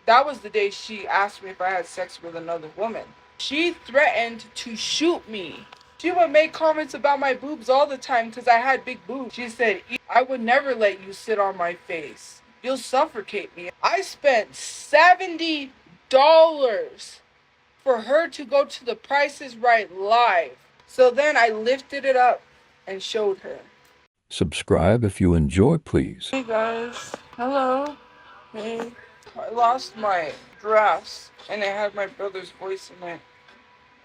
That was the day she asked me if I had sex with another woman. She threatened to shoot me. She would make comments about my boobs all the time because I had big boobs. She said, I would never let you sit on my face. You'll suffocate me. I spent $70 for her to go to the Price is Right live. So then I lifted it up and showed her. Subscribe if you enjoy, please. Hey guys. Hello. Hey. I lost my dress and it had my brother's voice in it.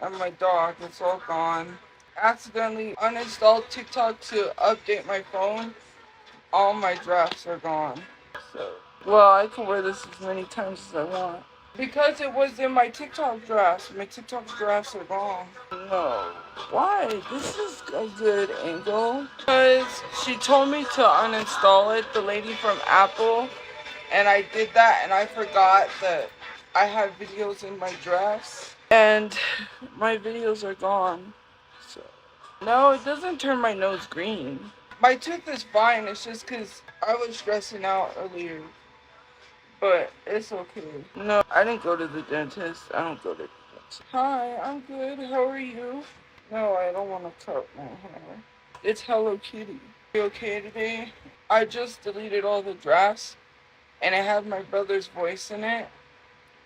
And my dog. It's all gone. Accidentally uninstalled TikTok to update my phone. All my drafts are gone. So, well, I can wear this as many times as I want. Because it was in my TikTok drafts. My TikTok drafts are gone. No. Why? This is a good angle. Because she told me to uninstall it, the lady from Apple. And I did that and I forgot that I had videos in my drafts. And my videos are gone. So, no, it doesn't turn my nose green. My tooth is fine. It's just because I was stressing out earlier. But it's okay. No, I didn't go to the dentist. I don't go to the dentist. Hi, I'm good. How are you? No, I don't want to cut my hair. It's Hello Kitty. Are you okay today? I just deleted all the drafts. And it had my brother's voice in it.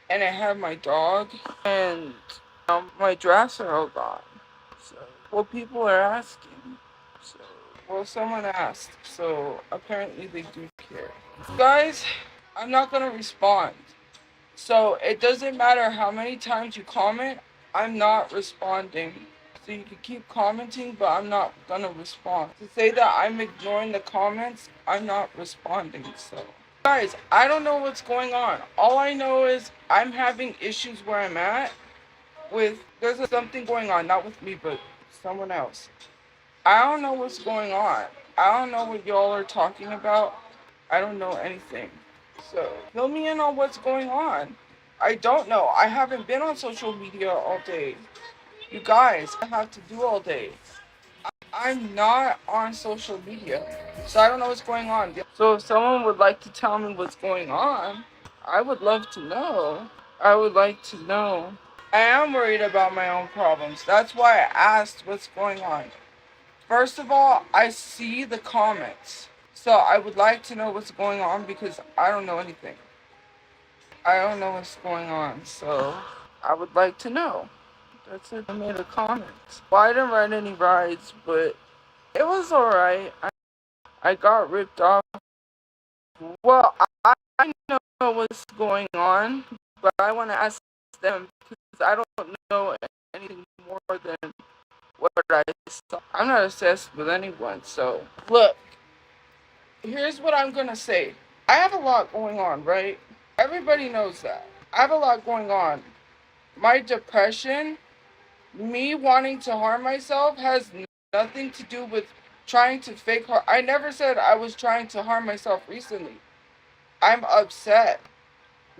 And it had my dog. And my drafts are all gone. So, well, people are asking. So, well, someone asked. So, apparently they do care. Guys, I'm not going to respond. So, it doesn't matter how many times you comment. I'm not responding. So, you can keep commenting, but I'm not going to respond. To say that I'm ignoring the comments, I'm not responding. So, guys, I don't know what's going on. All I know is I'm having issues where I'm at with, there's something going on, not with me, but someone else. I don't know what's going on. I don't know what y'all are talking about. I don't know anything. So, fill me in on what's going on. I don't know. I haven't been on social media all day. You guys, I have to do all day. I'm not on social media, so I don't know what's going on. So if someone would like to tell me what's going on, I would love to know. I would like to know. I am worried about my own problems. That's why I asked what's going on. First of all, I see the comments. So I would like to know what's going on because I don't know anything. I don't know what's going on, so I would like to know. That's it. I made a comment. Well, I didn't write any rides, but it was alright. I got ripped off. Well, I know what's going on, but I want to ask them because I don't know anything more than what I saw. I'm not obsessed with anyone, so look, here's what I'm gonna say. I have a lot going on, right? Everybody knows that. I have a lot going on. My depression, me wanting to harm myself, has nothing to do with trying to fake harm. I never said I was trying to harm myself recently. I'm upset.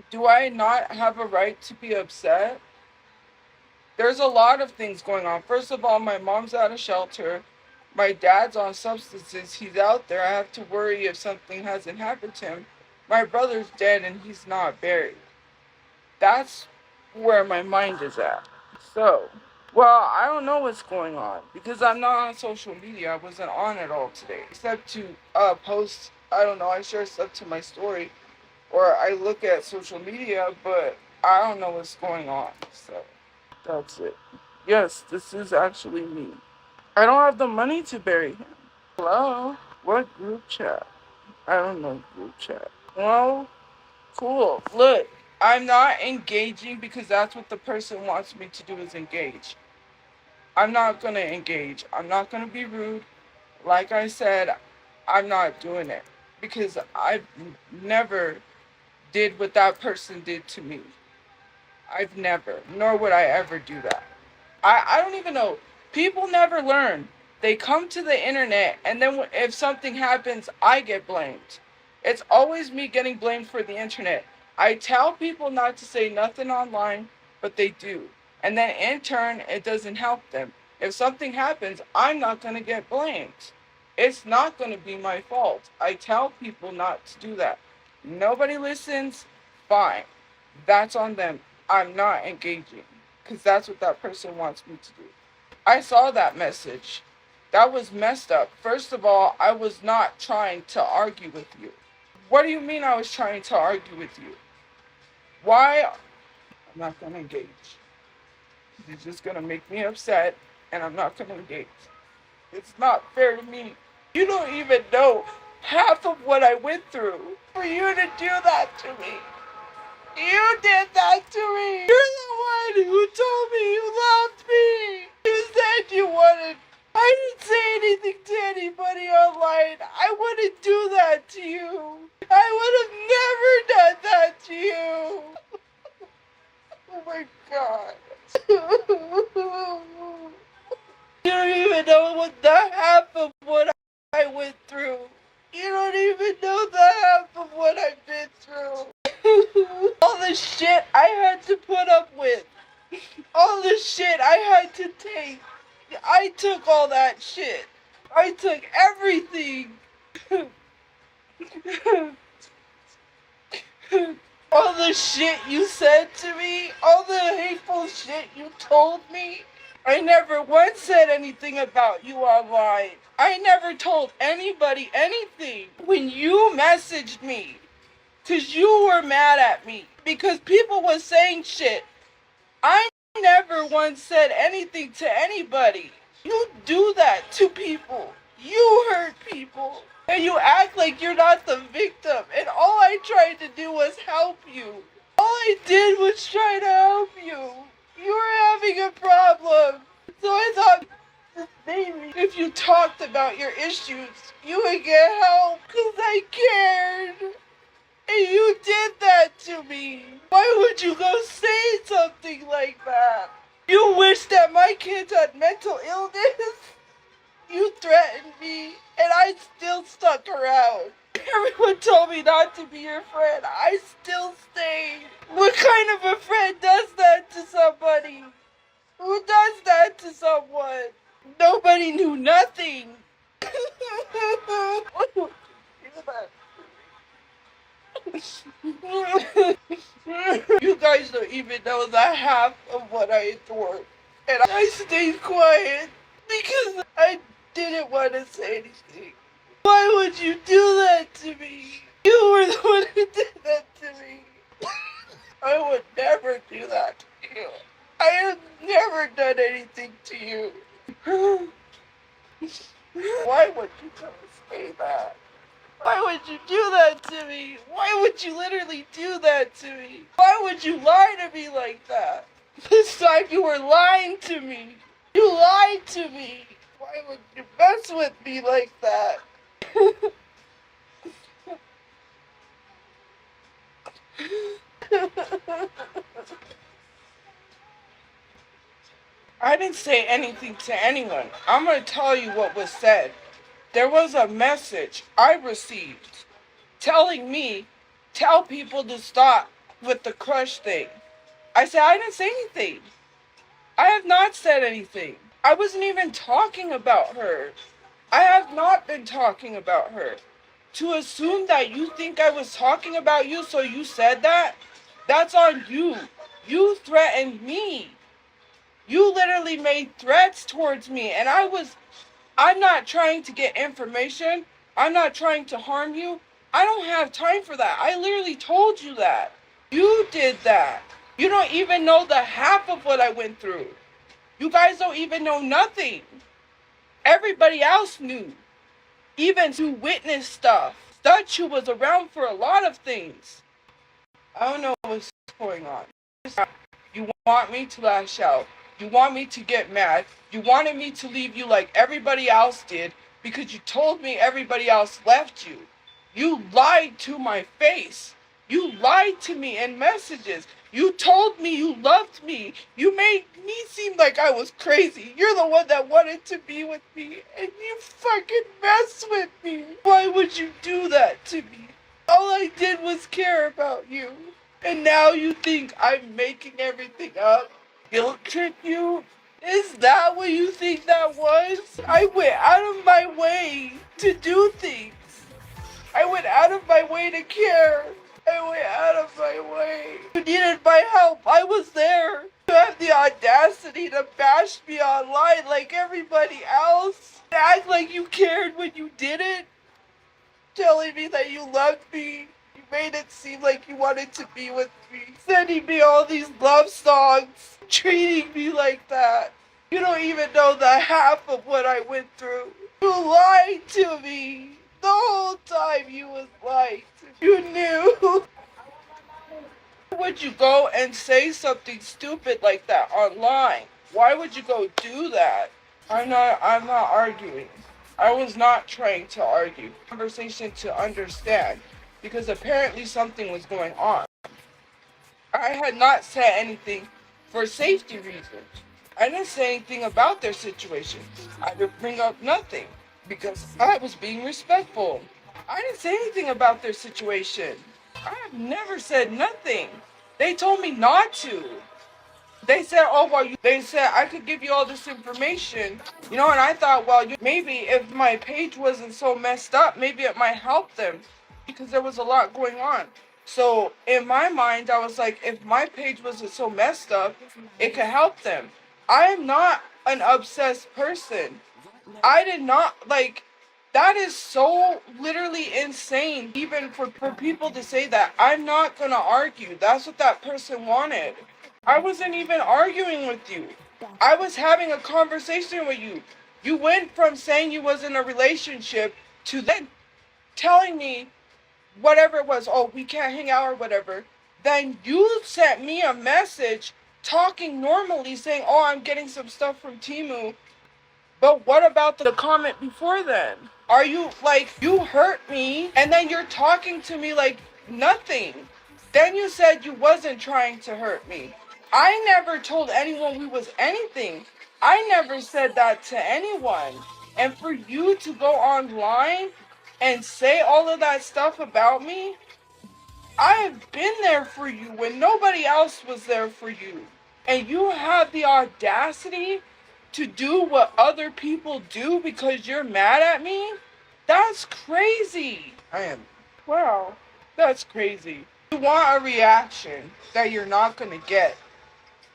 Do I not have a right to be upset? There's a lot of things going on. First of all, my mom's out of shelter. My dad's on substances. He's out there. I have to worry if something hasn't happened to him. My brother's dead and he's not buried. That's where my mind is at. So, well, I don't know what's going on because I'm not on social media. I wasn't on it all today. Except to post, I don't know, I share stuff to my story or I look at social media, but I don't know what's going on. So, that's it. Yes, this is actually me. I don't have the money to bury him. Hello? What group chat? I don't know group chat. Well, cool. Look, I'm not engaging because that's what the person wants me to do is engage. I'm not going to engage. I'm not going to be rude. Like I said, I'm not doing it because I've never did what that person did to me. I've never, nor would I ever do that. I don't even know. People never learn. They come to the internet and then if something happens, I get blamed. It's always me getting blamed for the internet. I tell people not to say nothing online, but they do. And then in turn, it doesn't help them. If something happens, I'm not going to get blamed. It's not going to be my fault. I tell people not to do that. Nobody listens, fine. That's on them. I'm not engaging because that's what that person wants me to do. I saw that message. That was messed up. First of all, I was not trying to argue with you. What do you mean I was trying to argue with you? Why? I'm not going to engage. You're just going to make me upset, and I'm not going to engage. It's not fair to me. You don't even know half of what I went through for you to do that to me. You did that to me. You're the one who told me you loved me. You said you wanted. I didn't say anything to anybody online. I wouldn't do that to you. I would have never done that to you. Oh my God. You don't even know what the half of what I went through. You don't even know the half of what I've been through. All the shit I had to put up with. All the shit I had to take. I took all that shit. I took everything. All the shit you said to me. All the hateful shit you told me. I never once said anything about you online. I never told anybody anything. When you messaged me, because you were mad at me, because people was saying shit, I never once said anything to anybody. You do that to people. You hurt people. And you act like you're not the victim. And all I tried to do was help you. All I did was try to help you. You were having a problem. So I thought, maybe if you talked about your issues, you would get help. Because I cared. And you did that to me. Why would you go say something like that? You wish that my kids had mental illness? You threatened me, and I still stuck around. Everyone told me not to be your friend. I still stayed. What kind of a friend does that to somebody? Who does that to someone? Nobody knew nothing. You guys don't even know the half of what I endured. And I stayed quiet because I didn't want to say anything. Why would you do that to me? You were the one who did that to me. I would never do that to you. I have never done anything to you. Why would you say that? Why would you do that to me? Why would you literally do that to me? Why would you lie to me like that? This time you were lying to me. You lied to me. Why would you mess with me like that? I didn't say anything to anyone. I'm going to tell you what was said. There was a message I received telling me, tell people to stop with the crush thing. I said, I didn't say anything. I have not said anything. I wasn't even talking about her. I have not been talking about her. To assume that you think I was talking about you, so you said that, that's on you. You threatened me. You literally made threats towards me, and I'm not trying to get information. I'm not trying to harm you. I don't have time for that. I literally told you that. You did that. You don't even know the half of what I went through. You guys don't even know nothing. Everybody else knew. Even to witness stuff. StudChu was around for a lot of things. I don't know what's going on. You want me to lash out. You want me to get mad. You wanted me to leave you like everybody else did because you told me everybody else left you. You lied to my face. You lied to me in messages. You told me you loved me. You made me seem like I was crazy. You're the one that wanted to be with me, and you fucking messed with me. Why would you do that to me? All I did was care about you. And now you think I'm making everything up? Guilt trip you? Is that what you think that was? I went out of my way to do things. I went out of my way to care. I went out of my way. You needed my help. I was there. You have the audacity to bash me online like everybody else. Act like you cared when you did it. Telling me that you loved me. You made it seem like you wanted to be with me. Sending me all these love songs. Treating me like that. You don't even know the half of what I went through. You lied to me. The whole time you was lying to me. You knew. Why would you go and say something stupid like that online? Why would you go do that? I'm not arguing. I was not trying to argue. Conversation to understand. Because apparently something was going on. I had not said anything for safety reasons. I didn't say anything about their situation. I would bring up nothing because I was being respectful. I didn't say anything about their situation. I have never said nothing. They told me not to. They said, oh, well, they said I could give you all this information, and I thought, well, maybe if my page wasn't so messed up, maybe it might help them because there was a lot going on. So in my mind, I was like, if my page wasn't so messed up, it could help them. I am not an obsessed person. I did not, that is so literally insane, even for people to say that. I'm not gonna argue. That's what that person wanted. I wasn't even arguing with you. I was having a conversation with you. You went from saying you was in a relationship to then telling me whatever it was, oh, we can't hang out or whatever. Then you sent me a message talking normally saying, oh, I'm getting some stuff from Temu. But what about the comment before then? Are you, you hurt me and then you're talking to me like nothing. Then you said you wasn't trying to hurt me. I never told anyone we was anything. I never said that to anyone. And for you to go online and say all of that stuff about me, I have been there for you when nobody else was there for you. And you have the audacity to do what other people do because you're mad at me? That's crazy. Wow, that's crazy. You want a reaction that you're not gonna get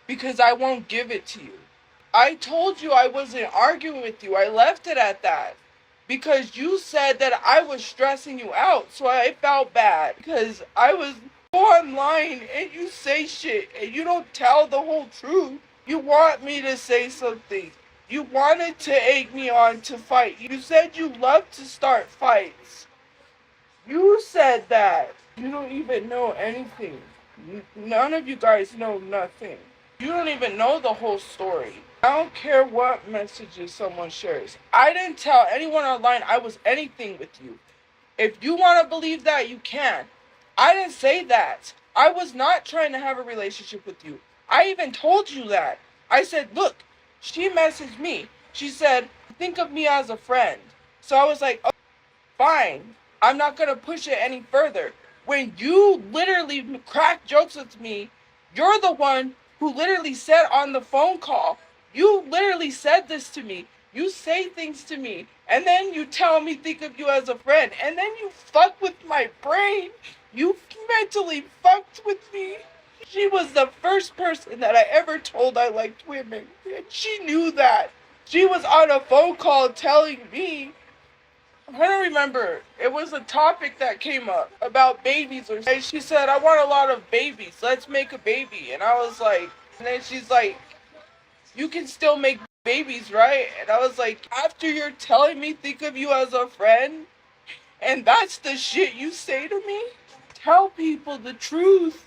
because I won't give it to you. I told you I wasn't arguing with you. I left it at that because you said that I was stressing you out. So I felt bad because I was online and you say shit and you don't tell the whole truth. You want me to say something. You wanted to egg me on to fight. You said you love to start fights. You said that. You don't even know anything. None of you guys know nothing. You don't even know the whole story. I don't care what messages someone shares. I didn't tell anyone online I was anything with you. If you want to believe that, you can. I didn't say that. I was not trying to have a relationship with you. I even told you that. I said, look, she messaged me. She said, think of me as a friend. So I was like, oh, fine. I'm not going to push it any further. When you literally crack jokes with me, you're the one who literally said on the phone call, you literally said this to me. You say things to me, and then you tell me think of you as a friend, and then you fuck with my brain. You mentally fucked with me. She was the first person that I ever told I liked women, and she knew that. She was on a phone call telling me, I don't remember, it was a topic that came up about babies, and she said, I want a lot of babies, let's make a baby. And I was like, and then she's like, you can still make babies, right? And I was like, after you're telling me think of you as a friend, and that's the shit you say to me? Tell people the truth.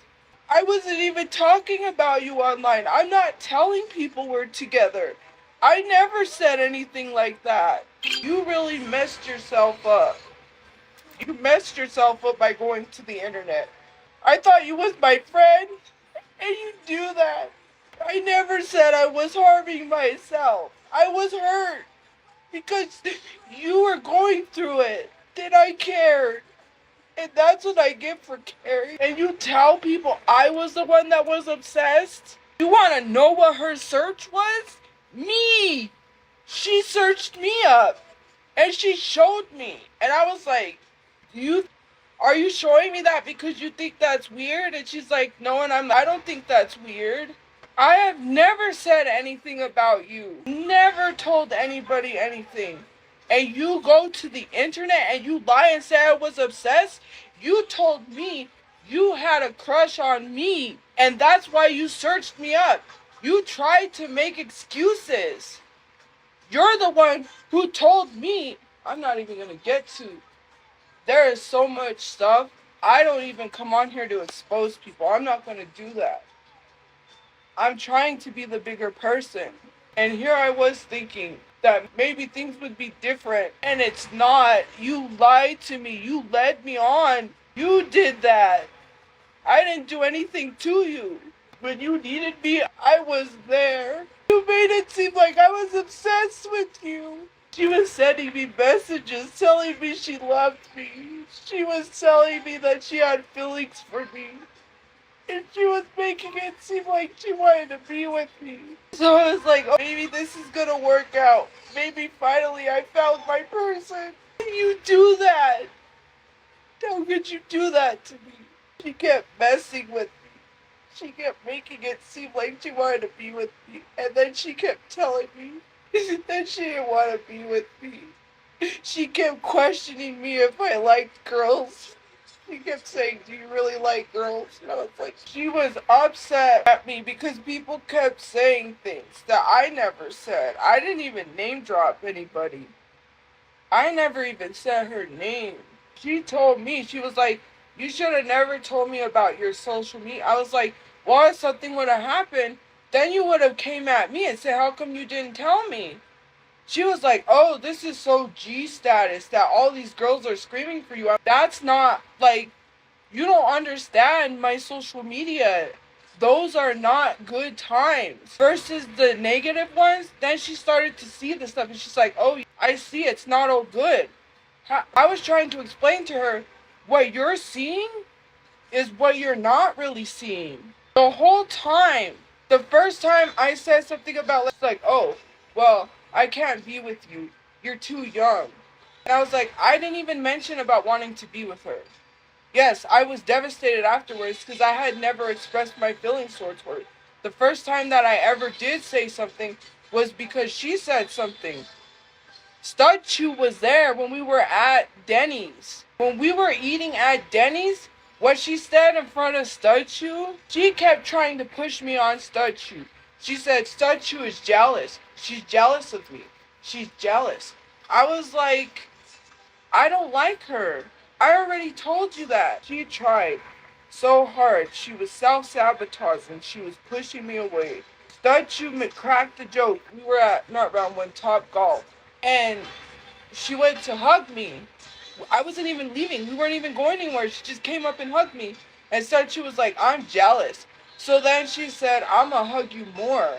I wasn't even talking about you online. I'm not telling people we're together. I never said anything like that. You really messed yourself up. You messed yourself up by going to the internet. I thought you was my friend, and you do that. I never said I was harming myself. I was hurt because you were going through it. Then I cared. And that's what I get for caring. And you tell people I was the one that was obsessed? You want to know what her search was? Me! She searched me up. And she showed me. And I was like, you are you showing me that because you think that's weird? And she's like, no, and I don't think that's weird. I have never said anything about you. Never told anybody anything. And you go to the internet and you lie and say I was obsessed? You told me you had a crush on me, and that's why you searched me up. You tried to make excuses. You're the one who told me. I'm not even gonna get to. There is so much stuff. I don't even come on here to expose people. I'm not gonna do that. I'm trying to be the bigger person. And here I was thinking that maybe things would be different, and it's not. You lied to me. You led me on. You did that. I didn't do anything to you. When you needed me, I was there. You made it seem like I was obsessed with you. She was sending me messages telling me she loved me. She was telling me that she had feelings for me. And she was making it seem like she wanted to be with me. So I was like, oh, maybe this is gonna work out. Maybe finally I found my person. And you do that. How could you do that to me? She kept messing with me. She kept making it seem like she wanted to be with me. And then she kept telling me that she didn't want to be with me. She kept questioning me if I liked girls. She kept saying, do you really like girls? And I was like, she was upset at me because people kept saying things that I never said. I didn't even name drop anybody. I never even said her name. She told me, she was like, you should have never told me about your social media. I was like, well, if something would have happened, then you would have came at me and said, how come you didn't tell me? She was like, oh, this is so G status that all these girls are screaming for you. That's not, like, you don't understand my social media. Those are not good times. Versus the negative ones, then she started to see the stuff and she's like, oh, I see it's not all good. I was trying to explain to her, what you're seeing is what you're not really seeing. The whole time, the first time I said something about, like, oh, well, I can't be with you. You're too young. And I was like, I didn't even mention about wanting to be with her. Yes, I was devastated afterwards because I had never expressed my feelings towards her. The first time that I ever did say something was because she said something. StudChu was there when we were at Dennys. When we were eating at Dennys, what she said in front of StudChu, she kept trying to push me on StudChu. She said StudChu is jealous. She's jealous of me. She's jealous. I was like, I don't like her. I already told you that. She tried so hard. She was self-sabotaging. She was pushing me away. StudChu cracked the joke. We were at, not round one, Top Golf. And she went to hug me. I wasn't even leaving. We weren't even going anywhere. She just came up and hugged me. And StudChu was like, I'm jealous. So then she said, I'm going to hug you more.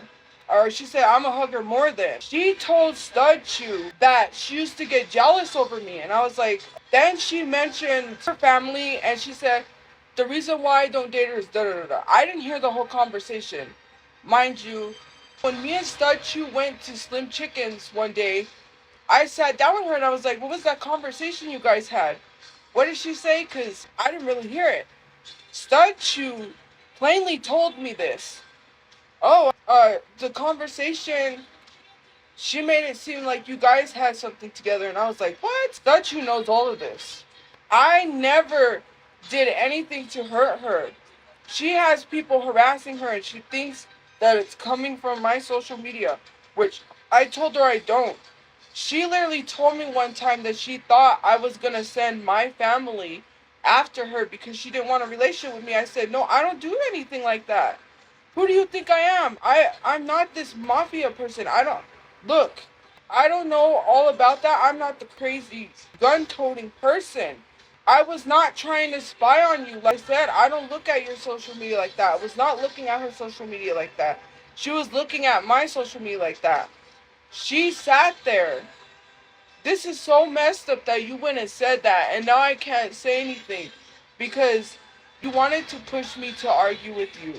Or she said, I'm going to hug her more then. She told StudChu that she used to get jealous over me. And I was like, then she mentioned her family. And she said, the reason why I don't date her is da-da-da-da. I didn't hear the whole conversation. Mind you, when me and StudChu went to Slim Chickens one day, I sat down with her and I was like, what was that conversation you guys had? What did she say? Because I didn't really hear it. StudChu plainly told me this. Oh, the conversation, she made it seem like you guys had something together. And I was like, what? StudChu knows all of this. I never did anything to hurt her. She has people harassing her and she thinks that it's coming from my social media, which I told her I don't. She literally told me one time that she thought I was going to send my family after her because she didn't want a relationship with me. I said, no, I don't do anything like that. Who do you think I am? I'm not this mafia person. Look, I don't know all about that. I'm not the crazy gun-toting person. I was not trying to spy on you. Like I said, I don't look at your social media like that. I was not looking at her social media like that. She was looking at my social media like that. She sat there. This is so messed up that you went and said that, and now I can't say anything because you wanted to push me to argue with you.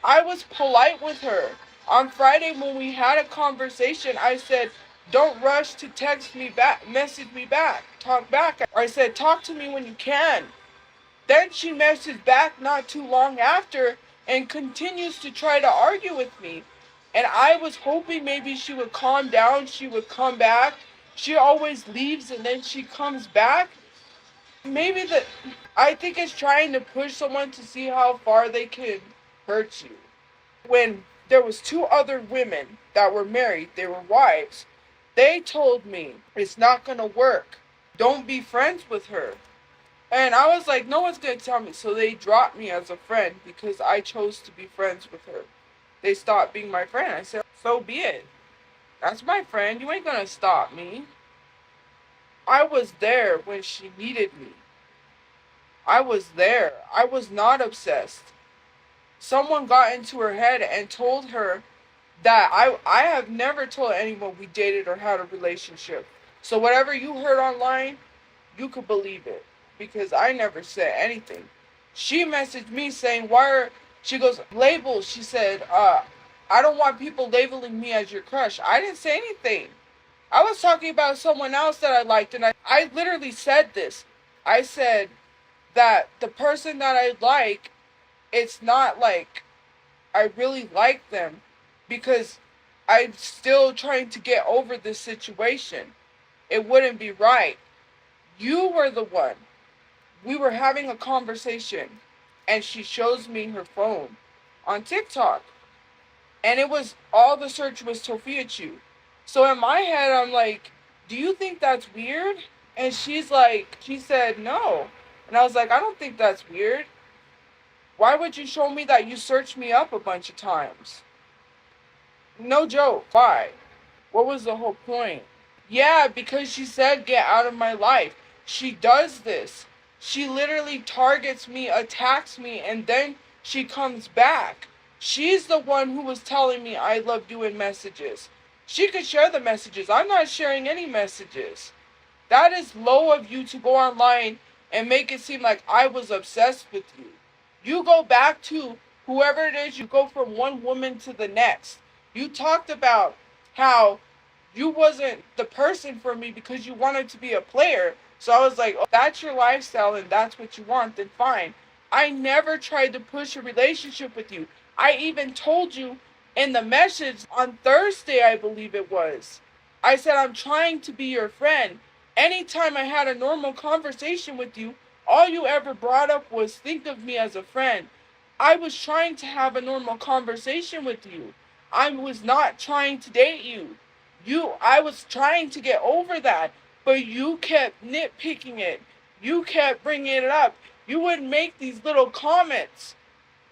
I was polite with her. On Friday when we had a conversation, I said, don't rush to text me back, message me back. talk back. I said, talk to me when you can. Then she messaged back not too long after and continues to try to argue with me. And I was hoping maybe she would calm down, she would come back. She always leaves and then she comes back. Maybe I think it's trying to push someone to see how far they can hurt you. When there was 2 other women that were married, they were wives, they told me, it's not going to work. Don't be friends with her. And I was like, no one's going to tell me. So they dropped me as a friend because I chose to be friends with her. They stopped being my friend. I said, so be it. That's my friend. You ain't going to stop me. I was there when she needed me. I was there. I was not obsessed. Someone got into her head and told her that I have never told anyone we dated or had a relationship. So whatever you heard online, you could believe it. Because I never said anything. She messaged me saying, she goes, labels. She said, I don't want people labeling me as your crush. I didn't say anything. I was talking about someone else that I liked, and I literally said this. I said that the person that I like, it's not like I really like them because I'm still trying to get over this situation. It wouldn't be right. You were the one. We were having a conversation and she shows me her phone on TikTok. And it was, all the search was TophiaChu. So in my head, I'm like, do you think that's weird? And she said, no. And I was like, I don't think that's weird. Why would you show me that you searched me up a bunch of times? No joke. Why? What was the whole point? Yeah, because she said, get out of my life. She does this. She literally targets me, attacks me, and then she comes back. She's the one who was telling me I love you in messages. She could share the messages. I'm not sharing any messages. That is low of you to go online and make it seem like I was obsessed with you. You go back to whoever it is, you go from one woman to the next. You talked about how you wasn't the person for me because you wanted to be a player. So I was like, oh, that's your lifestyle and that's what you want, then fine. I never tried to push a relationship with you. I even told you in the message on Thursday, I believe it was. I said, I'm trying to be your friend. Anytime I had a normal conversation with you, all you ever brought up was think of me as a friend. I was trying to have a normal conversation with you. I was not trying to date you. I was trying to get over that, but you kept nitpicking it. You kept bringing it up. You would make these little comments.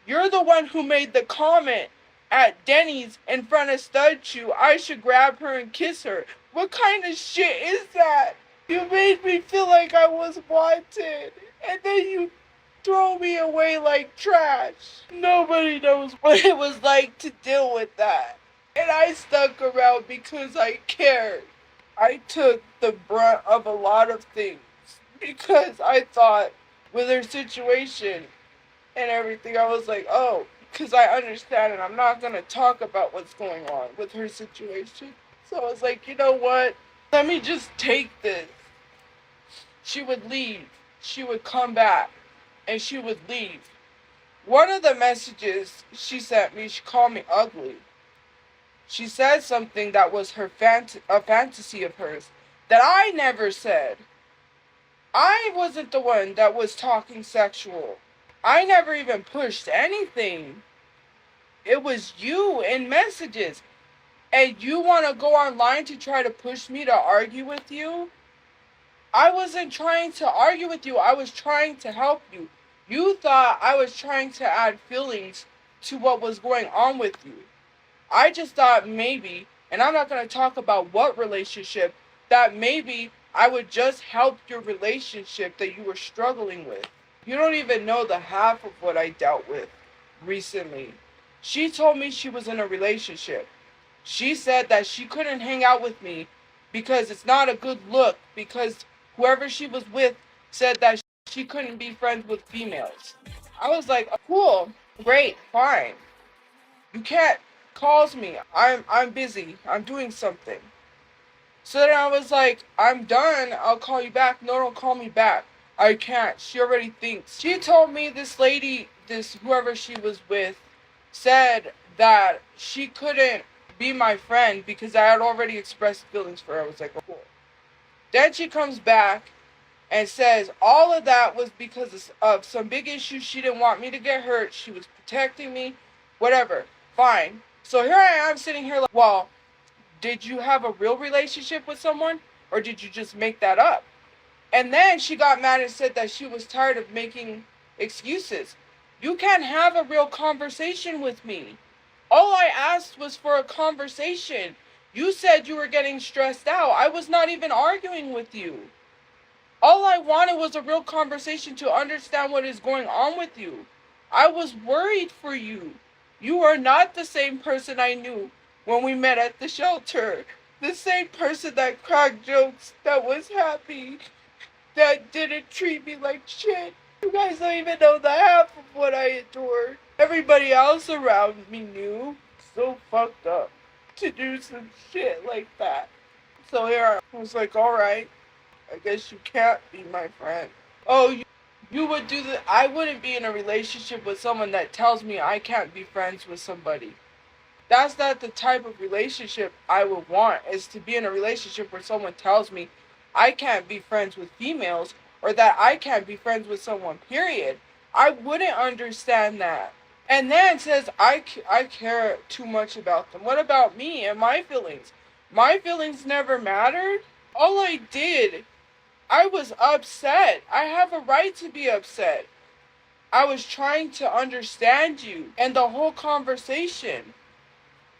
You're the one who made the comment at Dennys in front of StudChu. I should grab her and kiss her. What kind of shit is that? You made me feel like I was wanted, and then you throw me away like trash. Nobody knows what it was like to deal with that. And I stuck around because I cared. I took the brunt of a lot of things because I thought with her situation and everything, I was like, oh, because I understand and I'm not going to talk about what's going on with her situation. So I was like, you know what? Let me just take this. She would leave. She would come back. And she would leave. One of the messages she sent me, she called me ugly. She said something that was a fantasy of hers that I never said. I wasn't the one that was talking sexual. I never even pushed anything. It was you in messages. And you want to go online to try to push me to argue with you? I wasn't trying to argue with you. I was trying to help you. You thought I was trying to add feelings to what was going on with you. I just thought maybe, and I'm not going to talk about what relationship, that maybe I would just help your relationship that you were struggling with. You don't even know the half of what I dealt with recently. She told me she was in a relationship. She said that she couldn't hang out with me because it's not a good look, because whoever she was with said that she couldn't be friends with females. I was like, cool, great, fine. You can't call me. I'm busy. I'm doing something. So then I was like, I'm done. I'll call you back. No, don't call me back. I can't. She already thinks. She told me this lady, whoever she was with, said that she couldn't be my friend because I had already expressed feelings for her. I was like, oh, cool. Then she comes back and says all of that was because of some big issues. She didn't want me to get hurt. She was protecting me. Whatever. Fine. So here I am sitting here like, well, did you have a real relationship with someone or did you just make that up? And then she got mad and said that she was tired of making excuses. You can't have a real conversation with me. All I asked was for a conversation. You said you were getting stressed out. I was not even arguing with you. All I wanted was a real conversation to understand what is going on with you. I was worried for you. You are not the same person I knew when we met at the shelter. The same person that cracked jokes, that was happy, that didn't treat me like shit. You guys don't even know the half of what I endured. Everybody else around me knew. So fucked up to do some shit like that. So here I was like, alright. I guess you can't be my friend. Oh, you would do the. I wouldn't be in a relationship with someone that tells me I can't be friends with somebody. That's not the type of relationship I would want, is to be in a relationship where someone tells me I can't be friends with females or that I can't be friends with someone, period. I wouldn't understand that. And then says I care too much about them. What about me and my feelings? My feelings never mattered. All I did, I was upset. I have a right to be upset. I was trying to understand you and the whole conversation.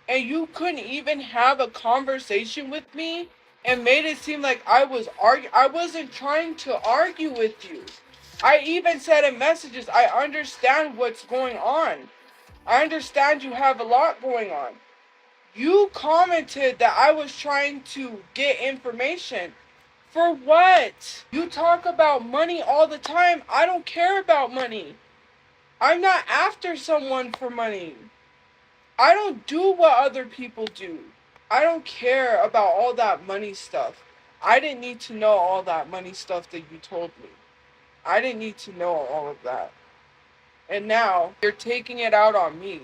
And you couldn't even have a conversation with me and made it seem like I was I wasn't trying to argue with you. I even said in messages, I understand what's going on. I understand you have a lot going on. You commented that I was trying to get information. For what? You talk about money all the time. I don't care about money. I'm not after someone for money. I don't do what other people do. I don't care about all that money stuff. I didn't need to know all that money stuff that you told me. I didn't need to know all of that. And now you're taking it out on me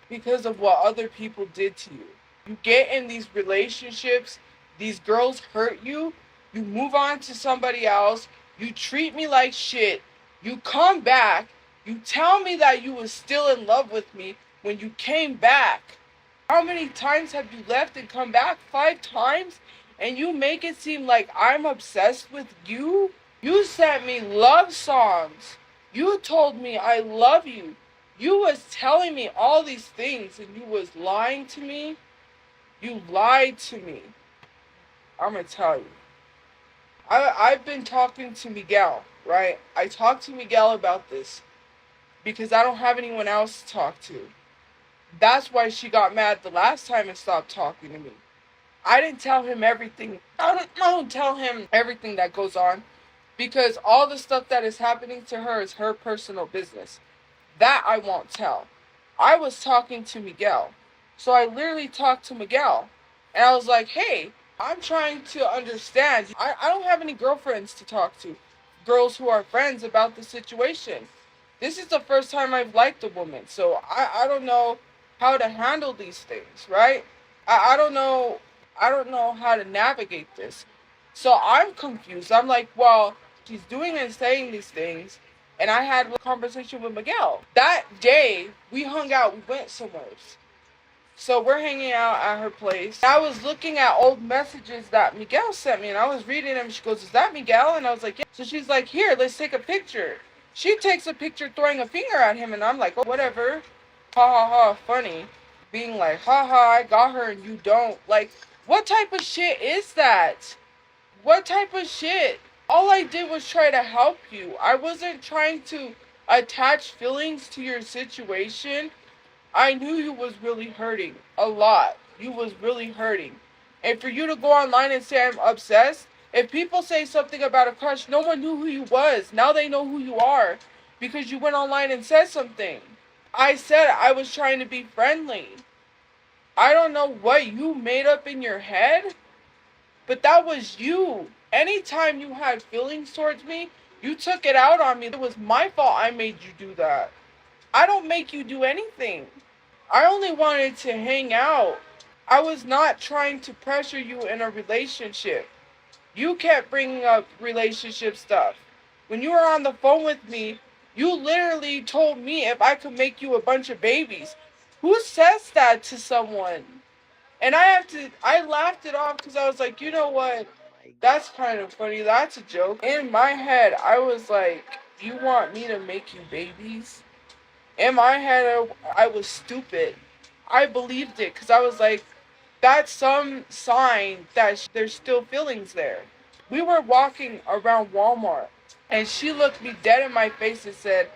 because of what other people did to you. You get in these relationships, these girls hurt you, you move on to somebody else, you treat me like shit, you come back, you tell me that you was still in love with me when you came back. How many times have you left and come back? 5 times? And you make it seem like I'm obsessed with you? You sent me love songs. You told me I love you. You was telling me all these things and you was lying to me. You lied to me. I'm gonna tell you. I've been talking to Miguel, right? I talked to Miguel about this because I don't have anyone else to talk to. That's why she got mad the last time and stopped talking to me. I didn't tell him everything. I don't tell him everything that goes on because all the stuff that is happening to her is her personal business. That I won't tell. I was talking to Miguel. So I literally talked to Miguel. And I was like, hey, I'm trying to understand. I don't have any girlfriends to talk to. Girls who are friends about the situation. This is the first time I've liked a woman. So I don't know how to handle these things, right? I don't know how to navigate this. So I'm confused. I'm like, well, she's doing and saying these things. And I had a conversation with Miguel. That day, we hung out. We went somewhere. So we're hanging out at her place. I was looking at old messages that Miguel sent me. And I was reading them. She goes, is that Miguel? And I was like, yeah. So she's like, here, let's take a picture. She takes a picture throwing a finger at him. And I'm like, oh, whatever. Ha ha ha, funny. Being like, ha ha, I got her and you don't. Like, what type of shit is that? What type of shit? All I did was try to help you. I wasn't trying to attach feelings to your situation. I knew you was really hurting. A lot. You was really hurting. And for you to go online and say I'm obsessed, if people say something about a crush, no one knew who you was. Now they know who you are. Because you went online and said something. I said I was trying to be friendly. I don't know what you made up in your head, But that was you. Anytime you had feelings towards me, you took it out on me. It was my fault I made you do that. I don't make you do anything. I only wanted to hang out. I was not trying to pressure you in a relationship. You kept bringing up relationship stuff. When you were on the phone with me, you literally told me if I could make you a bunch of babies. Who says that to someone? And I laughed it off because I was like, you know what? That's kind of funny. That's a joke. In my head, I was like, you want me to make you babies? In my head, I was stupid. I believed it because I was like, that's some sign that there's still feelings there. We were walking around Walmart, and she looked me dead in my face and said,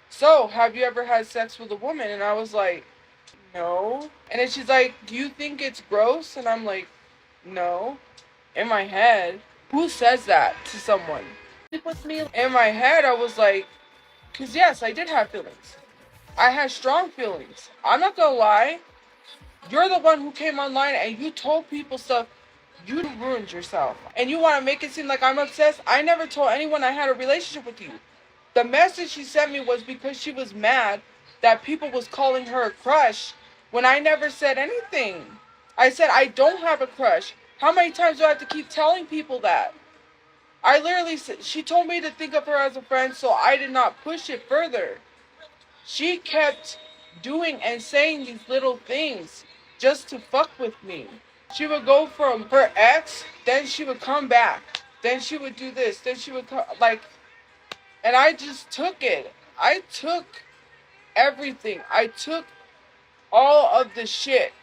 so, have you ever had sex with a woman? And I was like, no. And then she's like, do you think it's gross? And I'm like, no. In my head, who says that to someone? With me in my head, I was like, because yes, I did have feelings. I had strong feelings. I'm not gonna lie. You're the one who came online and you told people stuff. You ruined yourself. And you want to make it seem like I'm obsessed? I never told anyone I had a relationship with you. The message she sent me was because she was mad that people was calling her a crush when I never said anything. I said, I don't have a crush. How many times do I have to keep telling people that? I literally said, she told me to think of her as a friend, so I did not push it further. She kept doing and saying these little things just to fuck with me. She would go from her ex, then she would come back, then she would do this, then she would come, like, and I just took it. I took everything. I took all of the shit.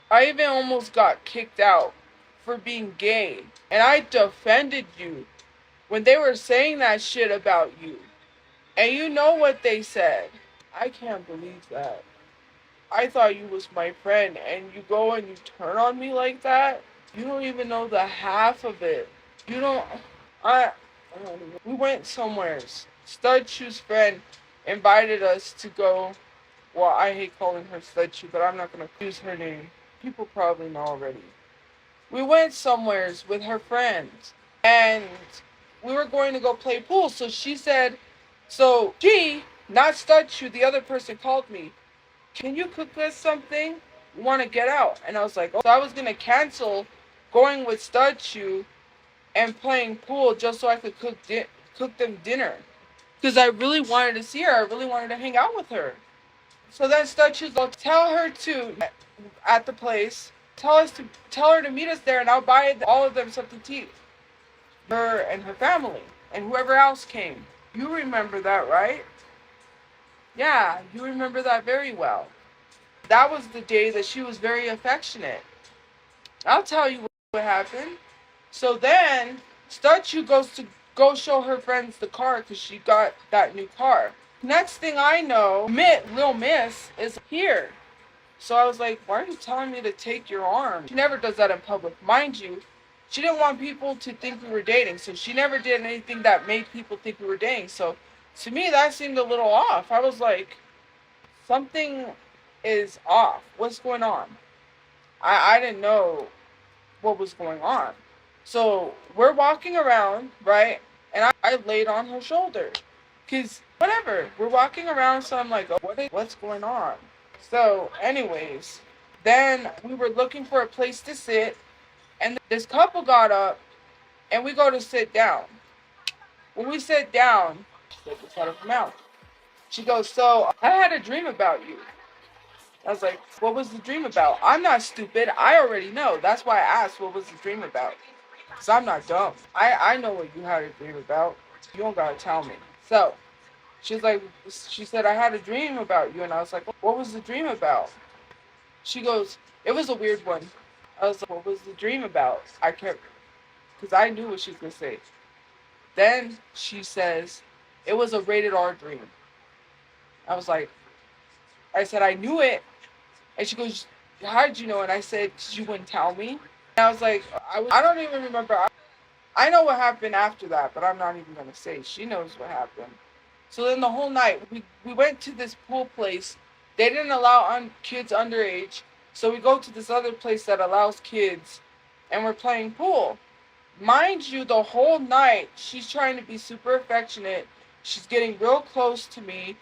I even almost got kicked out for being gay. And I defended you when they were saying that shit about you. And you know what they said. I can't believe that. I thought you was my friend and you go and you turn on me like that? You don't even know the half of it. You don't... I don't even... We went somewheres. StudChu's friend invited us to go... Well, I hate calling her StudChu, but I'm not going to use her name. People probably know already. We went somewheres with her friends. And we were going to go play pool. So she said... So she, not StudChu, the other person called me. Can you cook us something? We want to get out. And I was like, oh. So I was going to cancel going with StudChu and playing pool just so I could cook them dinner. Because I really wanted to see her. I really wanted to hang out with her. So then StudChu's like, tell her to, at the place, tell her to meet us there and I'll buy all of them something to eat. Her and her family. And whoever else came. You remember that, right? Yeah, you remember that very well. That was the day that she was very affectionate. I'll tell you what happened. So then, StudChu goes to go show her friends the car because she got that new car. Next thing I know, Lil Miss is here. So I was like, why are you telling me to take your arm? She never does that in public. Mind you, she didn't want people to think we were dating. So she never did anything that made people think we were dating. So to me, that seemed a little off. I was like, something is off. What's going on? I didn't know what was going on. So we're walking around, right? And I laid on her shoulder. Because whatever. We're walking around, so I'm like, oh, what's going on? So anyways, then we were looking for a place to sit. And this couple got up. And we go to sit down. When we sit down, she took this out of her mouth. She goes, so I had a dream about you. I was like, what was the dream about? I'm not stupid. I already know. That's why I asked what was the dream about. Because I'm not dumb. I know what you had a dream about. You don't got to tell me. So, she said, I had a dream about you. And I was like, what was the dream about? She goes, it was a weird one. I was like, what was the dream about? Because I knew what she was going to say. Then she says, it was a rated R dream. I was like, I said, I knew it. And she goes, how did you know? And I said, you wouldn't tell me. And I was like, I don't even remember. I know what happened after that, but I'm not even going to say. She knows what happened. So then the whole night, we went to this pool place. They didn't allow kids underage. So we go to this other place that allows kids. And we're playing pool. Mind you, the whole night, she's trying to be super affectionate. She's getting real close to me.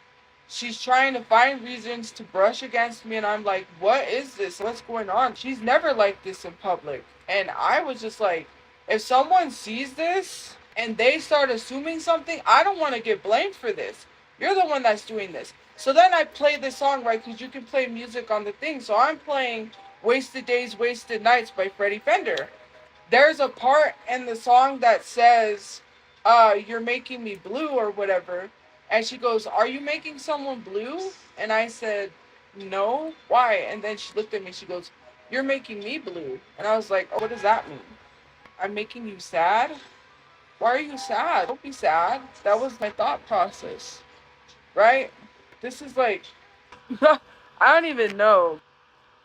She's trying to find reasons to brush against me, and I'm like, what is this? What's going on? She's never like this in public. And I was just like, if someone sees this and they start assuming something, I don't want to get blamed for this. You're the one that's doing this. So then I play this song, right? Because you can play music on the thing. So I'm playing Wasted Days, Wasted Nights by Freddie Fender. There's a part in the song that says, you're making me blue or whatever. And she goes, are you making someone blue? And I said, no, why? And then she looked at me, she goes, you're making me blue. And I was like, oh, what does that mean? I'm making you sad? Why are you sad? Don't be sad. That was my thought process, right? This is like, I don't even know.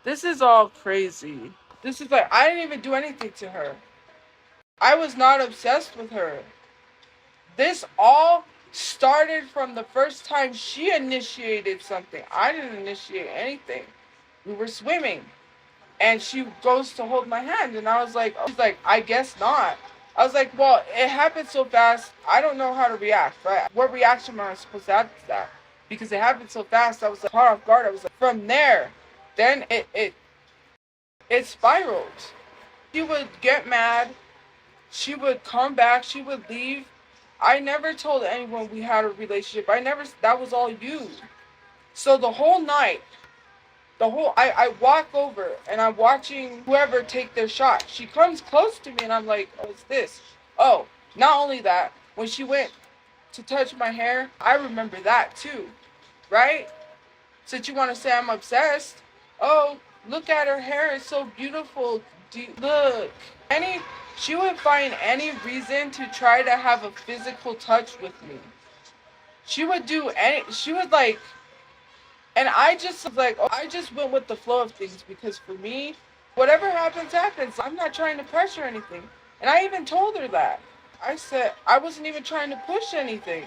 This is all crazy. This is like, I didn't even do anything to her. I was not obsessed with her. This all started from the first time she initiated something. I didn't initiate anything. We were swimming, and she goes to hold my hand, and I was like, oh. She's like, I guess not. I was like, well, it happened so fast, I don't know how to react, right? What reaction am I supposed to have to that? Because it happened so fast, I was like, caught off guard. I was like, from there, then it spiraled. She would get mad. She would come back. She would leave. I never told anyone we had a relationship. That was all you. So the whole night, I walk over and I'm watching whoever take their shot. She comes close to me and I'm like, oh, what's this? Oh, not only that, when she went to touch my hair, I remember that too, right? Since you want to say I'm obsessed, oh, look at her hair, it's so beautiful. Look. She would find any reason to try to have a physical touch with me. She would like, and I just was like, oh, I just went with the flow of things because for me, whatever happens, happens. I'm not trying to pressure anything. And I even told her that. I said I wasn't even trying to push anything.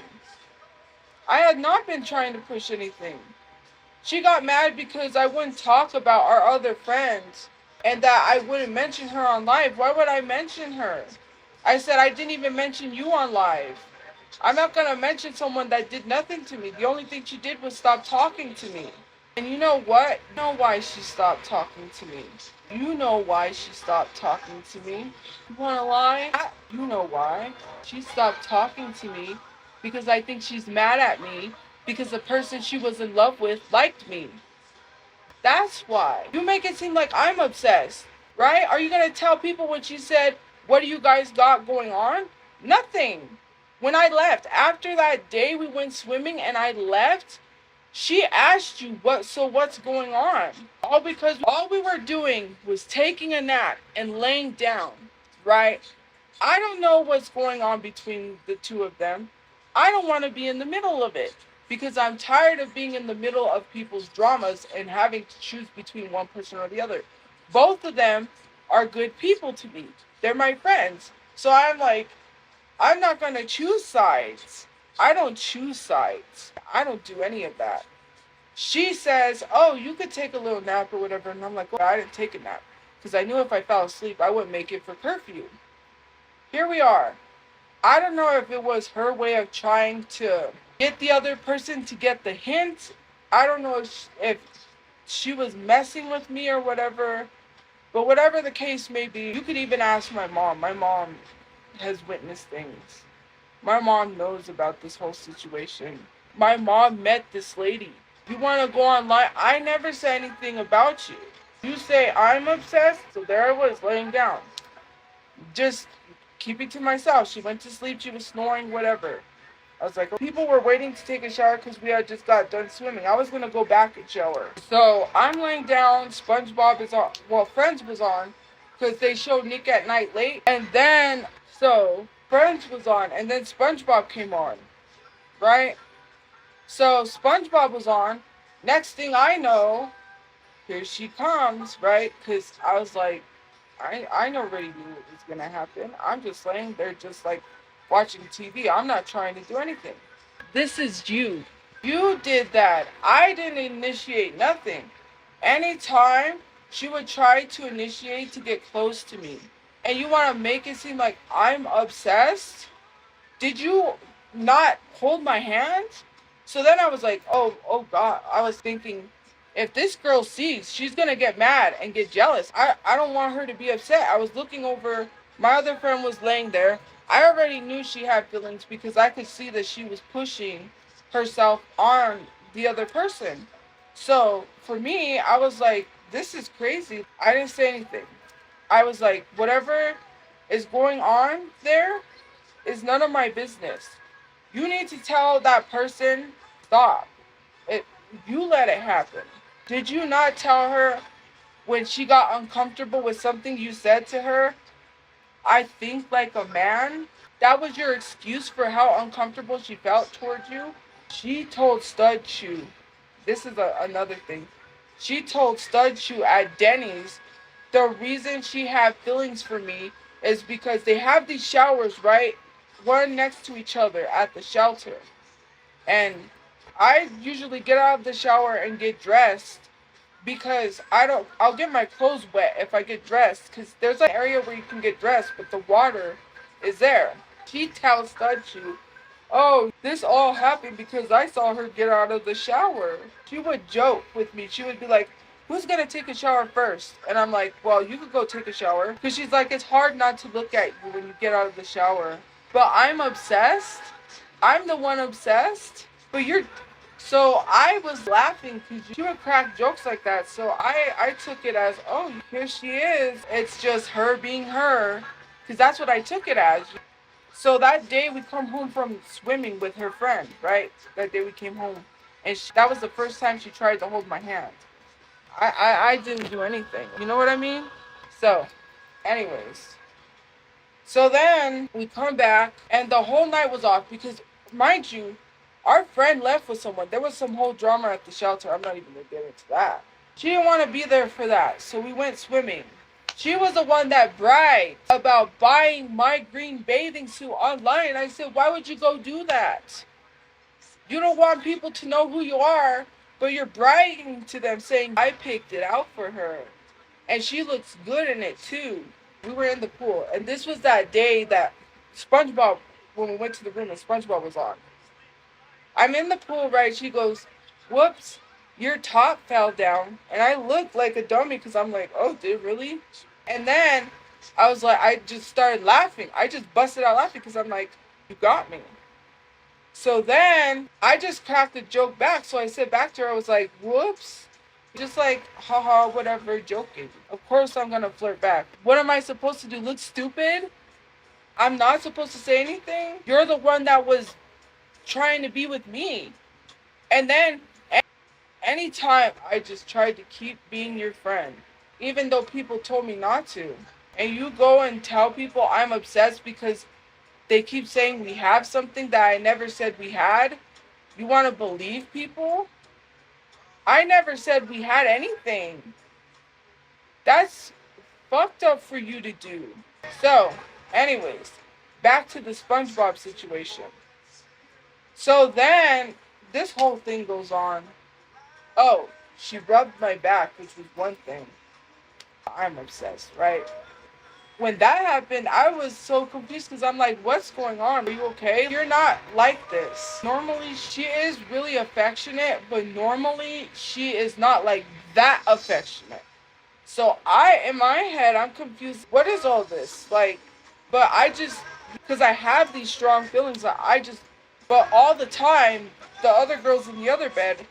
I had not been trying to push anything. She got mad because I wouldn't talk about our other friends and that I wouldn't mention her on live. Why would I mention her? I said I didn't even mention you on live. I'm not going to mention someone that did nothing to me. The only thing she did was stop talking to me. And you know what? You know why she stopped talking to me. You know why she stopped talking to me. You want to lie? You know why. She stopped talking to me because I think she's mad at me because the person she was in love with liked me. That's why. You make it seem like I'm obsessed, right? Are you going to tell people when she said, what do you guys got going on? Nothing. When I left, after that day we went swimming and I left, she asked you, what's going on? All because all we were doing was taking a nap and laying down, right? I don't know what's going on between the two of them. I don't want to be in the middle of it because I'm tired of being in the middle of people's dramas and having to choose between one person or the other. Both of them are good people to me. They're my friends. So I'm like, I'm not going to choose sides. I don't choose sides. I don't do any of that. She says, oh, you could take a little nap or whatever. And I'm like, well, I didn't take a nap because I knew if I fell asleep, I wouldn't make it for curfew. Here we are. I don't know if it was her way of trying to get the other person to get the hint. I don't know if she was messing with me or whatever. But whatever the case may be, you could even ask my mom. My mom has witnessed things. My mom knows about this whole situation. My mom met this lady. You want to go online? I never said anything about you. You say I'm obsessed, so there I was laying down. Just keeping to myself. She went to sleep, she was snoring, whatever. I was like, people were waiting to take a shower because we had just got done swimming. I was going to go back and shower. So I'm laying down, SpongeBob is on, well, Friends was on because they showed Nick at Night late. And then, so Friends was on and then SpongeBob came on, right? So SpongeBob was on. Next thing I know, here she comes, right? Because I was like, I already knew what was going to happen. I'm just laying there just like watching TV. I'm not trying to do anything. This is you. You did that. I didn't initiate nothing. Anytime she would try to initiate to get close to me, and you want to make it seem like I'm obsessed? Did you not hold my hand? So then I was like, oh God. I was thinking, if this girl sees, she's going to get mad and get jealous. I don't want her to be upset. I was looking over, my other friend was laying there. I already knew she had feelings because I could see that she was pushing herself on the other person. So for me, I was like, this is crazy. I didn't say anything. I was like, whatever is going on there is none of my business. You need to tell that person, stop. You let it happen. Did you not tell her when she got uncomfortable with something you said to her, I think like a man? That was your excuse for how uncomfortable she felt towards you? She told StudChu, this is another thing. She told StudChu at Dennys, the reason she had feelings for me is because they have these showers, right? One next to each other at the shelter. And I usually get out of the shower and get dressed because I'll get my clothes wet if I get dressed because there's an area where you can get dressed, but the water is there. She tells StudChu, oh, this all happened because I saw her get out of the shower. She would joke with me. She would be like, who's going to take a shower first? And I'm like, well, you could go take a shower. Because she's like, it's hard not to look at you when you get out of the shower. But I'm obsessed. I'm the one obsessed. But you're... So I was laughing because she would crack jokes like that. So I took it as, oh, here she is. It's just her being her. Because that's what I took it as. So that day we come home from swimming with her friend, right? That day we came home. And that was the first time she tried to hold my hand. I didn't do anything. You know what I mean? So, anyways. So then we come back and the whole night was off because, mind you, our friend left with someone. There was some whole drama at the shelter. I'm not even going to get into that. She didn't want to be there for that. So we went swimming. She was the one that bragged about buying my green bathing suit online. I said, why would you go do that? You don't want people to know who you are, but you're bragging to them saying, I picked it out for her. And she looks good in it too. We were in the pool. And this was that day that SpongeBob, when we went to the room and SpongeBob was on. I'm in the pool, right? She goes, whoops, your top fell down. And I looked like a dummy because I'm like, oh, did it really? And then I was like, I just started laughing. I just busted out laughing because I'm like, you got me. So then I just cracked a joke back. So I said back to her, I was like, whoops. Just like, haha, whatever, joking. Of course I'm going to flirt back. What am I supposed to do? Look stupid? I'm not supposed to say anything? You're the one that was trying to be with me. And then anytime I just tried to keep being your friend, even though people told me not to. And you go and tell people I'm obsessed because they keep saying we have something that I never said we had. You want to believe people? I never said we had anything. That's fucked up for you to do. So, anyways, back to the SpongeBob situation. So then, this whole thing goes on. Oh, she rubbed my back, which was one thing. I'm obsessed, right? When that happened, I was so confused because I'm like, what's going on? Are you okay? You're not like this. Normally, she is really affectionate, but normally, she is not like that affectionate. So in my head, I'm confused. What is all this? Like, but I just, because I have these strong feelings, but all the time, the other girls in the other bed,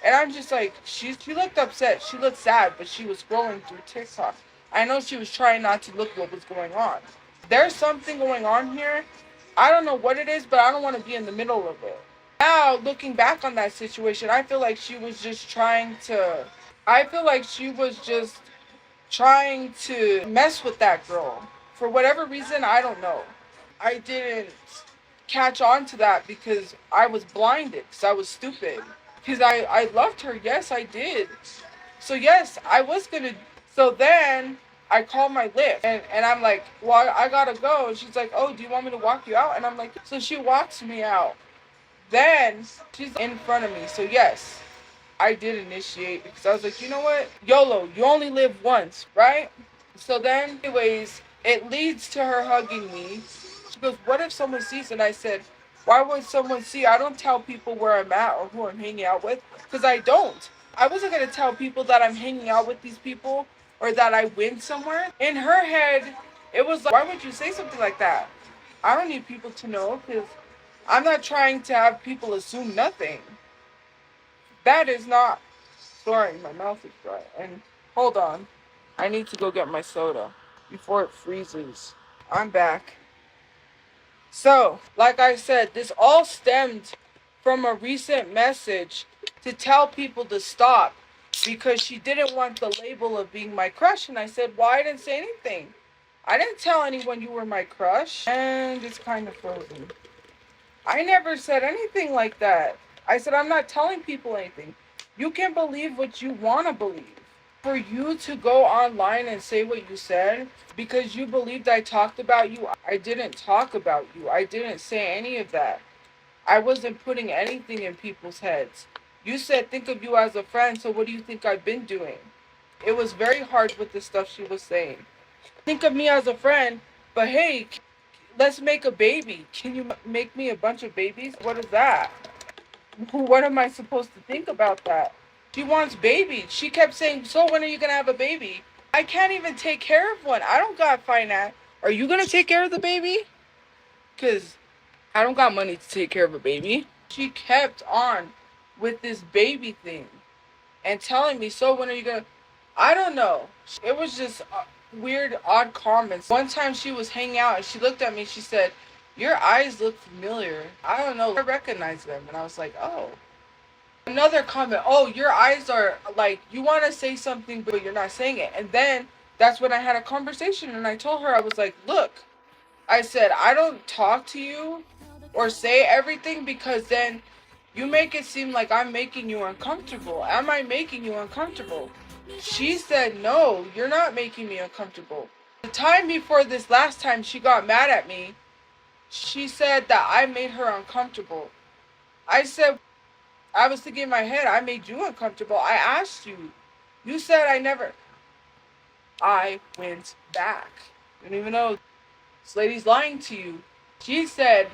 and I'm just like, she looked upset. She looked sad, but she was scrolling through TikTok. I know she was trying not to look what was going on. There's something going on here. I don't know what it is, but I don't want to be in the middle of it. Now, looking back on that situation, I feel like she was just trying to mess with that girl. For whatever reason, I don't know. I didn't catch on to that because I was blinded, because I was stupid. Because I loved her, yes, I did. So yes, I was gonna. So then I called my Lyft and I'm like, well, I gotta go. And she's like, oh, do you want me to walk you out? And I'm like, so she walks me out. Then she's in front of me. So yes, I did initiate because I was like, you know what? YOLO, you only live once, right? So then, anyways, It leads to her hugging me. She goes, what if someone sees? And I said, why would someone see? I don't tell people where I'm at or who I'm hanging out with, because I don't. I wasn't going to tell people that I'm hanging out with these people or that I went somewhere. In her head, it was like, why would you say something like that? I don't need people to know, because I'm not trying to have people assume nothing. That is not. Sorry, my mouth is dry. And hold on. I need to go get my soda before it freezes. I'm back. So, like I said, this all stemmed from a recent message to tell people to stop because she didn't want the label of being my crush. And I said, well, I didn't say anything. I didn't tell anyone you were my crush. And it's kind of frozen. I never said anything like that. I said, I'm not telling people anything. You can believe what you want to believe. For you to go online and say what you said because you believed I talked about you, I didn't talk about you. I didn't say any of that. I wasn't putting anything in people's heads. You said think of you as a friend, so what do you think I've been doing? It was very hard with the stuff she was saying. Think of me as a friend, but hey, let's make a baby. Can you make me a bunch of babies? What is that? What am I supposed to think about that? She wants babies. She kept saying, so when are you going to have a baby? I can't even take care of one. I don't got finance. Are you going to take care of the baby? Because I don't got money to take care of a baby. She kept on with this baby thing and telling me, so when are you going to... I don't know. It was just weird, odd comments. One time she was hanging out and she looked at me. She said, your eyes look familiar. I don't know. I recognize them. And I was like, oh. Another comment, oh, your eyes are like, you want to say something, but you're not saying it. And then that's when I had a conversation and I told her, I was like, look, I said, I don't talk to you or say everything because then you make it seem like I'm making you uncomfortable. Am I making you uncomfortable? She said, no, you're not making me uncomfortable. The time before this last time she got mad at me, she said that I made her uncomfortable. I said, I was thinking in my head, I made you uncomfortable. I asked you. You said I never. I went back. You don't even know. This lady's lying to you. She said,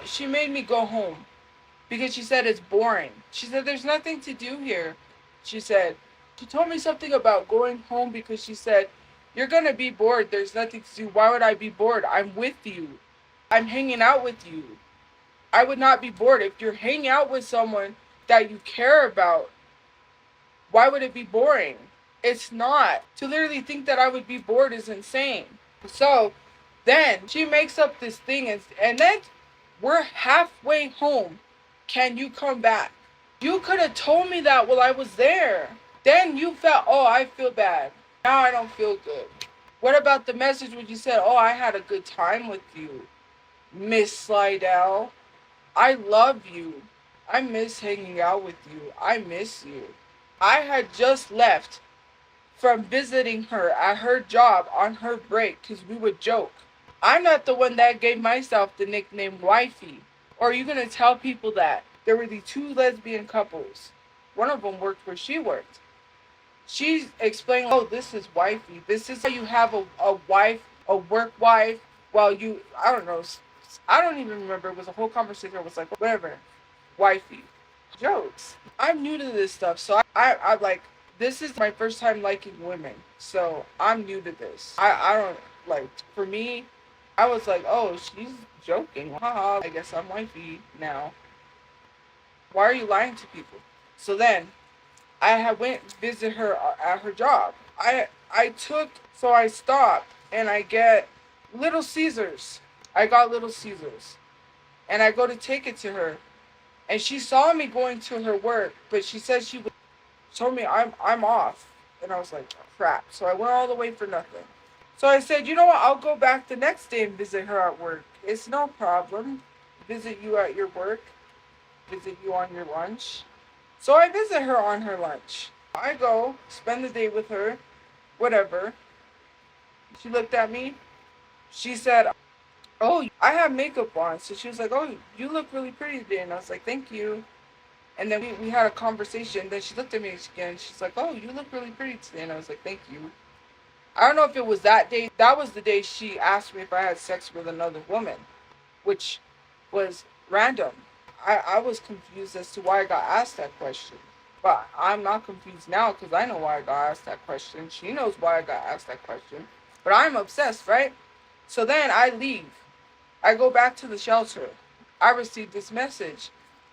she made me go home because she said it's boring. She said there's nothing to do here. She told me something about going home because she said, you're going to be bored. There's nothing to do. Why would I be bored? I'm with you. I'm hanging out with you. I would not be bored. If you're hanging out with someone that you care about, why would it be boring? It's not. To literally think that I would be bored is insane. So then she makes up this thing and then we're halfway home. Can you come back? You could have told me that while I was there. Then you felt, oh, I feel bad. Now I don't feel good. What about the message when you said, oh, I had a good time with you, Miss Slidell? I love you. I miss hanging out with you. I miss you. I had just left from visiting her at her job on her break because we would joke. I'm not the one that gave myself the nickname wifey. Or are you going to tell people that? There were the two lesbian couples. One of them worked where she worked. She explained, oh, this is wifey. This is how you have a wife, a work wife, while you, I don't know, I don't even remember. It was a whole conversation. It was like, whatever, wifey. Jokes. I'm new to this stuff, so I like, this is my first time liking women. So I'm new to this. I don't, like, for me, I was like, oh, she's joking. Haha, I guess I'm wifey now. Why are you lying to people? So then, I went visit her at her job. I stopped and I get Little Caesars. I got Little Caesars. And I go to take it to her. And she saw me going to her work, but she said she told me I'm off. And I was like, crap. So I went all the way for nothing. So I said, you know what, I'll go back the next day and visit her at work. It's no problem. Visit you at your work. Visit you on your lunch. So I visit her on her lunch. I go, spend the day with her, whatever. She looked at me. She said, oh, I have makeup on. So she was like, oh, you look really pretty today. And I was like, thank you. And then we had a conversation. Then she looked at me again. She's like, oh, you look really pretty today. And I was like, thank you. I don't know if it was that day. That was the day she asked me if I had sex with another woman, which was random. I was confused as to why I got asked that question. But I'm not confused now because I know why I got asked that question. She knows why I got asked that question. But I'm obsessed, right? So then I leave. I go back to the shelter. I received this message.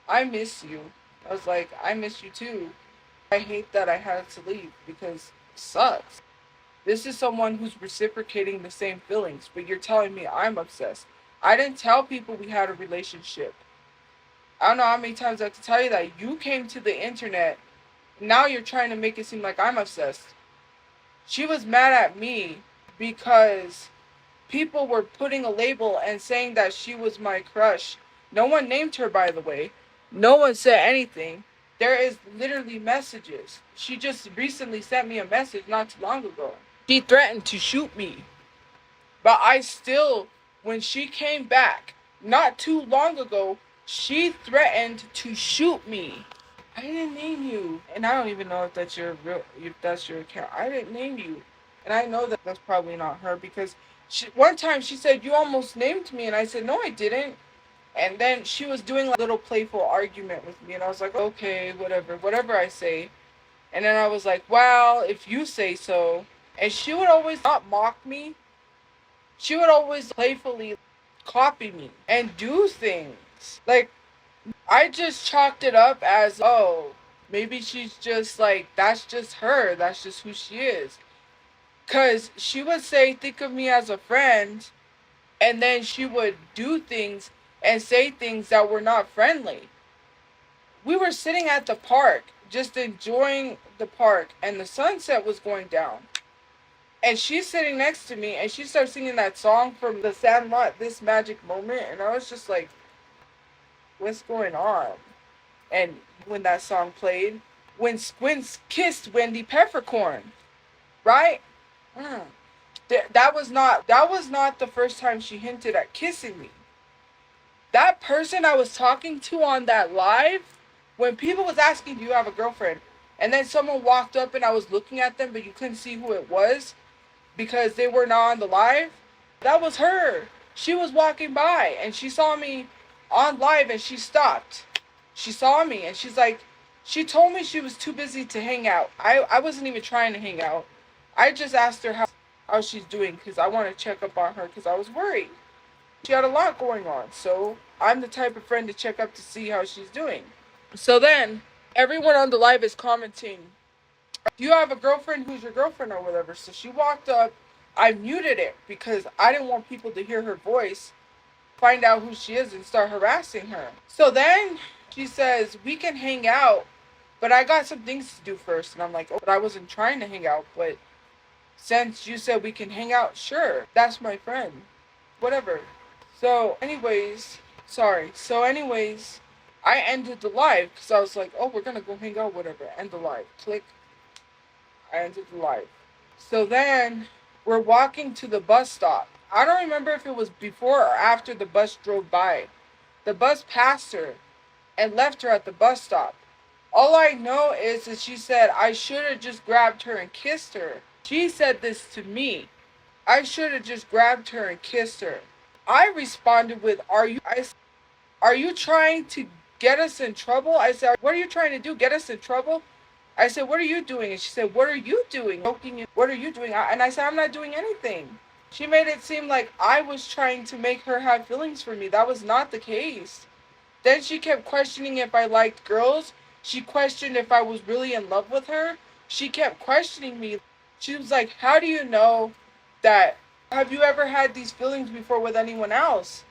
I miss you. I was like, I miss you too. I hate that I had to leave because it sucks. This is someone who's reciprocating the same feelings, but you're telling me I'm obsessed. I didn't tell people we had a relationship. I don't know how many times I have to tell you that. You came to the internet. Now you're trying to make it seem like I'm obsessed. She was mad at me because people were putting a label and saying that she was my crush. No one named her, by the way. No one said anything. There is literally messages. She just recently sent me a message not too long ago. She threatened to shoot me. But I still, when she came back, not too long ago, she threatened to shoot me. I didn't name you. And I don't even know if that's your account. I didn't name you. And I know that that's probably not her because one time she said, you almost named me. And I said, no, I didn't. And then she was doing like a little playful argument with me. And I was like, okay, whatever I say. And then I was like, well, if you say so. And she would always not mock me. She would always playfully copy me and do things. Like, I just chalked it up as, oh, maybe she's just like, that's just her. That's just who she is. Because she would say, think of me as a friend. And then she would do things and say things that were not friendly. We were sitting at the park, just enjoying the park. And the sunset was going down. And she's sitting next to me. And she starts singing that song from The Sandlot, This Magic Moment. And I was just like, what's going on? And when that song played, when Squints kissed Wendy Peppercorn, right? That was not the first time she hinted at kissing me. That person I was talking to on that live, when people was asking, do you have a girlfriend? And then someone walked up and I was looking at them, but you couldn't see who it was because they were not on the live. That was her. She was walking by and she saw me on live and she stopped. She saw me and she's like, she told me she was too busy to hang out. I wasn't even trying to hang out. I just asked her how she's doing because I want to check up on her because I was worried. She had a lot going on, so I'm the type of friend to check up to see how she's doing. So then, everyone on the live is commenting, do you have a girlfriend? Who's your girlfriend or whatever? So she walked up. I muted it because I didn't want people to hear her voice, find out who she is, and start harassing her. So then she says, we can hang out, but I got some things to do first. And I'm like, oh, but I wasn't trying to hang out, but since you said we can hang out, sure, that's my friend. Whatever. So anyways, I ended the live because I was like, oh, we're going to go hang out, whatever. End the live. Click. I ended the live. So then we're walking to the bus stop. I don't remember if it was before or after the bus drove by. The bus passed her and left her at the bus stop. All I know is that she said, I should have just grabbed her and kissed her. She said this to me. I should have just grabbed her and kissed her. I responded with, are you trying to get us in trouble? I said, what are you trying to do? Get us in trouble? I said, what are you doing? And she said, what are you doing? What are you doing? And I said, I'm not doing anything. She made it seem like I was trying to make her have feelings for me. That was not the case. Then she kept questioning if I liked girls. She questioned if I was really in love with her. She kept questioning me. She was like, how do you know that? Have you ever had these feelings before with anyone else?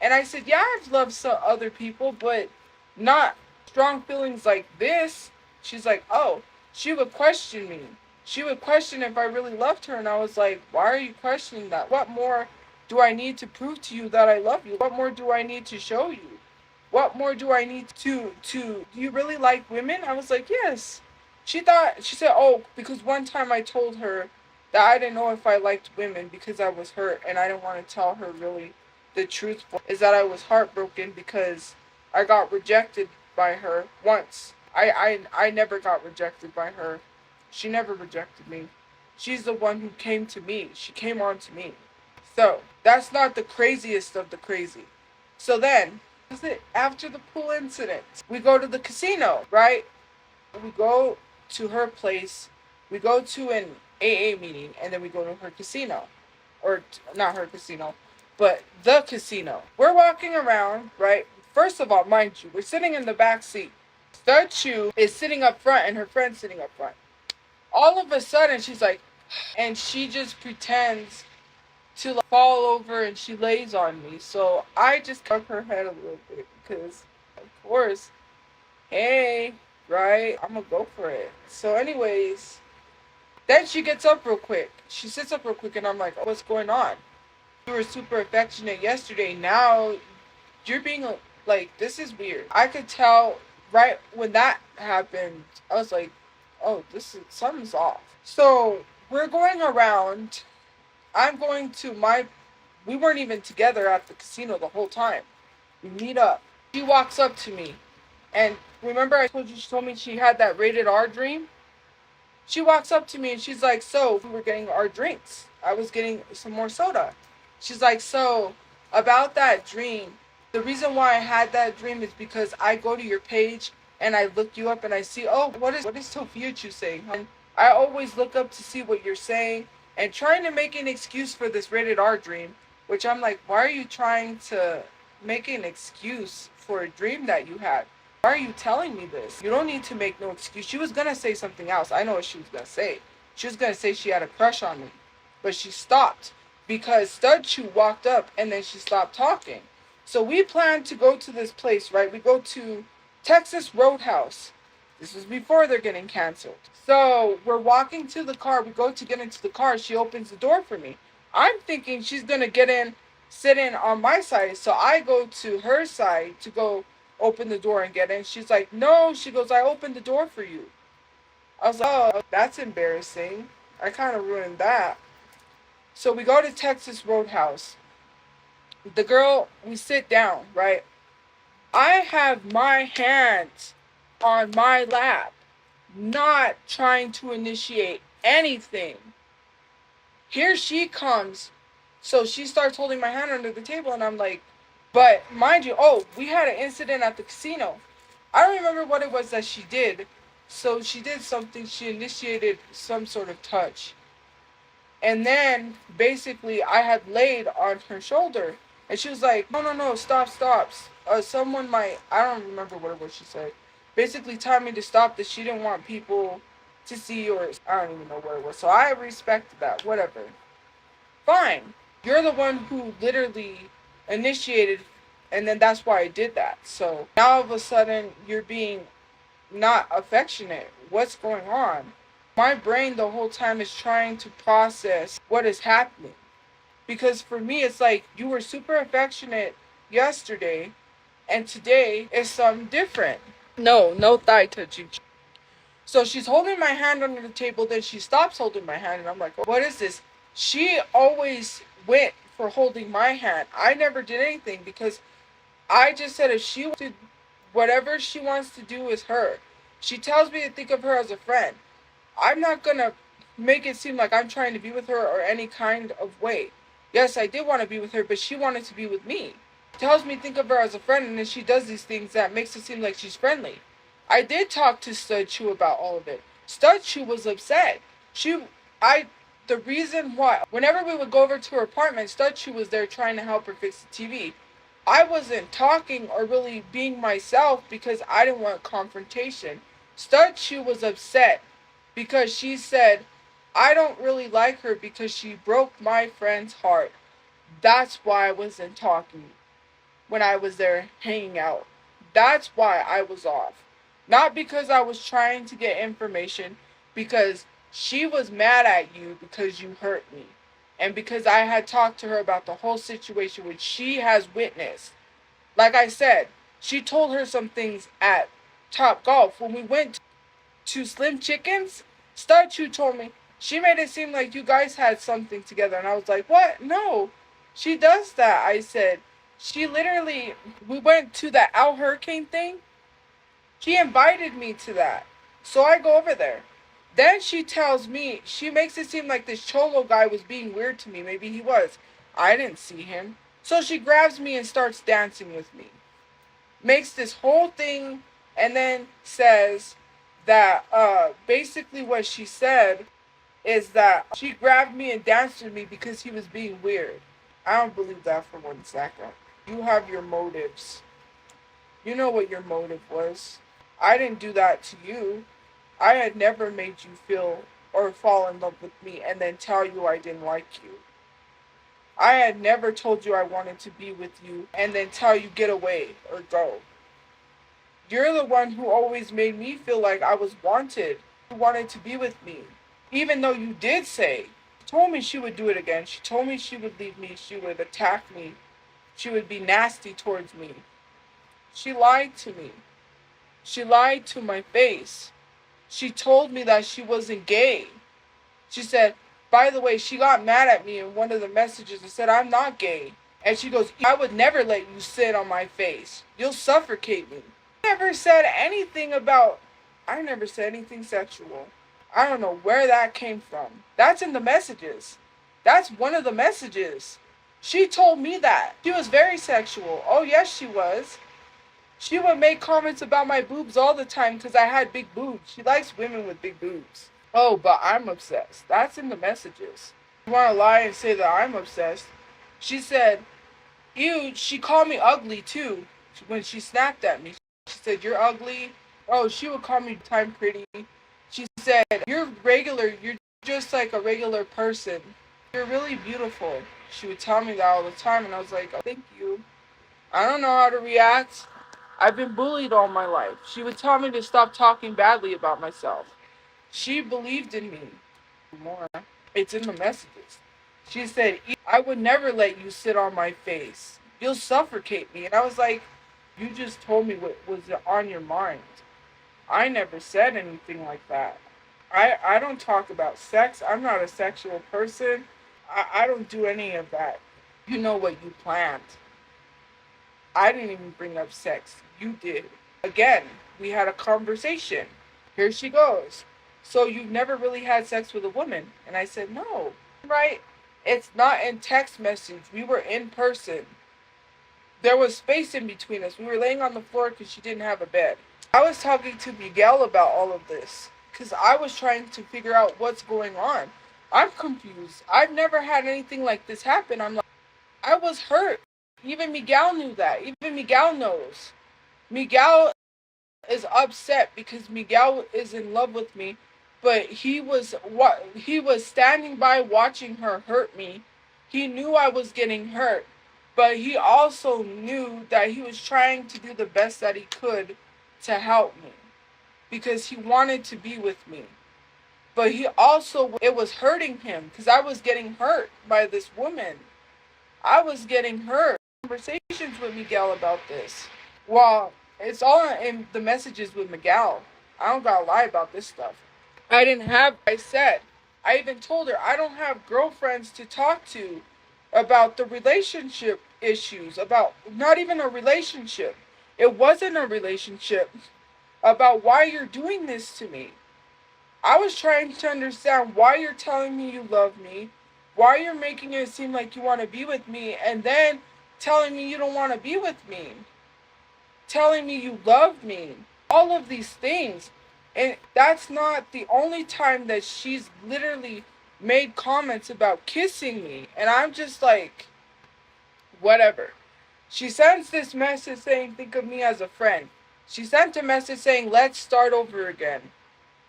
And I said, yeah, I've loved some other people, but not strong feelings like this. She's like, oh, she would question me. She would question if I really loved her. And I was like, why are you questioning that? What more do I need to prove to you that I love you? What more do I need to show you? What more do I need to do you really like women? I was like, yes. She said, oh, because one time I told her that I didn't know if I liked women because I was hurt and I didn't want to tell her really the truth is that I was heartbroken because I got rejected by her once. I never got rejected by her. She never rejected me. she's the one who came to me. She came on to me. So that's not the craziest of the crazy. So then, after the pool incident, we go to the casino, right? We go to her place, we go to an AA meeting, and then we go to her casino. Or, not her casino, but the casino. We're walking around, right? First of all, mind you, we're sitting in the back seat. StudChu is sitting up front, and her friend's sitting up front. All of a sudden, she's like, and she just pretends to fall over and she lays on me. So I just cock her head a little bit because, of course, hey, right? I'm gonna go for it. So, anyways, then she gets up real quick. She sits up real quick, and I'm like, oh, what's going on? You were super affectionate yesterday. Now you're being like, this is weird. I could tell right when that happened. I was like, oh, something's off. So we're going around. I'm going to we weren't even together at the casino the whole time. We meet up. She walks up to me. And remember I told you she told me she had that rated R dream? She walks up to me and she's like, so we were getting our drinks. I was getting some more soda. She's like, so about that dream, the reason why I had that dream is because I go to your page and I look you up and I see, oh, what is TophiaChu's saying? And I always look up to see what you're saying and trying to make an excuse for this rated R dream, which I'm like, why are you trying to make an excuse for a dream that you had? Why are you telling me this? You don't need to make no excuse. She was going to say something else. I know what she was going to say. She was going to say she had a crush on me. But she stopped because StudChu walked up and then she stopped talking. So we planned to go to this place, right? We go to Texas Roadhouse. This was before they're getting canceled. So we're walking to the car. We go to get into the car. She opens the door for me. I'm thinking she's going to sit in on my side. So I go to her side to go open the door and get in. She's like, no. She goes, I opened the door for you. I was like, oh, that's embarrassing. I kind of ruined that. So we go to Texas Roadhouse. The girl, we sit down, right? I have my hands on my lap, not trying to initiate anything. Here she comes. So she starts holding my hand under the table, and I'm like, but mind you, oh, we had an incident at the casino. I don't remember what it was that she did. So she did something. She initiated some sort of touch. And then, basically, I had laid on her shoulder. And she was like, no, stop. Someone might, I don't remember what it was she said. Basically, telling me to stop this. She didn't want people to see, or I don't even know what it was. So I respected that. Whatever. Fine. You're the one who literally initiated, and then that's why I did that. So now all of a sudden, you're being not affectionate. What's going on? My brain the whole time is trying to process what is happening. Because for me, it's like you were super affectionate yesterday, and today is something different. No thigh touching. So she's holding my hand under the table, then she stops holding my hand, and I'm like, what is this? She always went for holding my hand. I never did anything because I just said if she did whatever she wants to do is her. She tells me to think of her as a friend. I'm not going to make it seem like I'm trying to be with her or any kind of way. Yes, I did want to be with her, but she wanted to be with me. She tells me think of her as a friend, and then she does these things that makes it seem like she's friendly. I did talk to StudChu about all of it. StudChu was upset. The reason why, whenever we would go over to her apartment, StudChu was there trying to help her fix the TV. I wasn't talking or really being myself because I didn't want confrontation. StudChu was upset because she said, I don't really like her because she broke my friend's heart. That's why I wasn't talking when I was there hanging out. That's why I was off. Not because I was trying to get information, because she was mad at you because you hurt me. And because I had talked to her about the whole situation, which she has witnessed. Like I said, she told her some things at Top Golf. When we went to Slim Chickens, StudChu told me, she made it seem like you guys had something together. And I was like, what? No, she does that. I said, we went to that Out Hurricane thing. She invited me to that. So I go over there. Then she tells me, she makes it seem like this cholo guy was being weird to me. Maybe he was. I didn't see him. So she grabs me and starts dancing with me. Makes this whole thing and then says that basically what she said is that she grabbed me and danced with me because he was being weird. I don't believe that for 1 second. You have your motives. You know what your motive was. I didn't do that to you. I had never made you feel or fall in love with me and then tell you I didn't like you. I had never told you I wanted to be with you and then tell you get away or go. You're the one who always made me feel like I was wanted. You wanted to be with me. Even though you did say, she told me she would do it again. She told me she would leave me. She would attack me. She would be nasty towards me. She lied to me. She lied to my face. She told me that she wasn't gay. She said, by the way, she got mad at me in one of the messages and said, I'm not gay. And she goes, I would never let you sit on my face. You'll suffocate me. I never said anything sexual. I don't know where that came from. That's in the messages. That's one of the messages. She told me that. She was very sexual. Oh, yes, she was. She would make comments about my boobs all the time because I had big boobs. She likes women with big boobs. Oh, but I'm obsessed. That's in the messages. You want to lie and say that I'm obsessed? She said, ew, she called me ugly too when she snapped at me. She said, you're ugly. Oh, she would call me time pretty. She said, you're regular. You're just like a regular person. You're really beautiful. She would tell me that all the time, and I was like, oh, thank you. I don't know how to react. I've been bullied all my life. She would tell me to stop talking badly about myself. She believed in me. More. It's in the messages. She said, I would never let you sit on my face. You'll suffocate me. And I was like, you just told me what was on your mind. I never said anything like that. I don't talk about sex. I'm not a sexual person. I don't do any of that. You know what you planned. I didn't even bring up sex. You did. Again, we had a conversation. Here she goes. So you've never really had sex with a woman? And I said, no. Right? It's not in text message. We were in person. There was space in between us. We were laying on the floor because she didn't have a bed. I was talking to Miguel about all of this because I was trying to figure out what's going on. I'm confused. I've never had anything like this happen. I'm like, I was hurt. Even Miguel knew that. Even Miguel knows. Miguel is upset because Miguel is in love with me, but he was standing by watching her hurt me. He knew I was getting hurt, but he also knew that he was trying to do the best that he could to help me because he wanted to be with me. But it was hurting him because I was getting hurt by this woman. I was getting hurt. Conversations with Miguel about this. Well, it's all in the messages with Miguel. I don't gotta lie about this stuff. I said. I even told her I don't have girlfriends to talk to about the relationship issues, about not even a relationship. It wasn't a relationship. About why you're doing this to me. I was trying to understand why you're telling me you love me, why you're making it seem like you want to be with me, and then telling me you don't want to be with me, telling me you love me, all of these things. And that's not the only time that she's literally made comments about kissing me. And I'm just like, whatever. She sends this message saying, think of me as a friend. She sent a message saying, let's start over again.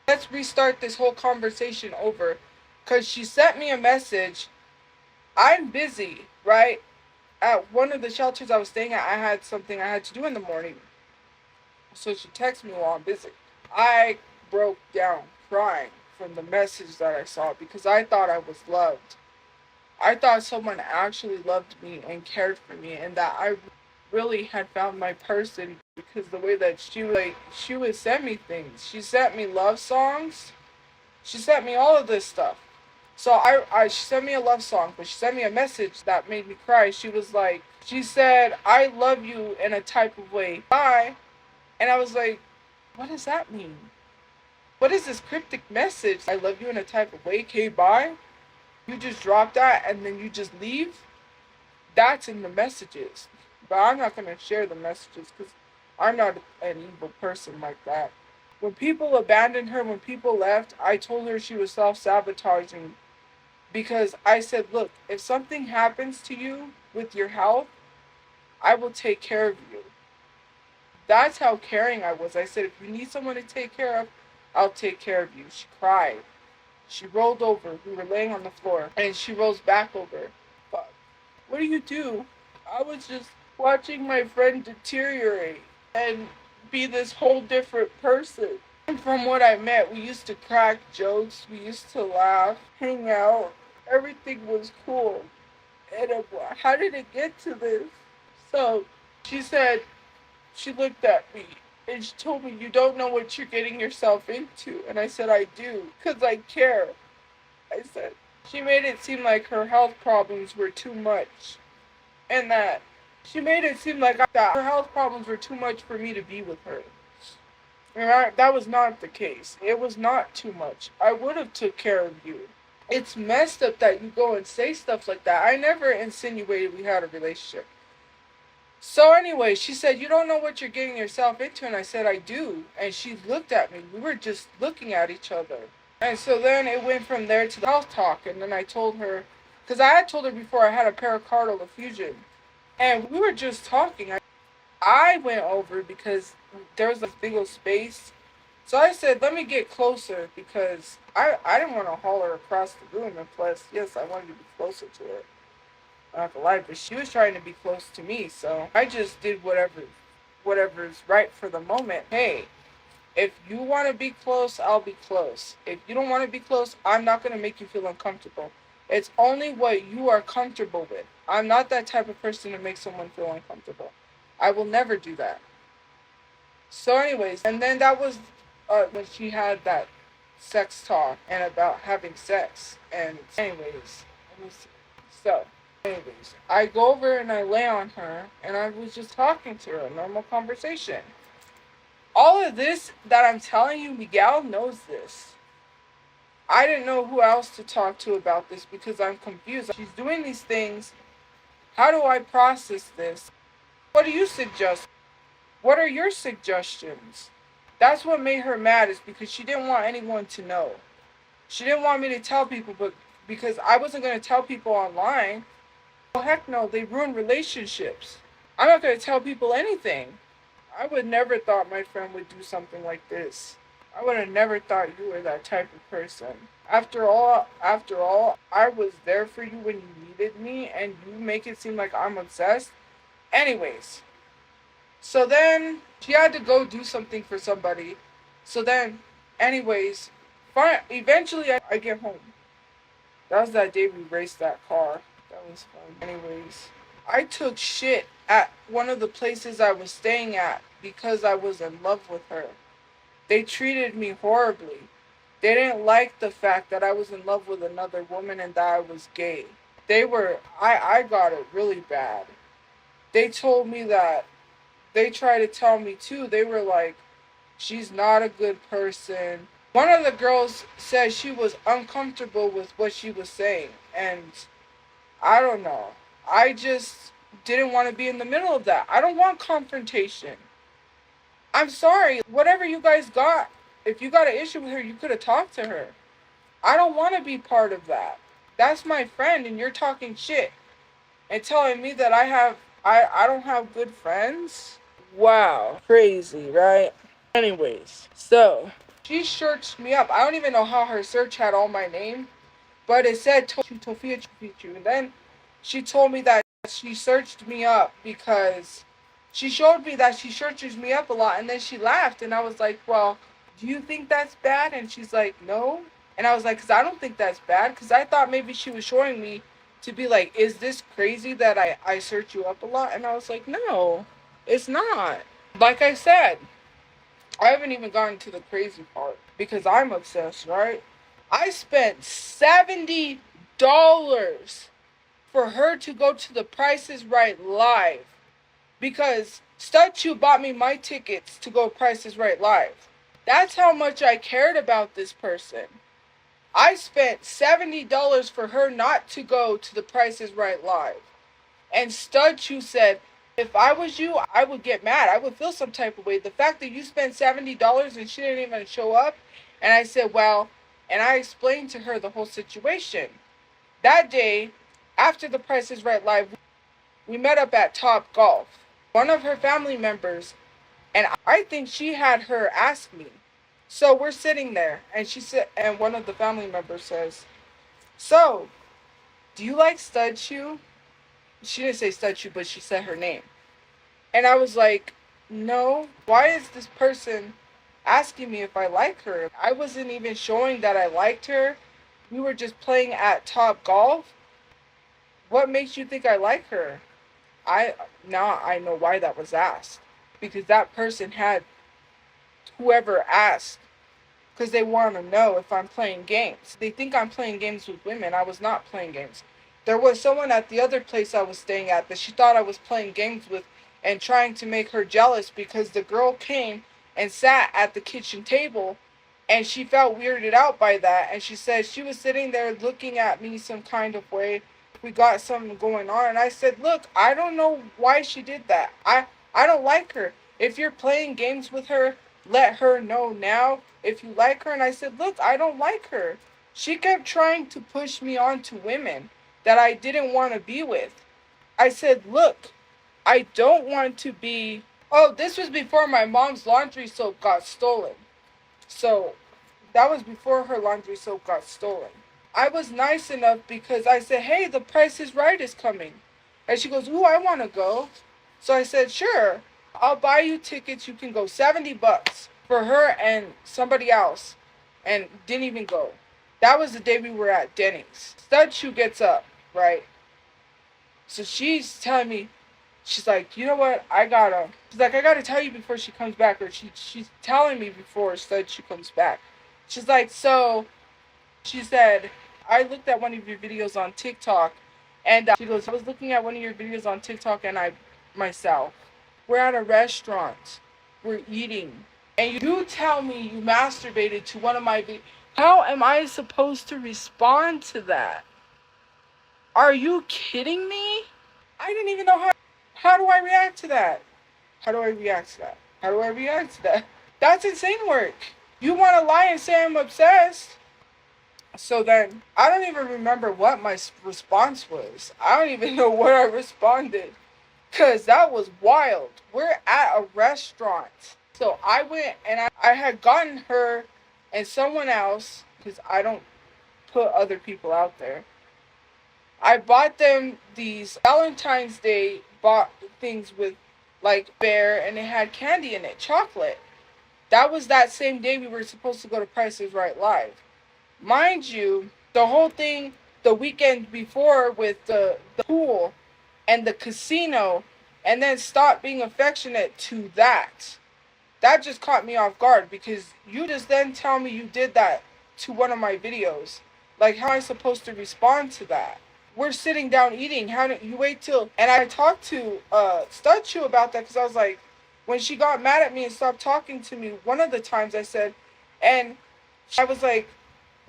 Let's restart this whole conversation over. Because she sent me a message. I'm busy, right? At one of the shelters I was staying at, I had something I had to do in the morning. So she texted me while I'm busy. I broke down crying from the message that I saw because I thought I was loved. I thought someone actually loved me and cared for me and that I really had found my person because the way that she would send me things. She sent me love songs. She sent me all of this stuff. So she sent me a love song, but she sent me a message that made me cry. She said, I love you in a type of way. Bye. And I was like, what does that mean? What is this cryptic message? I love you in a type of way. Okay, bye. You just drop that and then you just leave. That's in the messages. But I'm not going to share the messages because I'm not an evil person like that. When people abandoned her, when people left, I told her she was self-sabotaging because I said, look, if something happens to you with your health, I will take care of you. That's how caring I was. I said, if you need someone to take care of, I'll take care of you. She cried. She rolled over. We were laying on the floor. And she rolls back over. Fuck. What do you do? I was just watching my friend deteriorate and be this whole different person. And from what I met, we used to crack jokes. We used to laugh, hang out. Everything was cool. And how did it get to this? So she said, she looked at me and she told me, you don't know what you're getting yourself into. And I said, I do, because I care. I said, she made it seem like her health problems were too much. And that she made it seem like her health problems were too much for me to be with her. And that was not the case. It was not too much. I would have took care of you. It's messed up that you go and say stuff like that. I never insinuated we had a relationship. So anyway, she said, you don't know what you're getting yourself into. And I said, I do. And she looked at me. We were just looking at each other. And so then it went from there to the health talk. And then I told her, because I had told her before I had a pericardial effusion. And we were just talking. I went over because there was this big old space. So I said, let me get closer because I didn't want to haul her across the room. And plus, yes, I wanted to be closer to her. Not gonna lie, but she was trying to be close to me, so I just did whatever's right for the moment. Hey, if you want to be close, I'll be close. If you don't want to be close, I'm not gonna make you feel uncomfortable. It's only what you are comfortable with. I'm not that type of person to make someone feel uncomfortable. I will never do that. So anyways, and then that was when she had that sex talk and about having sex. And anyways, let me see. So anyways, I go over and I lay on her, and I was just talking to her, a normal conversation. All of this that I'm telling you, Miguel knows this. I didn't know who else to talk to about this because I'm confused. She's doing these things. How do I process this? What do you suggest? What are your suggestions? That's what made her mad, is because she didn't want anyone to know. She didn't want me to tell people, but because I wasn't going to tell people online. Oh, heck no, they ruin relationships. I'm not going to tell people anything. I would never thought my friend would do something like this. I would have never thought you were that type of person. After all, I was there for you when you needed me, and you make it seem like I'm obsessed. Anyways, so then she had to go do something for somebody. So then, anyways, eventually I get home. That was that day we raced that car. That was fun. Anyways, I took shit at one of the places I was staying at because I was in love with her. They treated me horribly. They didn't like the fact that I was in love with another woman and that I was gay. I got it really bad. They told me that, they tried to tell me too, they were like, she's not a good person. One of the girls said she was uncomfortable with what she was saying, and I don't know. I just didn't want to be in the middle of that. I don't want confrontation. I'm sorry. Whatever you guys got, if you got an issue with her, you could have talked to her. I don't want to be part of that. That's my friend, and you're talking shit and telling me that I don't have good friends? Wow. Crazy, right? Anyways, so she searched me up. I don't even know how her search had all my name, but it said TophiaChu's. And then she told me that she searched me up because she showed me that she searches me up a lot, and then she laughed, and I was like, well, do you think that's bad? And she's like, no. And I was like, because I don't think that's bad, because I thought maybe she was showing me to be like, is this crazy that I search you up a lot? And I was like, no, it's not. Like I said, I haven't even gotten to the crazy part because I'm obsessed, right? I spent $70 for her to go to the Price is Right live because StudChu bought me my tickets to go Price is Right live. That's how much I cared about this person. I spent $70 for her not to go to the Price is Right live. And StudChu said, if I was you, I would get mad. I would feel some type of way. The fact that you spent $70 and she didn't even show up. And I said, well, and I explained to her the whole situation. That day, after the Price is Right live, we met up at Top Golf. One of her family members, and I think she had her ask me. So we're sitting there, and she said, and one of the family members says, so, do you like StudChu? She didn't say StudChu, but she said her name. And I was like, no, why is this person asking me if I like her? I wasn't even showing that I liked her. We were just playing at Top Golf. What makes you think I like her? Now I know why that was asked. Because that person had whoever asked, because they want to know if I'm playing games. They think I'm playing games with women. I was not playing games. There was someone at the other place I was staying at that she thought I was playing games with and trying to make her jealous because the girl came and sat at the kitchen table and she felt weirded out by that. And she said she was sitting there looking at me some kind of way. We got something going on. And I said, look, I don't know why she did that. I don't like her. If you're playing games with her, let her know now if you like her. And I said, look, I don't like her. She kept trying to push me on to women that I didn't want to be with. I said, look, I don't want to be... Oh, this was before my mom's laundry soap got stolen. So that was before her laundry soap got stolen. I was nice enough because I said, hey, the Price is Right is coming. And she goes, ooh, I want to go. So I said, sure, I'll buy you tickets. You can go $70 for her and somebody else. And didn't even go. That was the day we were at Dennys. StudChu gets up, right? So she's telling me, she's like, you know what, she's like, I gotta tell you before she comes back. Or she's telling me before StudChu comes back. She's like, so, she said, I looked at one of your videos on TikTok. And she goes, I was looking at one of your videos on TikTok and myself. We're at a restaurant. We're eating. And you tell me you masturbated to one of my videos. How am I supposed to respond to that? Are you kidding me? I didn't even know how do I react to that? How do I react to that? How do I react to that? That's insane work. You want to lie and say I'm obsessed? So then, I don't even remember what my response was. I don't even know what I responded. Because that was wild. We're at a restaurant. So I went and I had gotten her and someone else, because I don't put other people out there. I bought them these Valentine's Day bought things with like bear and it had candy in it, chocolate. That was that same day we were supposed to go to Price is Right live. Mind you, the whole thing the weekend before with the pool and the casino and then stop being affectionate to that. That just caught me off guard because you just then tell me you did that to one of my videos. Like, how am I supposed to respond to that? We're sitting down eating. How do you wait till... And I talked to StudChu about that because I was like, when she got mad at me and stopped talking to me, one of the times I said, and I was like,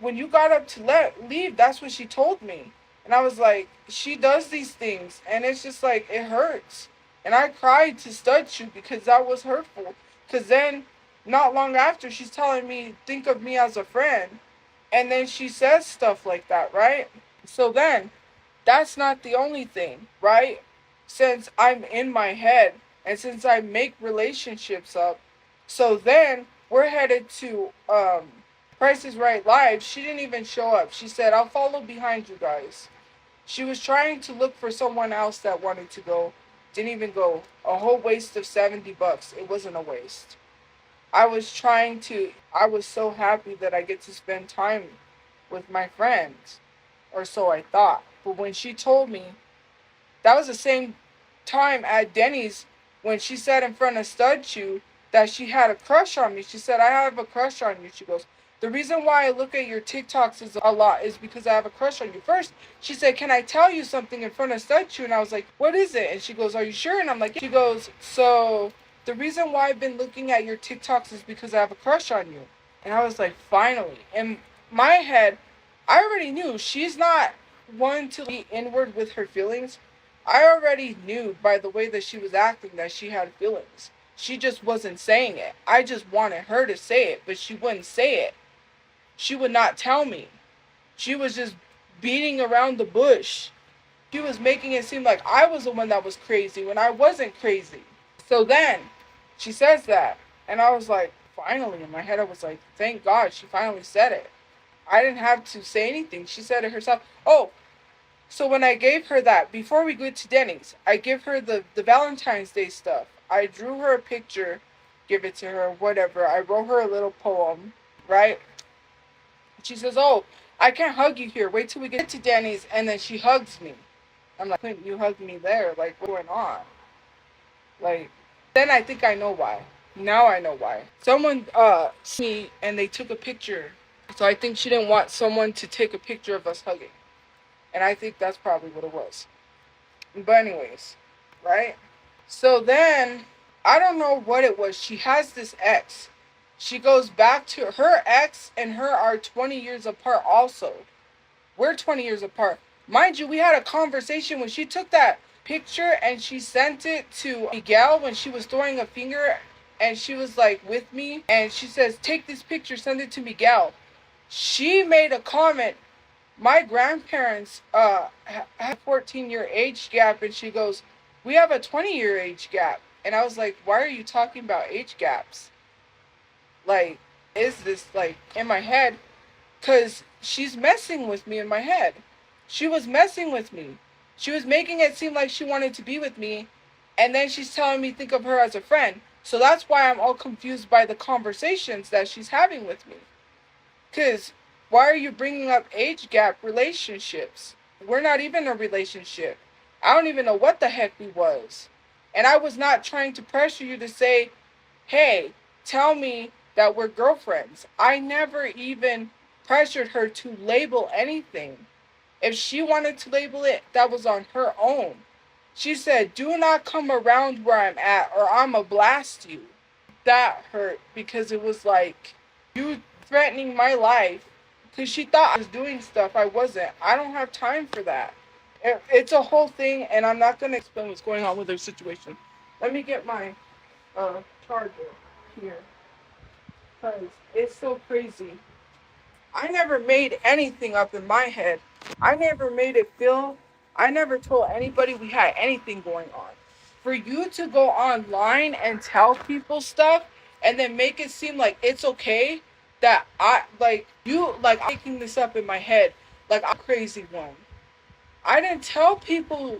when you got up to leave, that's what she told me. And I was like, she does these things, and it's just like, it hurts. And I cried to StudChu because that was hurtful. Because then, not long after, she's telling me, think of me as a friend. And then she says stuff like that, right? So then, that's not the only thing, right? Since I'm in my head, and since I make relationships up, so then, we're headed to, Price is Right live. She didn't even show up. She said, I'll follow behind you guys. She was trying to look for someone else that wanted to go. Didn't even go. A whole waste of $70. It wasn't a waste. I was so happy that I get to spend time with my friends. Or so I thought. But when she told me, that was the same time at Dennys when she said in front of StudChu that she had a crush on me. She said, I have a crush on you. She goes, the reason why I look at your TikToks is a lot is because I have a crush on you. First, she said, can I tell you something in front of StudChu? And I was like, what is it? And she goes, are you sure? And I'm like, she goes, so the reason why I've been looking at your TikToks is because I have a crush on you. And I was like, finally. In my head, I already knew she's not one to be inward with her feelings. I already knew by the way that she was acting that she had feelings. She just wasn't saying it. I just wanted her to say it, but she wouldn't say it. She would not tell me. She was just beating around the bush. She was making it seem like I was the one that was crazy when I wasn't crazy. So then she says that. And I was like, finally, in my head, I was like, thank God she finally said it. I didn't have to say anything. She said it herself. Oh, so when I gave her that, before we go to Dennys, I give her the Valentine's Day stuff. I drew her a picture, give it to her, whatever. I wrote her a little poem, right? She says, oh, I can't hug you here. Wait till we get to Dennys. And then she hugs me. I'm like, couldn't you hug me there? Like, what's going on? Like, then I think I know why. Now I know why. Someone saw me and they took a picture. So I think she didn't want someone to take a picture of us hugging. And I think that's probably what it was. But anyways, right? So then, I don't know what it was. She has this ex. She goes back to her ex and her are 20 years apart also. We're 20 years apart. Mind you, we had a conversation when she took that picture and she sent it to Miguel when she was throwing a finger and she was like with me and she says, take this picture, send it to Miguel. She made a comment. My grandparents have a 14-year age gap and she goes, we have a 20-year age gap. And I was like, why are you talking about age gaps? Like, is this like in my head? Because she's messing with me in my head. She was messing with me. She was making it seem like she wanted to be with me. And then she's telling me think of her as a friend. So that's why I'm all confused by the conversations that she's having with me. Because why are you bringing up age gap relationships? We're not even in a relationship. I don't even know what the heck we was. And I was not trying to pressure you to say, hey, tell me that we're girlfriends. I never even pressured her to label anything. If she wanted to label it, that was on her own. She said, do not come around where I'm at or I'ma blast you. That hurt because it was like, you threatening my life because she thought I was doing stuff I wasn't. I don't have time for that. It's a whole thing and I'm not going to explain what's going on with her situation. Let me get my charger here because it's so crazy. I never made anything up in my head. I never made it feel, I never told anybody we had anything going on. For you to go online and tell people stuff and then make it seem like it's okay that I'm making this up in my head, like I'm a crazy one. I didn't tell people,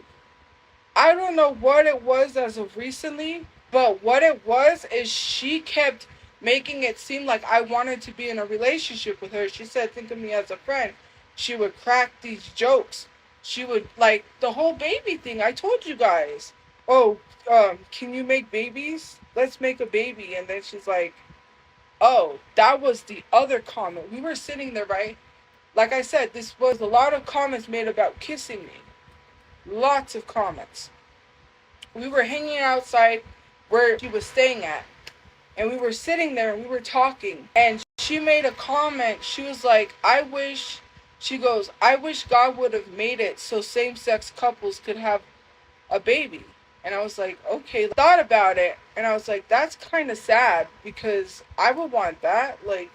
I don't know what it was as of recently, but what it was is she kept making it seem like I wanted to be in a relationship with her. She said, think of me as a friend. She would crack these jokes. She would, like, the whole baby thing. I told you guys. Oh, can you make babies? Let's make a baby. And then she's like, oh, that was the other comment. We were sitting there, right? Like I said, this was a lot of comments made about kissing me. Lots of comments. We were hanging outside where she was staying at. And we were sitting there and we were talking. And she made a comment. She was like, I wish God would have made it so same-sex couples could have a baby. And I was like, okay. Thought about it. And I was like, that's kind of sad because I would want that. Like,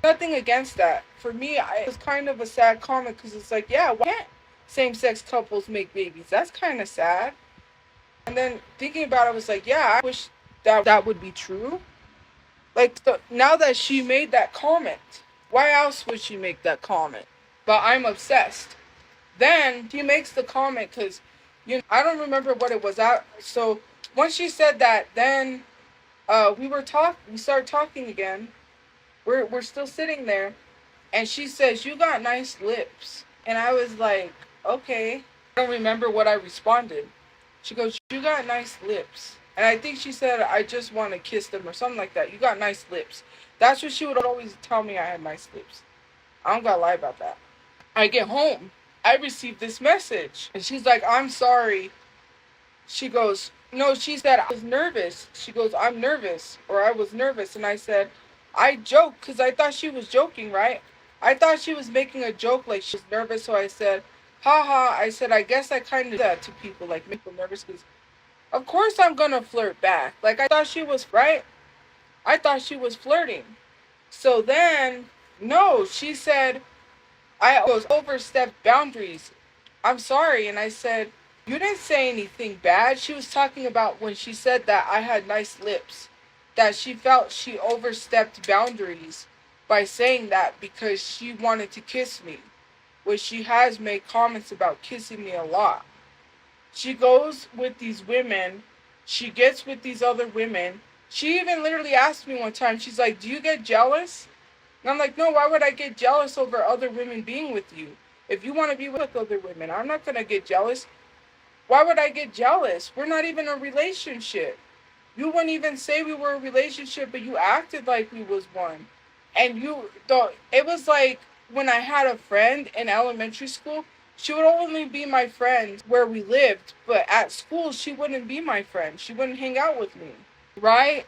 nothing against that. For me, it was kind of a sad comment because it's like, yeah, why can't same-sex couples make babies? That's kind of sad. And then thinking about it, I was like, yeah, I wish that would be true. Like, now that she made that comment, why else would she make that comment? But I'm obsessed. Then she makes the comment because, I don't remember what it was. So once she said that, then we started talking again. We're still sitting there. And she says, you got nice lips. And I was like, okay. I don't remember what I responded. She goes, you got nice lips. And I think she said, I just want to kiss them or something like that. You got nice lips. That's what she would always tell me, I had nice lips. I don't gotta lie about that. I get home. I received this message. And she's like, I'm sorry. She goes, No, she said I was nervous. She goes, I'm nervous, or I was nervous. And I said, I joked because I thought she was joking, right? I thought she was making a joke like she was nervous. So I said, haha. I said, I guess I kind of do that to people, like make them nervous because of course I'm going to flirt back. Like I thought she was, right? I thought she was flirting. So then, no, she said, I was overstepped boundaries. I'm sorry. And I said, you didn't say anything bad. She was talking about when she said that I had nice lips, that she felt she overstepped boundaries by saying that because she wanted to kiss me, which she has made comments about kissing me a lot. She goes with these women. She gets with these other women. She even literally asked me one time, she's like, do you get jealous? And I'm like, no, why would I get jealous over other women being with you? If you want to be with other women, I'm not going to get jealous. Why would I get jealous? We're not even a relationship. You wouldn't even say we were a relationship, but you acted like we was one. And you thought, it was like when I had a friend in elementary school, she would only be my friend where we lived, but at school, she wouldn't be my friend. She wouldn't hang out with me, right?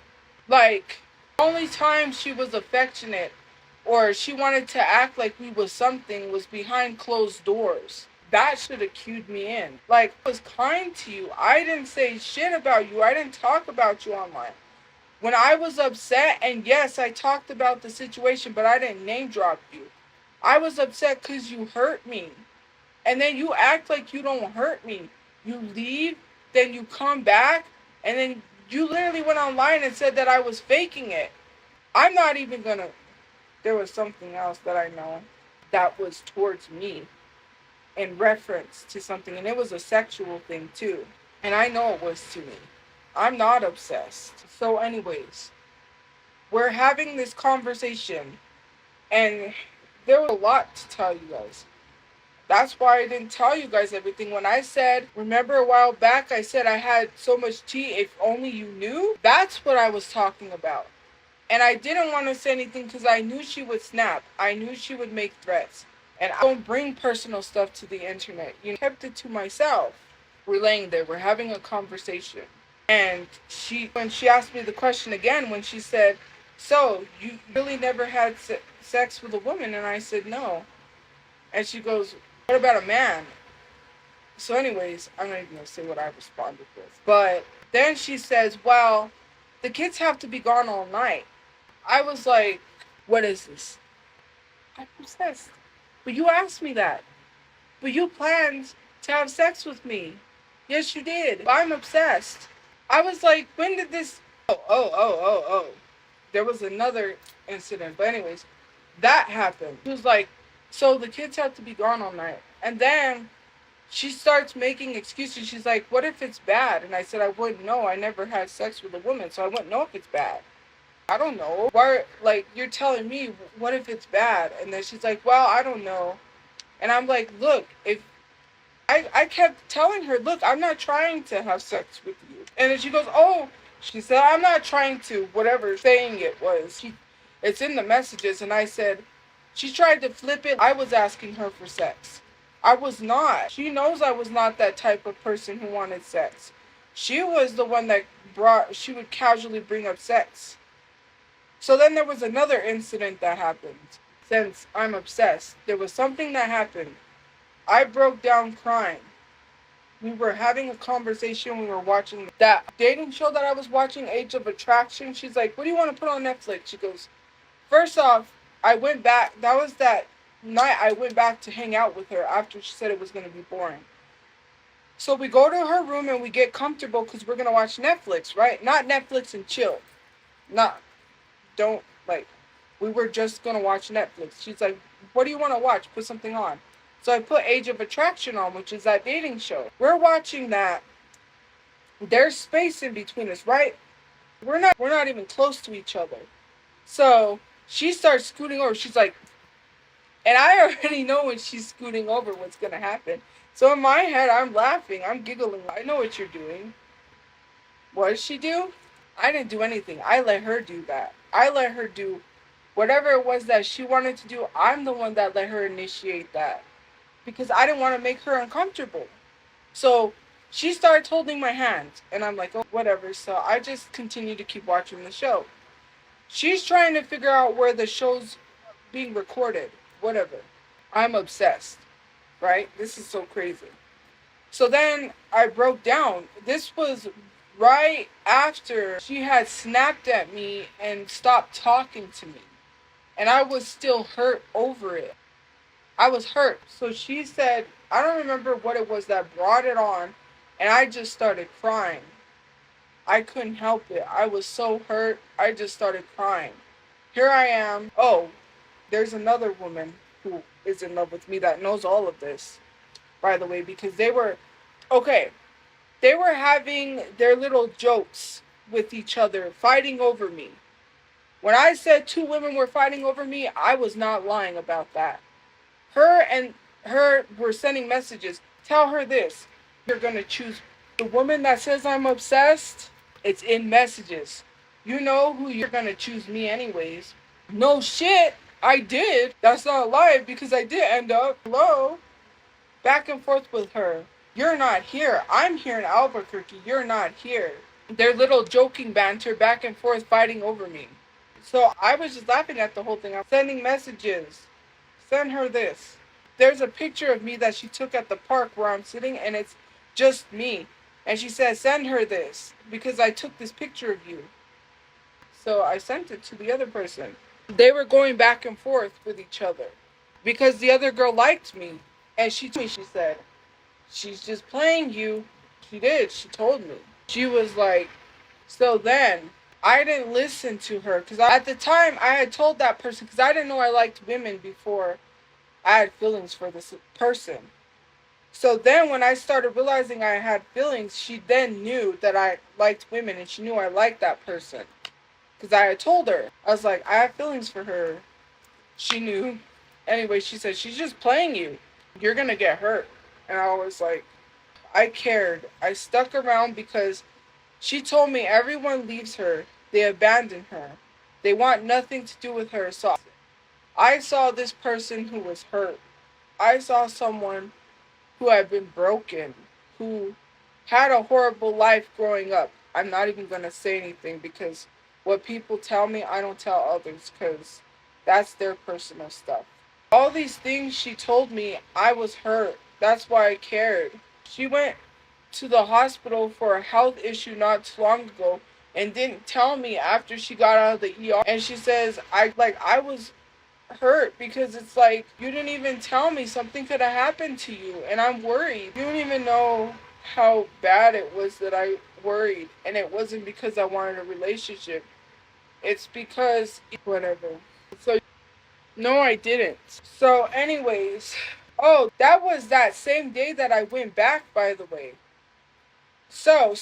Like, the only time she was affectionate or she wanted to act like we was something was behind closed doors. That should have cued me in. Like, I was kind to you. I didn't say shit about you. I didn't talk about you online. When I was upset, and yes, I talked about the situation, but I didn't name drop you. I was upset because you hurt me. And then you act like you don't hurt me. You leave, then you come back, and then you literally went online and said that I was faking it. I'm not even gonna. There was something else that I know that was towards me in reference to something, and it was a sexual thing too. And I know it was to me. I'm not obsessed. So, anyways, we're having this conversation, and there was a lot to tell you guys. That's why I didn't tell you guys everything. When I said, remember a while back, I said I had so much tea, if only you knew? That's what I was talking about. And I didn't want to say anything because I knew she would snap. I knew she would make threats. And I don't bring personal stuff to the internet. You know, I kept it to myself. We're laying there. We're having a conversation. And when she asked me the question again, when she said, so, you really never had sex with a woman? And I said, no. And she goes, what about a man? So anyways, I'm not even going to say what I responded with. But then she says, well, the kids have to be gone all night. I was like, what is this? I'm obsessed. But you asked me that. But you planned to have sex with me. Yes, you did. I'm obsessed. I was like, when did this... Oh. There was another incident. But anyways, that happened. She was like, so the kids have to be gone all night. And then she starts making excuses. She's like, what if it's bad? And I said, I wouldn't know. I never had sex with a woman, so I wouldn't know if it's bad. I don't know. Why, like, you're telling me, what if it's bad? And then she's like, well, I don't know. And I'm like, look, if I kept telling her, look, I'm not trying to have sex with you. And then she goes, oh, she said, I'm not trying to, whatever saying it was. It's in the messages. And I said, she tried to flip it. I was asking her for sex. I was not. She knows I was not that type of person who wanted sex. She was the one that she would casually bring up sex. So then there was another incident that happened. Since I'm obsessed, there was something that happened. I broke down crying. We were having a conversation. We were watching that dating show that I was watching, Age of Attraction. She's like, what do you want to put on Netflix? She goes, first off, I went back. That was that night I went back to hang out with her after she said it was going to be boring. So we go to her room and we get comfortable because we're going to watch Netflix, right? Not Netflix and chill. We were just going to watch Netflix. She's like, what do you want to watch? Put something on. So I put Age of Attraction on, which is that dating show. We're watching that. There's space in between us, right? We're not even close to each other. So she starts scooting over. She's like, and I already know when she's scooting over what's going to happen. So in my head, I'm laughing. I'm giggling. I know what you're doing. What did she do? I didn't do anything. I let her do that. I let her do whatever it was that she wanted to do. I'm the one that let her initiate that. Because I didn't want to make her uncomfortable. So She started holding my hand, and I'm like, oh, whatever. So I just continue to keep watching the show. She's trying to figure out where the show's being recorded. Whatever. I'm obsessed, right? This is so crazy. So then I broke down. This was right after she had snapped at me and stopped talking to me. And I was still hurt over it. I was hurt. So she said, I don't remember what it was that brought it on. And I just started crying. I couldn't help it. I was so hurt. I just started crying. Here I am. Oh, there's another woman who is in love with me that knows all of this, by the way, because they were having their little jokes with each other, fighting over me. When I said two women were fighting over me, I was not lying about that. Her and her were sending messages. Tell her this. You're going to choose the woman that says I'm obsessed. It's in messages. You know who you're going to choose, me anyways. No shit. I did. That's not a lie because I did end up, hello, back and forth with her. You're not here. I'm here in Albuquerque. You're not here. Their little joking banter back and forth fighting over me. So I was just laughing at the whole thing. I'm sending messages. Send her this. There's a picture of me that she took at the park where I'm sitting, and it's just me. And she says, send her this because I took this picture of you. So I sent it to the other person. They were going back and forth with each other because the other girl liked me. And she said, she's just playing you. She did. She told me. She was like, so then I didn't listen to her because at the time I had told that person because I didn't know I liked women before I had feelings for this person. So then when I started realizing I had feelings, she then knew that I liked women and she knew I liked that person. Because I had told her. I was like, I have feelings for her. She knew. Anyway, she said, she's just playing you. You're going to get hurt. And I was like, I cared. I stuck around because she told me everyone leaves her. They abandon her. They want nothing to do with her. So I saw this person who was hurt. I saw someone who had been broken, who had a horrible life growing up. I'm not even going to say anything because what people tell me, I don't tell others because that's their personal stuff. All these things she told me, I was hurt. That's why I cared. She went to the hospital for a health issue not too long ago and didn't tell me after she got out of the ER. And she says, I was hurt because it's like, you didn't even tell me something could have happened to you and I'm worried. You don't even know how bad it was that I worried, and it wasn't because I wanted a relationship. It's because whatever. So no, I didn't. So anyways, oh, that was that same day that I went back, by the way. So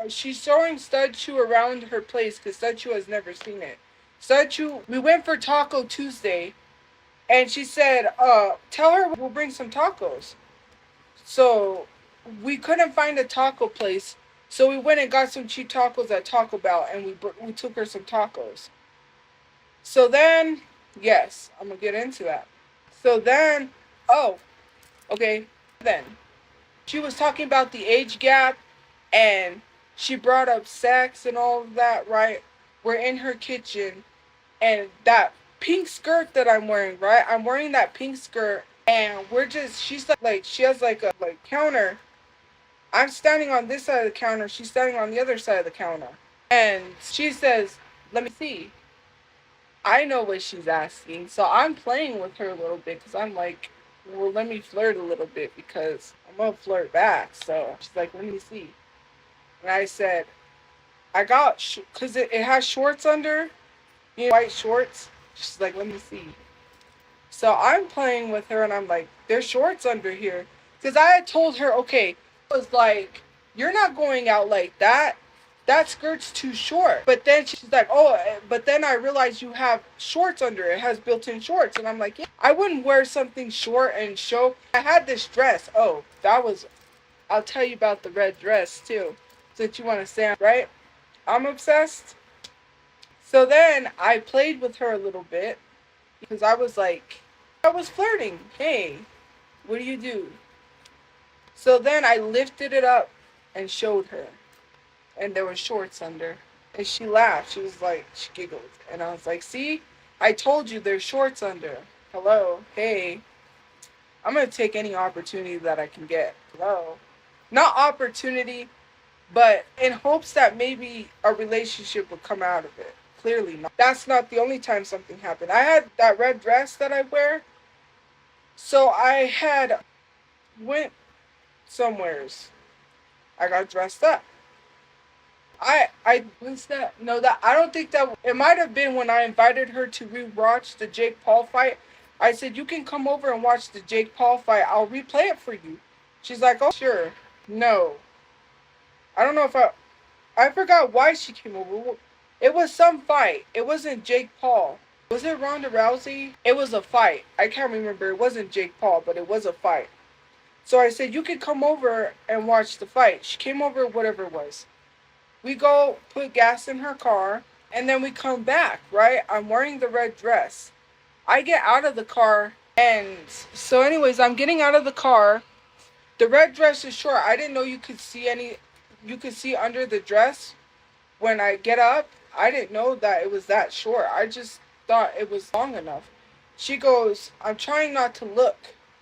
she's showing StudChu around her place because StudChu has never seen it. StudChu, we went for Taco Tuesday. And she said, tell her we'll bring some tacos. So we couldn't find a taco place. So we went and got some cheap tacos at Taco Bell. And we took her some tacos. So then, yes, I'm going to get into that. So then, then. She was talking about the age gap. And she brought up sex and all of that, right? We're in her kitchen. And that pink skirt that I'm wearing, right? I'm wearing that pink skirt, and she's like, she has like a counter. I'm standing on this side of the counter. She's standing on the other side of the counter. And she says, let me see. I know what she's asking. So I'm playing with her a little bit because I'm like, well, let me flirt a little bit because I'm going to flirt back. So she's like, let me see. And I said, I got, because it has shorts under, white shorts. She's like, let me see. So I'm playing with her and I'm like, there's shorts under here. Because I had told her, okay, it was like, you're not going out like that. That skirt's too short. But then she's like, oh, but then I realized you have shorts under it. It has built-in shorts. And I'm like, yeah, I wouldn't wear something short and show. I had this dress. Oh, I'll tell you about the red dress too. Since you want to say, right? I'm obsessed. So then I played with her a little bit because I was flirting. Hey, what do you do? So then I lifted it up and showed her. And there were shorts under. And she laughed. She was like, she giggled. And I was like, see? I told you there's shorts under. Hello? Hey. I'm going to take any opportunity that I can get. Hello? Not opportunity, but in hopes that maybe a relationship would come out of it. Clearly not. That's not the only time something happened. I had that red dress that I wear. So I had went somewheres. I got dressed up. I was that no that I don't think that it might have been when I invited her to rewatch the Jake Paul fight. I said you can come over and watch the Jake Paul fight. I'll replay it for you. She's like, oh sure. No, I don't know if I forgot why she came over. It was some fight. It wasn't Jake Paul. Was it Ronda Rousey? It was a fight. I can't remember. It wasn't Jake Paul, but it was a fight. So I said you could come over and watch the fight. She came over, whatever it was. We go put gas in her car, and then we come back, right? I'm wearing the red dress. I get out of the car, and so anyways, I'm getting out of the car. The red dress is short. I didn't know you could see under the dress. When I get up, I didn't know that it was that short. I just thought it was long enough. She goes, I'm trying not to look,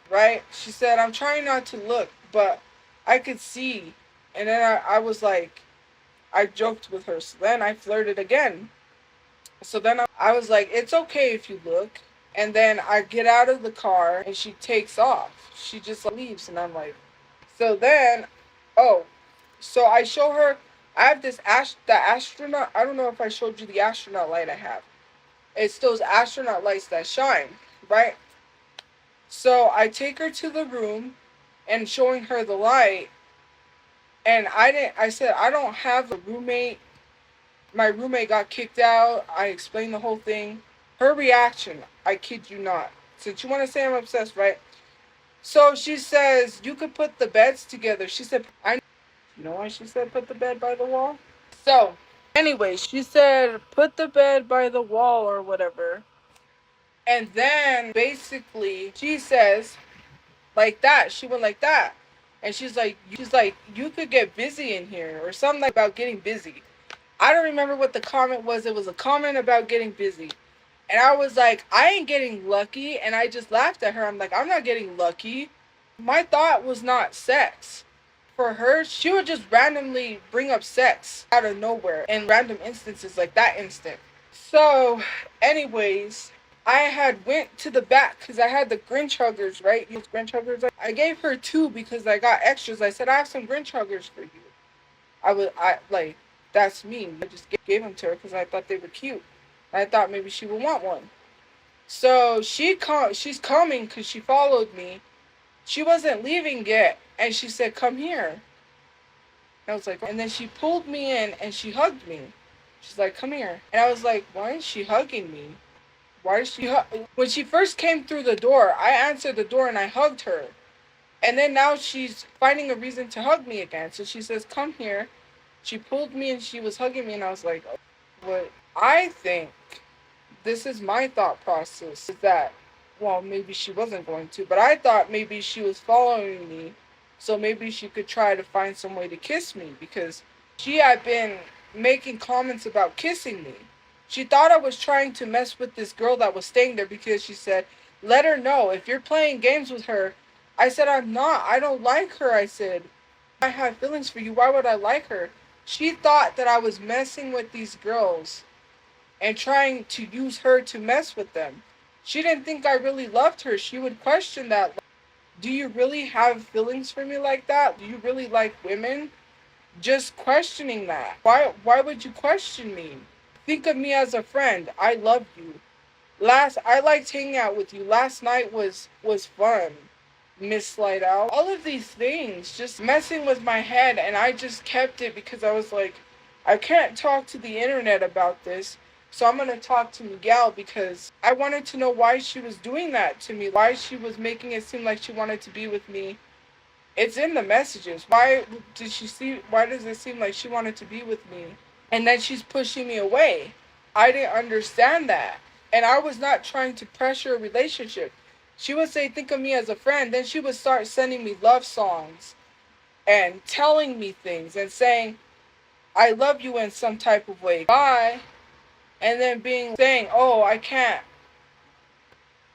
right? She said, I'm trying not to look, but I could see. And then I was like, I joked with her. So then I flirted again. So then I was like, it's okay if you look. And then I get out of the car and she takes off. She just leaves. And I'm like, so then, so I show her, I have the astronaut, I don't know if I showed you the astronaut light I have. It's those astronaut lights that shine, right? So I take her to the room and showing her the light. And I said, I don't have a roommate. My roommate got kicked out. I explained the whole thing. Her reaction, I kid you not. Since you want to say I'm obsessed, right? So she says, you could put the beds together. She said, you know why she said put the bed by the wall? So, anyway, she said, put the bed by the wall or whatever. And then, basically, she says, like that. She went like that. And she's like, you could get busy in here, or something like about getting busy. I don't remember what the comment was. It was a comment about getting busy. And I was like, I ain't getting lucky. And I just laughed at her. I'm like, I'm not getting lucky. My thought was not sex. For her, she would just randomly bring up sex out of nowhere in random instances, like that instant. So, anyways, I had went to the back because I had the Grinch huggers, right? These Grinch huggers. I gave her 2 because I got extras. I said, I have some Grinch huggers for you. That's mean. I just gave them to her because I thought they were cute. I thought maybe she would want one. So she's coming because she followed me. She wasn't leaving yet. And she said, come here. I was like, and then she pulled me in and she hugged me. She's like, come here. And I was like, why is she hugging me? Why is she When she first came through the door, I answered the door and I hugged her. And then now she's finding a reason to hug me again. So she says, come here. She pulled me and she was hugging me and I was like, what I think, this is my thought process, is that, well, maybe she wasn't going to, but I thought maybe she was following me. So maybe she could try to find some way to kiss me because she had been making comments about kissing me. She thought I was trying to mess with this girl that was staying there because she said, let her know if you're playing games with her. I said, I'm not. I don't like her. I said, I have feelings for you. Why would I like her? She thought that I was messing with these girls and trying to use her to mess with them. She didn't think I really loved her. She would question that. Do you really have feelings for me like that? Do you really like women? Just questioning that. Why would you question me? Think of me as a friend. I love you. I liked hanging out with you. Last night was fun. Miss Slide-Out. All of these things just messing with my head, and I just kept it because I was like, I can't talk to the internet about this. So I'm going to talk to Miguel because I wanted to know why she was doing that to me. Why she was making it seem like she wanted to be with me. It's in the messages. Why does it seem like she wanted to be with me? And then she's pushing me away. I didn't understand that. And I was not trying to pressure a relationship. She would say, think of me as a friend. Then she would start sending me love songs and telling me things and saying, I love you in some type of way. Bye. And then saying, oh, I can't.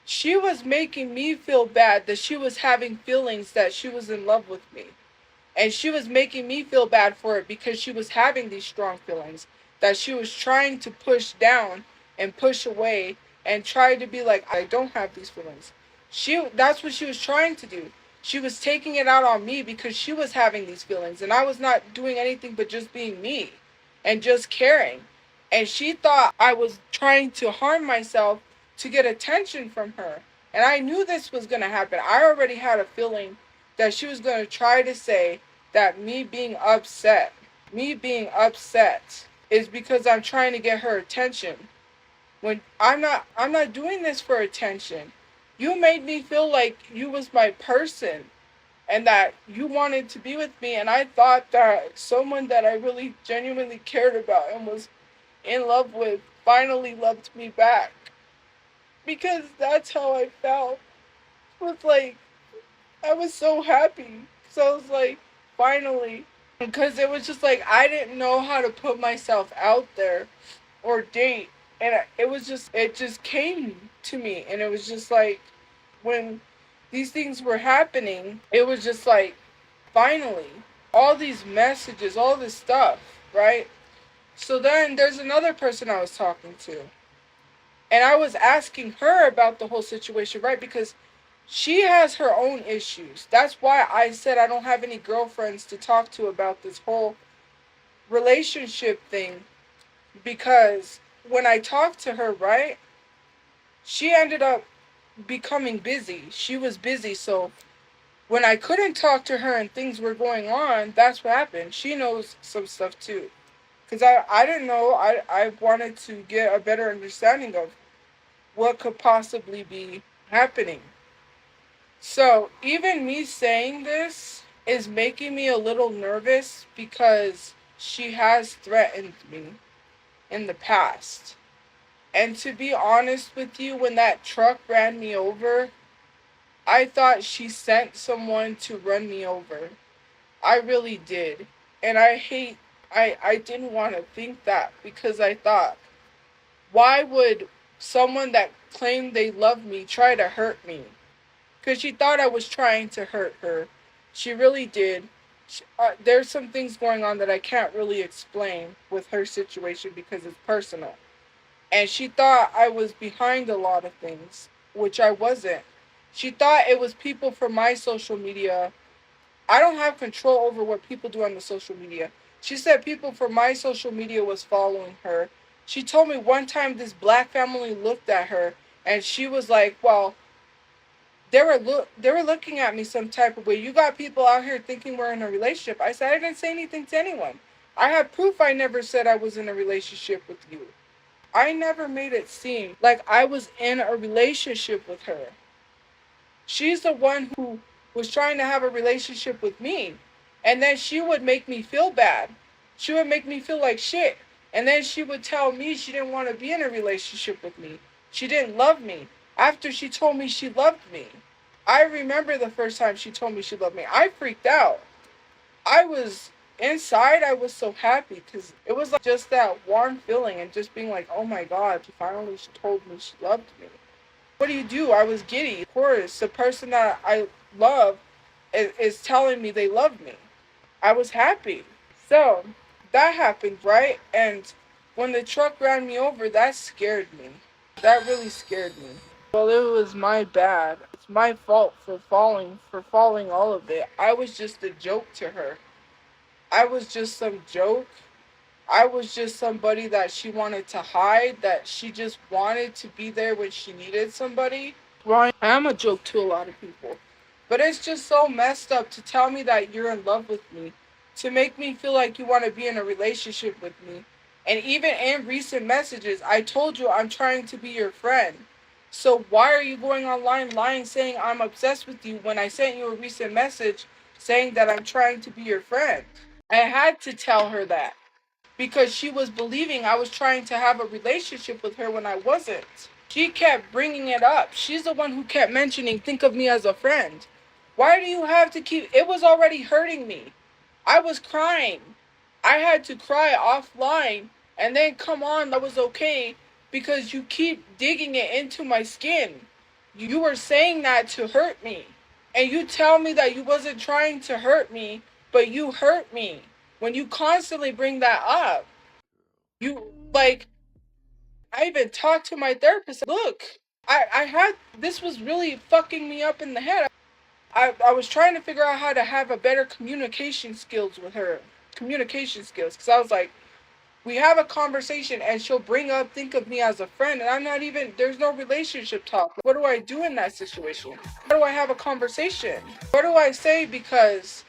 She was making me feel bad that she was having feelings that she was in love with me. And she was making me feel bad for it because she was having these strong feelings that she was trying to push down and push away and try to be like, I don't have these feelings. That's what she was trying to do. She was taking it out on me because she was having these feelings and I was not doing anything but just being me and just caring. And she thought I was trying to harm myself to get attention from her. And I knew this was going to happen. I already had a feeling that she was going to try to say that me being upset is because I'm trying to get her attention. When I'm not doing this for attention. You made me feel like you was my person and that you wanted to be with me, and I thought that someone that I really genuinely cared about and was in love with finally loved me back. Because that's how I felt. It was like, I was so happy. So I was like, finally. Because it was just like, I didn't know how to put myself out there or date. And it just came to me. And it was just like, when these things were happening, it was just like, finally. All these messages, all this stuff, right? So then there's another person I was talking to. And I was asking her about the whole situation, right? Because she has her own issues. That's why I said I don't have any girlfriends to talk to about this whole relationship thing. Because when I talked to her, right, she ended up becoming busy. She was busy. So when I couldn't talk to her and things were going on, that's what happened. She knows some stuff too. Because I didn't know. I wanted to get a better understanding of what could possibly be happening. So even me saying this is making me a little nervous because she has threatened me in the past. And to be honest with you, when that truck ran me over, I thought she sent someone to run me over. I really did. And I didn't want to think that because I thought, why would someone that claimed they loved me try to hurt me? Because she thought I was trying to hurt her. She really did. There's some things going on that I can't really explain with her situation because it's personal. And she thought I was behind a lot of things, which I wasn't. She thought it was people from my social media. I don't have control over what people do on the social media. She said people from my social media was following her. She told me one time this black family looked at her and she was like, well, they were looking at me some type of way. You got people out here thinking we're in a relationship. I said I didn't say anything to anyone. I have proof I never said I was in a relationship with you. I never made it seem like I was in a relationship with her. She's the one who was trying to have a relationship with me. And then she would make me feel bad. She would make me feel like shit. And then she would tell me she didn't want to be in a relationship with me. She didn't love me. After she told me she loved me. I remember the first time she told me she loved me. I freaked out. Inside, I was so happy because it was like just that warm feeling and just being like, oh my God, she finally told me she loved me. What do? I was giddy. Of course, the person that I love is telling me they love me. I was happy. So, that happened, right? And when the truck ran me over, that scared me. That really scared me. Well, it was my bad. It's my fault for falling all of it. I was just a joke to her. I was just some joke. I was just somebody that she wanted to hide, that she just wanted to be there when she needed somebody. Well, I am a joke to a lot of people. But it's just so messed up to tell me that you're in love with me, to make me feel like you want to be in a relationship with me. And even in recent messages, I told you I'm trying to be your friend. So why are you going online lying saying I'm obsessed with you when I sent you a recent message saying that I'm trying to be your friend? I had to tell her that because she was believing I was trying to have a relationship with her when I wasn't. She kept bringing it up. She's the one who kept mentioning, think of me as a friend. Why do you have to keep... It was already hurting me. I was crying. I had to cry offline and then come on, that was okay because you keep digging it into my skin. You were saying that to hurt me. And you tell me that you wasn't trying to hurt me, but you hurt me when you constantly bring that up. You, like, I even talked to my therapist. Look, I had, this was really fucking me up in the head. I was trying to figure out how to have a better communication skills with her. Communication skills. Because I was like, we have a conversation and she'll bring up, think of me as a friend. And I'm not even, there's no relationship talk. What do I do in that situation? How do I have a conversation? What do I say? Because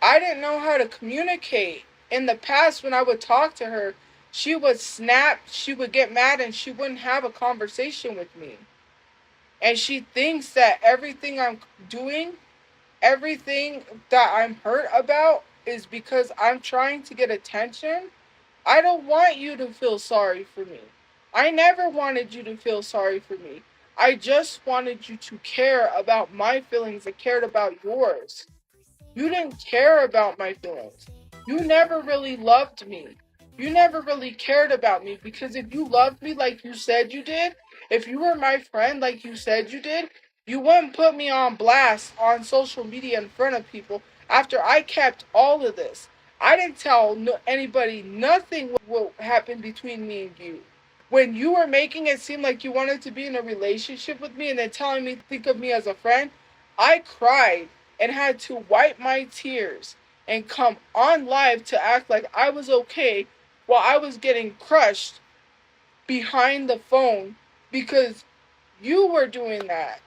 I didn't know how to communicate. In the past, when I would talk to her, she would snap, she would get mad, and she wouldn't have a conversation with me. And she thinks that everything I'm doing, everything that I'm hurt about is because I'm trying to get attention. I don't want you to feel sorry for me. I never wanted you to feel sorry for me. I just wanted you to care about my feelings. I cared about yours. You didn't care about my feelings. You never really loved me. You never really cared about me, because if you loved me like you said you did, if you were my friend like you said you did, you wouldn't put me on blast on social media in front of people after I kept all of this. I didn't tell anybody nothing what happened between me and you. When you were making it seem like you wanted to be in a relationship with me and then telling me think of me as a friend, I cried and had to wipe my tears and come on live to act like I was okay while I was getting crushed behind the phone because you were doing that.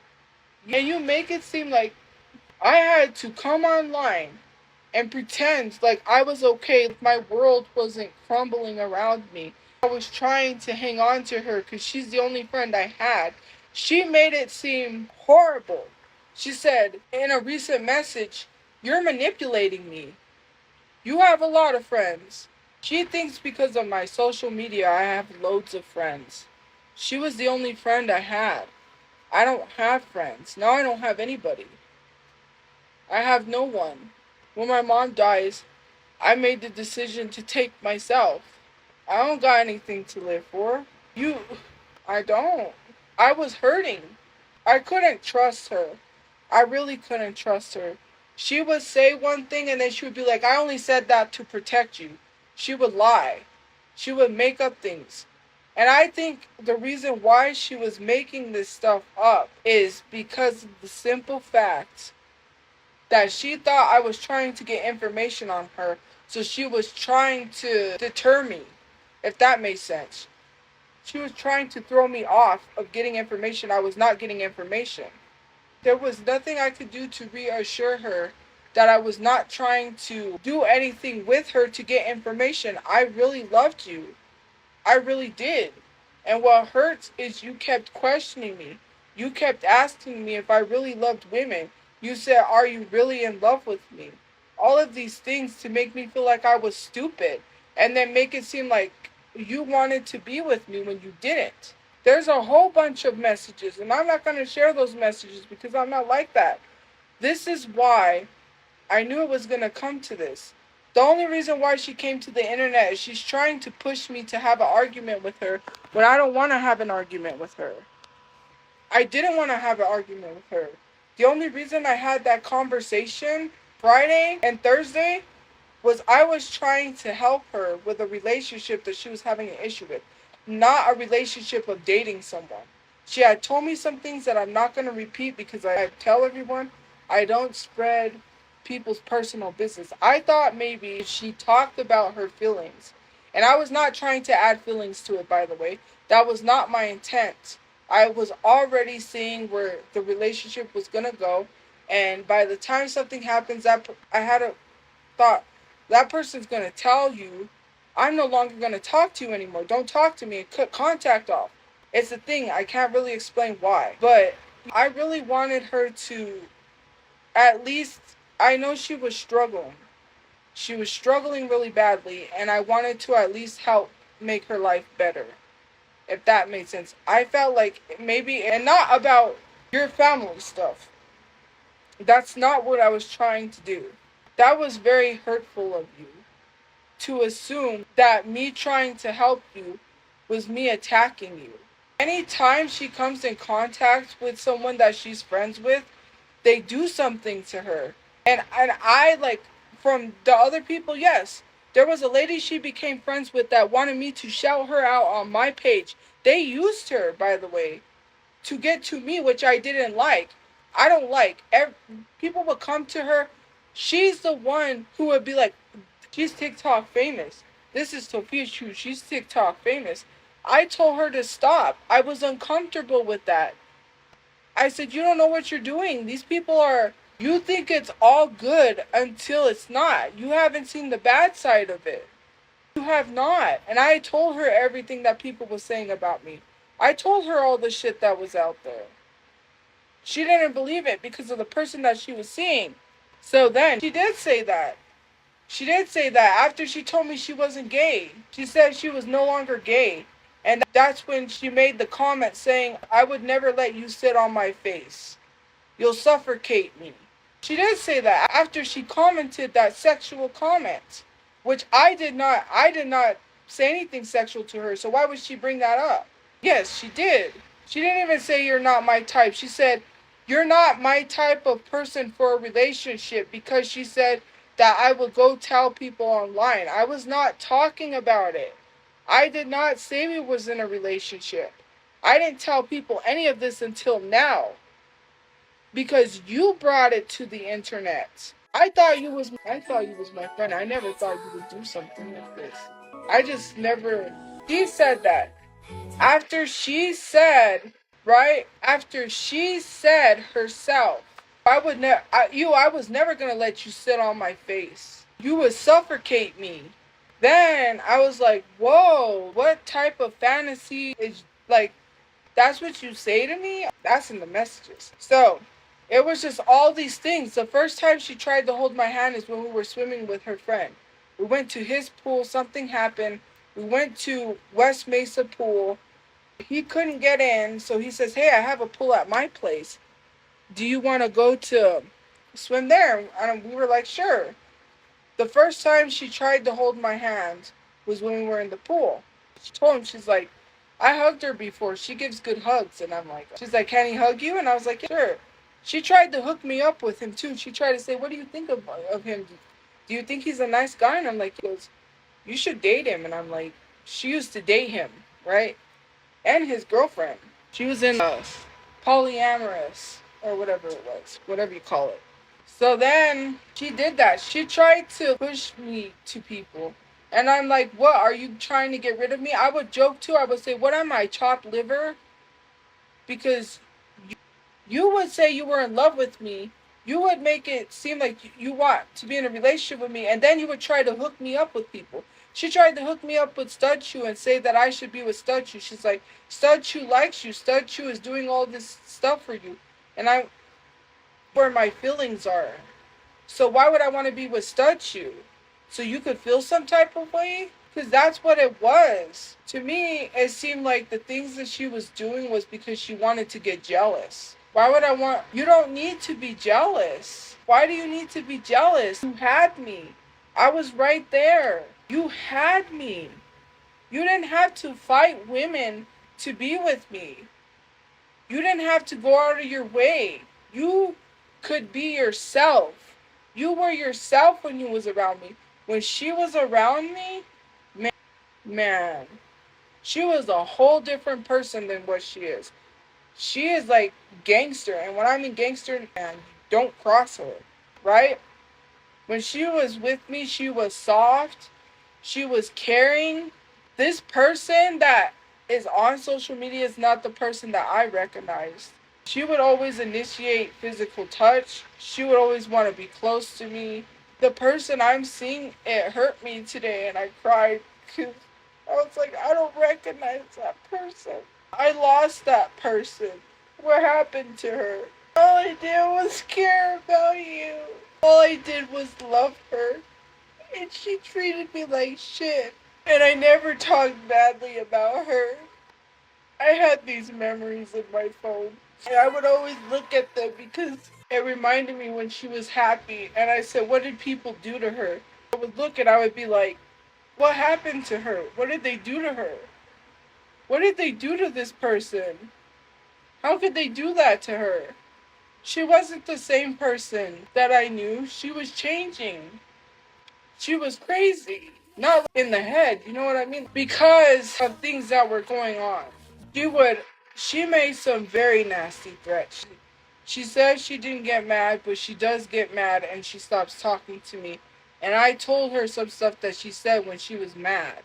And you make it seem like I had to come online and pretend like I was okay if my world wasn't crumbling around me. I was trying to hang on to her because she's the only friend I had. She made it seem horrible. She said in a recent message, "You're manipulating me. You have a lot of friends." She thinks because of my social media I have loads of friends. She was the only friend I had. I don't have friends. Now I don't have anybody. I have no one. When my mom dies, I made the decision to take myself. I don't got anything to live for. I don't. I was hurting. I couldn't trust her. I really couldn't trust her. She would say one thing and then she would be like, "I only said that to protect you." She would lie. She would make up things. And I think the reason why she was making this stuff up is because of the simple fact that she thought I was trying to get information on her, so she was trying to deter me, if that makes sense. She was trying to throw me off of getting information. I was not getting information. There was nothing I could do to reassure her that I was not trying to do anything with her to get information. I really loved you. I really did. And what hurts is you kept questioning me. You kept asking me if I really loved women. You said, "Are you really in love with me?" All of these things to make me feel like I was stupid and then make it seem like you wanted to be with me when you didn't. There's a whole bunch of messages, and I'm not going to share those messages because I'm not like that. This is why I knew it was going to come to this. The only reason why she came to the internet is she's trying to push me to have an argument with her when I don't want to have an argument with her. I didn't want to have an argument with her. The only reason I had that conversation Friday and Thursday was I was trying to help her with a relationship that she was having an issue with, not a relationship of dating someone. She had told me some things that I'm not going to repeat because I tell everyone I don't spread people's personal business. I thought maybe she talked about her feelings, and I was not trying to add feelings to it, by the way. That was not my intent. I was already seeing where the relationship was going to go, and by the time something happens, I had a thought, that person's going to tell you, "I'm no longer going to talk to you anymore. Don't talk to me," and cut contact off. It's a thing. I can't really explain why. But I really wanted her to, at least, I know she was struggling. She was struggling really badly, and I wanted to at least help make her life better. If that made sense. I felt like maybe, and not about your family stuff. That's not what I was trying to do. That was very hurtful of you to assume that me trying to help you was me attacking you. Anytime she comes in contact with someone that she's friends with, they do something to her. And I, like, from the other people, yes. There was a lady she became friends with that wanted me to shout her out on my page. They used her, by the way, to get to me, which I didn't like. I don't like. People would come to her. She's the one who would be like, she's TikTok famous. This is TophiaChu's. She's TikTok famous. I told her to stop. I was uncomfortable with that. I said, you don't know what you're doing. These people are, you think it's all good until it's not. You haven't seen the bad side of it. You have not. And I told her everything that people were saying about me. I told her all the shit that was out there. She didn't believe it because of the person that she was seeing. So then she did say that. She did say that after she told me she wasn't gay. She said she was no longer gay. And that's when she made the comment saying, I would never let you sit on my face. You'll suffocate me. She did say that after she commented that sexual comment, which I did not say anything sexual to her, so why would she bring that up? Yes, she did. She didn't even say you're not my type. She said, you're not my type of person for a relationship, because she said that I would go tell people online. I was not talking about it. I did not say we was in a relationship. I didn't tell people any of this until now. Because you brought it to the internet. I thought you was my friend. I never thought you would do something like this. I just never. She said that. After she said, right? After she said herself, I was never gonna let you sit on my face. You would suffocate me. Then I was like, whoa, what type of fantasy is, like, that's what you say to me? That's in the messages. So it was just all these things. The first time she tried to hold my hand is when we were swimming with her friend. We went to his pool, something happened. We went to West Mesa pool. He couldn't get in, so he says, hey, I have a pool at my place. Do you want to go to swim there? And we were like, sure. The first time she tried to hold my hand was when we were in the pool. She told him, she's like, I hugged her before. She gives good hugs. And I'm like, she's like, can he hug you? And I was like, yeah, sure. She tried to hook me up with him too. She tried to say, what do you think of him? Do you think he's a nice guy? And I'm like, he goes, you should date him. And I'm like, she used to date him, right? And his girlfriend. She was in polyamorous or whatever it was, whatever you call it. So then she did that. She tried to push me to people. And I'm like, what? Are you trying to get rid of me? I would joke too. I would say, what am I, chopped liver? Because you would say you were in love with me. You would make it seem like you want to be in a relationship with me. And then you would try to hook me up with people. She tried to hook me up with StudChu and say that I should be with StudChu. She's like, StudChu likes you. StudChu is doing all this stuff for you. And I, where my feelings are. So why would I want to be with StudChu? So you could feel some type of way? Because that's what it was. To me, it seemed like the things that she was doing was because she wanted to get jealous. Why would I want... You don't need to be jealous. Why do you need to be jealous? You had me. I was right there. You had me. You didn't have to fight women to be with me. You didn't have to go out of your way. You could be yourself. You were yourself when you was around me. When she was around me, man, she was a whole different person than what she is. She is like gangster. And when I mean gangster, man, don't cross her, right? When she was with me, she was soft. She was caring. This person that is on social media is not the person that I recognized. She would always initiate physical touch. She would always want to be close to me. The person I'm seeing, it hurt me today, and I cried because I was like, I don't recognize that person. I lost that person. What happened to her? All I did was care about you. All I did was love her. And she treated me like shit. And I never talked badly about her. I had these memories in my phone. And I would always look at them because it reminded me when she was happy. And I said, what did people do to her? I would look and I would be like, what happened to her? What did they do to her? What did they do to this person? How could they do that to her? She wasn't the same person that I knew. She was changing. She was crazy. Not in the head, you know what I mean? Because of things that were going on. She made some very nasty threats. She says she didn't get mad, but she does get mad and she stops talking to me. And I told her some stuff that she said when she was mad.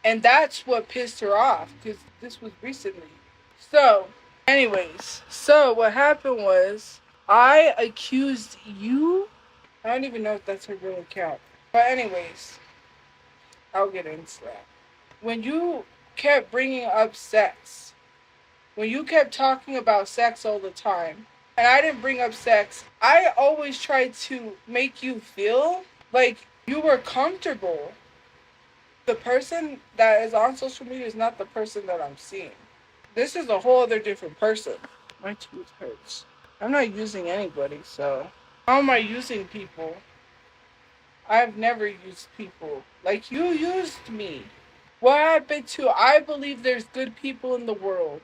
And that's what pissed her off, because this was recently. So, anyways, so what happened was I accused you. I don't even know if that's her real account. But anyways, I'll get into that. When you kept bringing up sex, when you kept talking about sex all the time, and I didn't bring up sex, I always tried to make you feel like you were comfortable. The person that is on social media is not the person that I'm seeing. This is a whole other different person. My tooth hurts. I'm not using anybody, so how am I using people? I've never used people. Like you used me. What happened to I believe there's good people in the world?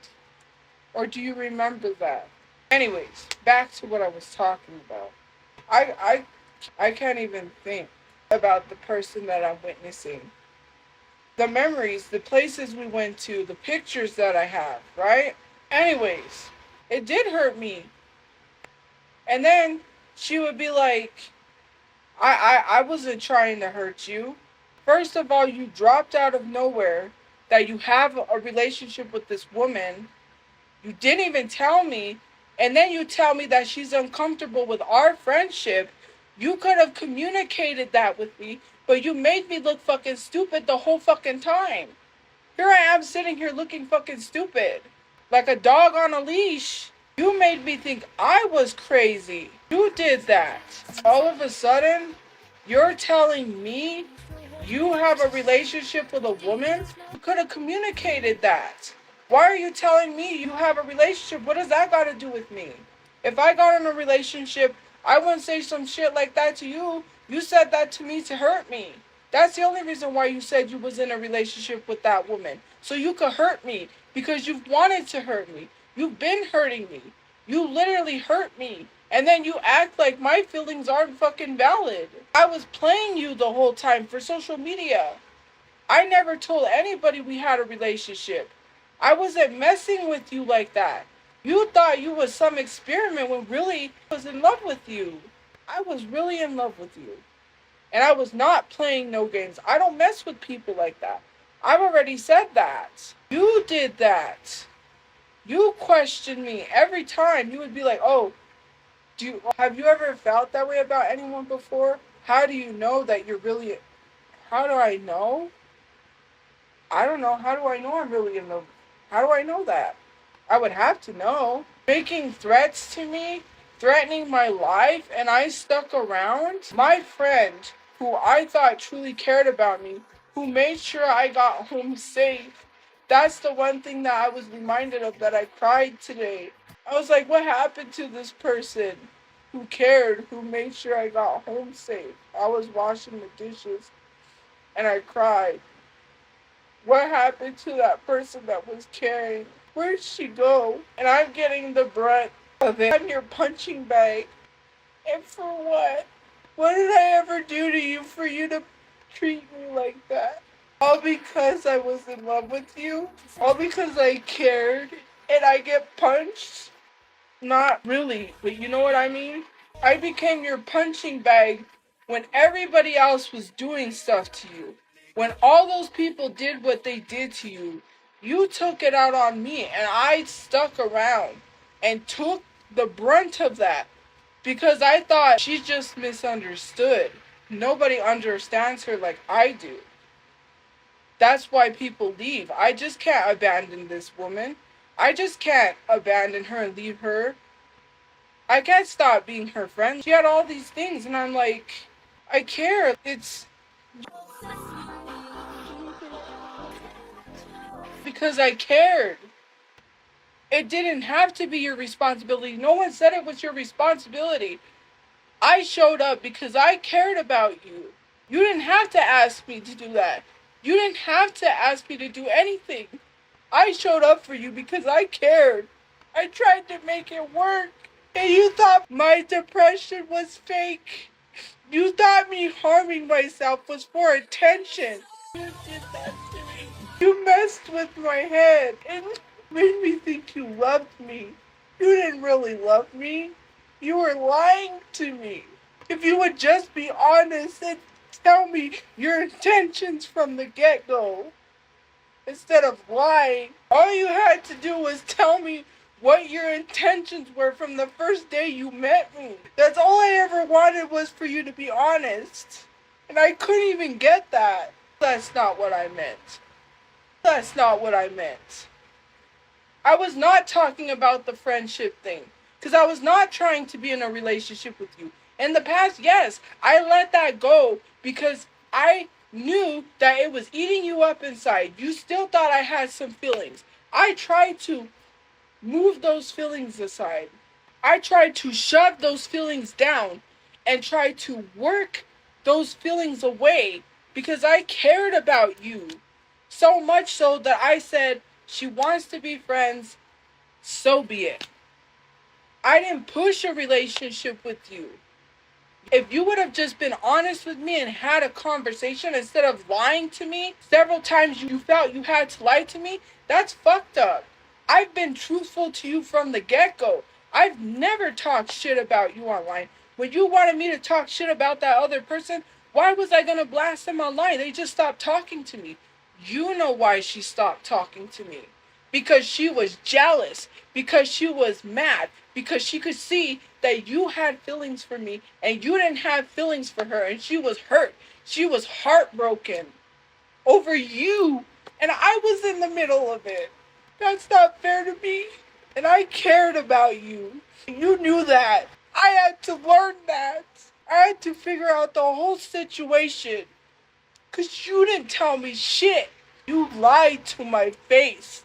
Or do you remember that? Anyways, back to what I was talking about. I can't even think about the person that I'm witnessing. The memories, the places we went to, the pictures that I have, right? Anyways, it did hurt me. And then she would be like, I wasn't trying to hurt you. First of all, you dropped out of nowhere that you have a relationship with this woman. You didn't even tell me. And then you tell me that she's uncomfortable with our friendship. You could have communicated that with me, but you made me look fucking stupid the whole fucking time. Here I am sitting here looking fucking stupid. Like a dog on a leash. You made me think I was crazy. You did that. All of a sudden, you're telling me you have a relationship with a woman? You could have communicated that. Why are you telling me you have a relationship? What does that got to do with me? If I got in a relationship, I wouldn't say some shit like that to you. You said that to me to hurt me. That's the only reason why you said you was in a relationship with that woman. So you could hurt me because you've wanted to hurt me. You've been hurting me. You literally hurt me. And then you act like my feelings aren't fucking valid. I was playing you the whole time for social media. I never told anybody we had a relationship. I wasn't messing with you like that. You thought you was some experiment when really I was in love with you. I was really in love with you. And I was not playing no games. I don't mess with people like that. I've already said that. You did that. You questioned me every time. You would be like, oh, have you ever felt that way about anyone before? How do you know that you're really, how do I know? I don't know. How do I know I'm really in love? How do I know that? I would have to know. Making threats to me, threatening my life, and I stuck around. My friend, who I thought truly cared about me, who made sure I got home safe. That's the one thing that I was reminded of that I cried today. I was like, what happened to this person who cared, who made sure I got home safe? I was washing the dishes and I cried. What happened to that person that was caring? Where'd she go? And I'm getting the brunt of it. I'm your punching bag. And for what? What did I ever do to you for you to treat me like that? All because I was in love with you? All because I cared and I get punched? Not really, but you know what I mean? I became your punching bag when everybody else was doing stuff to you. When all those people did what they did to you, you took it out on me and I stuck around and took the brunt of that because I thought she just misunderstood. Nobody understands her like I do. That's why people leave. I just can't abandon this woman. I just can't abandon her and leave her. I can't stop being her friend. She had all these things and I'm like, I care. It's because I cared. It didn't have to be your responsibility. No one said it was your responsibility. I showed up because I cared about you. You didn't have to ask me to do that. You didn't have to ask me to do anything. I showed up for you because I cared. I tried to make it work. And you thought my depression was fake. You thought me harming myself was for attention. You did that to me. You messed with my head and made me think you loved me. You didn't really love me. You were lying to me. If you would just be honest and tell me your intentions from the get-go, instead of lying, all you had to do was tell me what your intentions were from the first day you met me. That's all I ever wanted, was for you to be honest. And I couldn't even get that. That's not what I meant. That's not what I meant. I was not talking about the friendship thing. Because I was not trying to be in a relationship with you. In the past, yes, I let that go because I knew that it was eating you up inside. You still thought I had some feelings. I tried to move those feelings aside. I tried to shove those feelings down and try to work those feelings away because I cared about you. So much so that I said, she wants to be friends, so be it. I didn't push a relationship with you. If you would have just been honest with me and had a conversation instead of lying to me several times, you felt you had to lie to me, that's fucked up. I've been truthful to you from the get-go. I've never talked shit about you online. When you wanted me to talk shit about that other person, why was I gonna blast them online? They just stopped talking to me. You know why she stopped talking to me. Because she was jealous. Because she was mad. Because she could see that you had feelings for me and you didn't have feelings for her, and she was hurt. She was heartbroken over you, and I was in the middle of it. That's not fair to me. And I cared about you. You knew that. I had to learn that. I had to figure out the whole situation. Because you didn't tell me shit. You lied to my face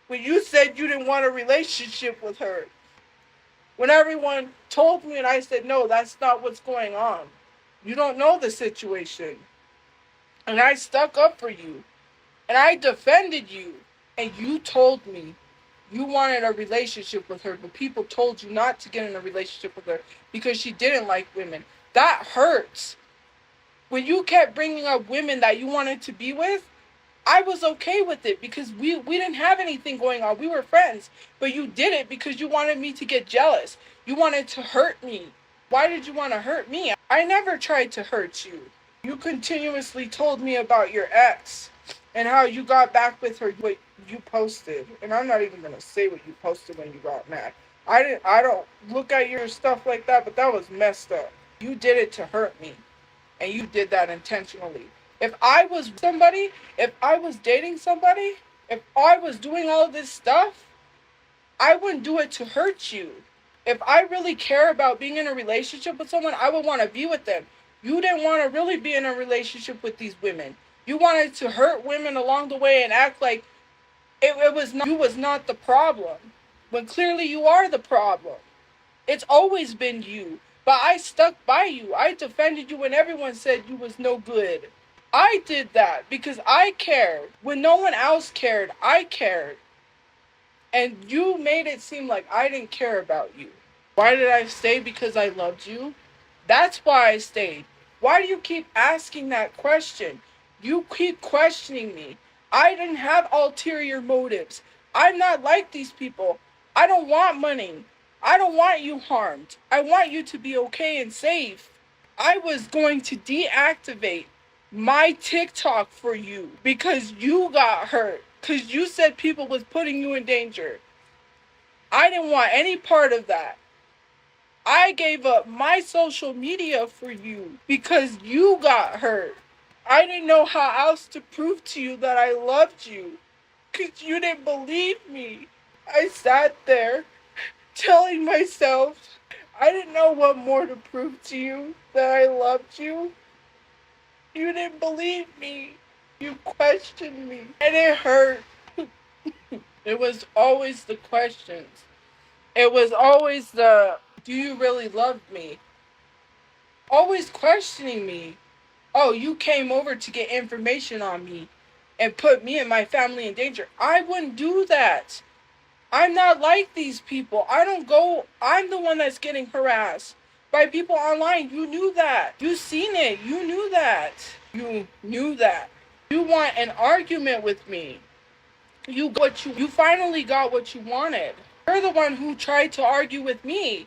when you said you didn't want a relationship with her. When everyone told me and I said, no, that's not what's going on. You don't know the situation. And I stuck up for you. And I defended you. And you told me you wanted a relationship with her, but people told you not to get in a relationship with her because she didn't like women. That hurts. When you kept bringing up women that you wanted to be with, I was okay with it because we didn't have anything going on. We were friends. But you did it because you wanted me to get jealous. You wanted to hurt me. Why did you want to hurt me? I never tried to hurt you. You continuously told me about your ex and how you got back with her, what you posted. And I'm not even going to say what you posted when you got mad. I don't look at your stuff like that, but that was messed up. You did it to hurt me. And you did that intentionally. If I was somebody, if I was dating somebody, if I was doing all this stuff, I wouldn't do it to hurt you. If I really care about being in a relationship with someone, I would want to be with them. You didn't want to really be in a relationship with these women. You wanted to hurt women along the way and act like it was not, you was not the problem. When clearly you are the problem. It's always been you. But I stuck by you. I defended you when everyone said you was no good. I did that because I cared. When no one else cared, I cared. And you made it seem like I didn't care about you. Why did I stay? Because I loved you? That's why I stayed. Why do you keep asking that question? You keep questioning me. I didn't have ulterior motives. I'm not like these people. I don't want money. I don't want you harmed. I want you to be okay and safe. I was going to deactivate my TikTok for you because you got hurt. Because you said people was putting you in danger. I didn't want any part of that. I gave up my social media for you because you got hurt. I didn't know how else to prove to you that I loved you because you didn't believe me. I sat there telling myself I didn't know what more to prove to you, that I loved you. You didn't believe me. You questioned me. And it hurt. It was always the questions. It was always the, do you really love me? Always questioning me. Oh, you came over to get information on me and put me and my family in danger. I wouldn't do that. I'm not like these people. I don't go, I'm the one that's getting harassed by people online. You knew that. You seen it. You knew that. You knew that. You want an argument with me. You finally got what you wanted. You're the one who tried to argue with me.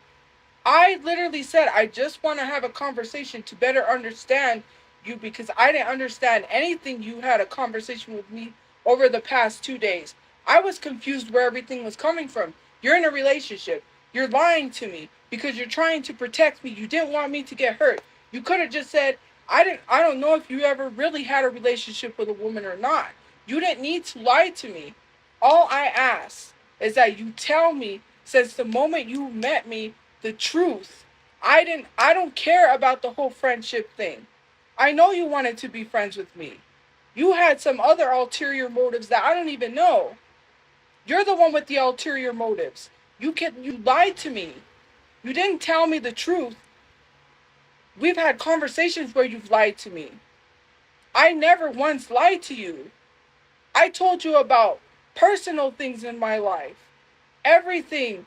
I literally said, I just want to have a conversation to better understand you because I didn't understand anything. You had a conversation with me over the past 2 days. I was confused where everything was coming from. You're in a relationship. You're lying to me because you're trying to protect me. You didn't want me to get hurt. You could have just said, I don't know if you ever really had a relationship with a woman or not. You didn't need to lie to me. All I ask is that you tell me since the moment you met me the truth. I don't care about the whole friendship thing. I know you wanted to be friends with me. You had some other ulterior motives that I don't even know. You're the one with the ulterior motives. You lied to me. You didn't tell me the truth. We've had conversations where you've lied to me. I never once lied to you. I told you about personal things in my life. Everything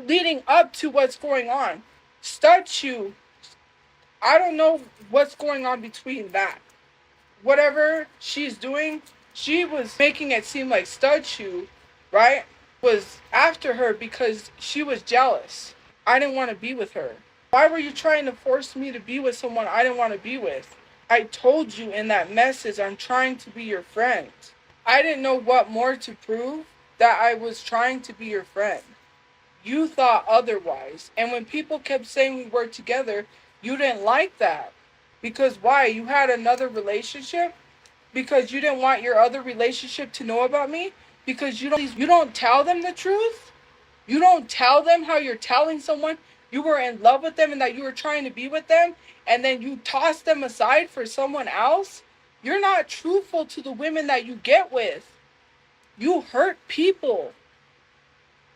leading up to what's going on. StudChu, I don't know what's going on between that. Whatever she's doing, she was making it seem like StudChu, right, was after her because she was jealous. I didn't want to be with her. Why were you trying to force me to be with someone I didn't want to be with? I told you in that message I'm trying to be your friend. I didn't know what more to prove that I was trying to be your friend. You thought otherwise. And when people kept saying we worked together, you didn't like that. Because why? You had another relationship? Because you didn't want your other relationship to know about me? Because you don't tell them the truth? You don't tell them how you're telling someone you were in love with them and that you were trying to be with them, and then you toss them aside for someone else? You're not truthful to the women that you get with. You hurt people.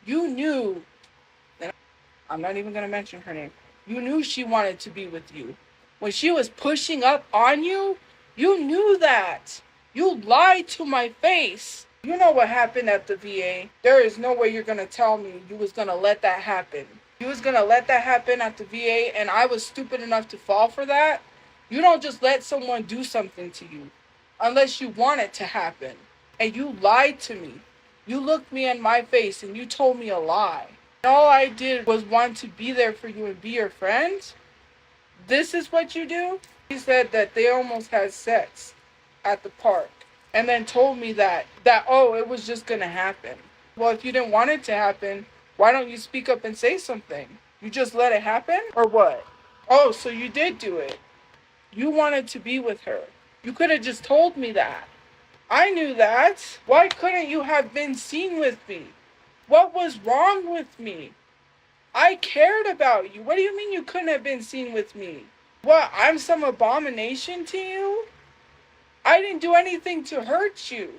You knew, and I'm not even going to mention her name, you knew she wanted to be with you. When she was pushing up on you, you knew that. You lied to my face. You know what happened at the VA. There is no way you're going to tell me you was going to let that happen. You was going to let that happen at the VA and I was stupid enough to fall for that. You don't just let someone do something to you unless you want it to happen. And you lied to me. You looked me in my face and you told me a lie. And all I did was want to be there for you and be your friend. This is what you do? He said that they almost had sex at the park and then told me that oh, it was just going to happen. Well, if you didn't want it to happen, why don't you speak up and say something? You just let it happen or what? Oh, so you did do it. You wanted to be with her. You could have just told me that. I knew that. Why couldn't you have been seen with me? What was wrong with me? I cared about you. What do you mean you couldn't have been seen with me? What, I'm some abomination to you? I didn't do anything to hurt you.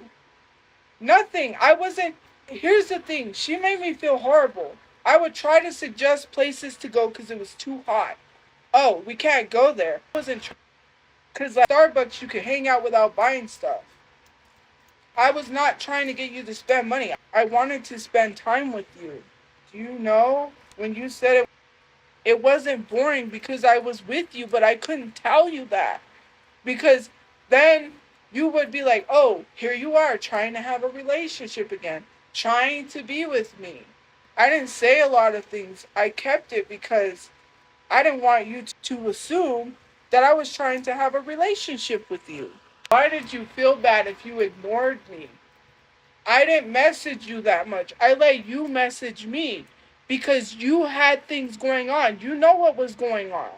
Nothing. I wasn't. Here's the thing. She made me feel horrible. I would try to suggest places to go because it was too hot. Oh, we can't go there. I wasn't because like Starbucks you could hang out without buying stuff. I was not trying to get you to spend money. I wanted to spend time with you. Do you know when you said it wasn't boring because I was with you, but I couldn't tell you that. Because then you would be like, oh, here you are trying to have a relationship again, trying to be with me. I didn't say a lot of things. I kept it because I didn't want you to assume that I was trying to have a relationship with you. Why did you feel bad if you ignored me? I didn't message you that much. I let you message me because you had things going on. You know what was going on.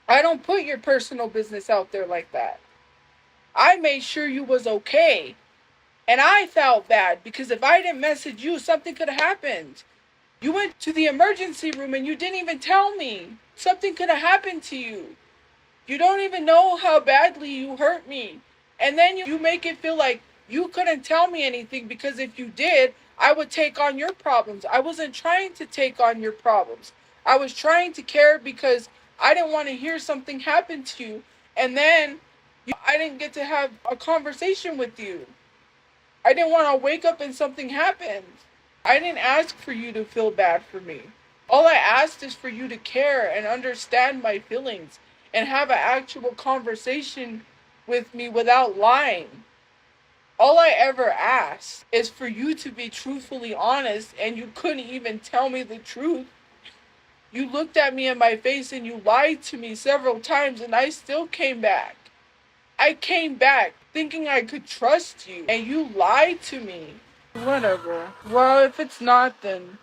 I don't put your personal business out there like that. I made sure you was okay. And I felt bad because if I didn't message you, something could have happened. You went to the emergency room and you didn't even tell me. Something could have happened to you. You don't even know how badly you hurt me. And then you make it feel like you couldn't tell me anything because if you did, I would take on your problems. I wasn't trying to take on your problems. I was trying to care because I didn't want to hear something happen to you, and then I didn't get to have a conversation with you. I didn't want to wake up and something happened. I didn't ask for you to feel bad for me. All I asked is for you to care and understand my feelings and have an actual conversation with me without lying. All I ever asked is for you to be truthfully honest, and you couldn't even tell me the truth. You looked at me in my face and you lied to me several times, and I still came back. I came back thinking I could trust you, and you lied to me. Whatever. Well, if it's not, then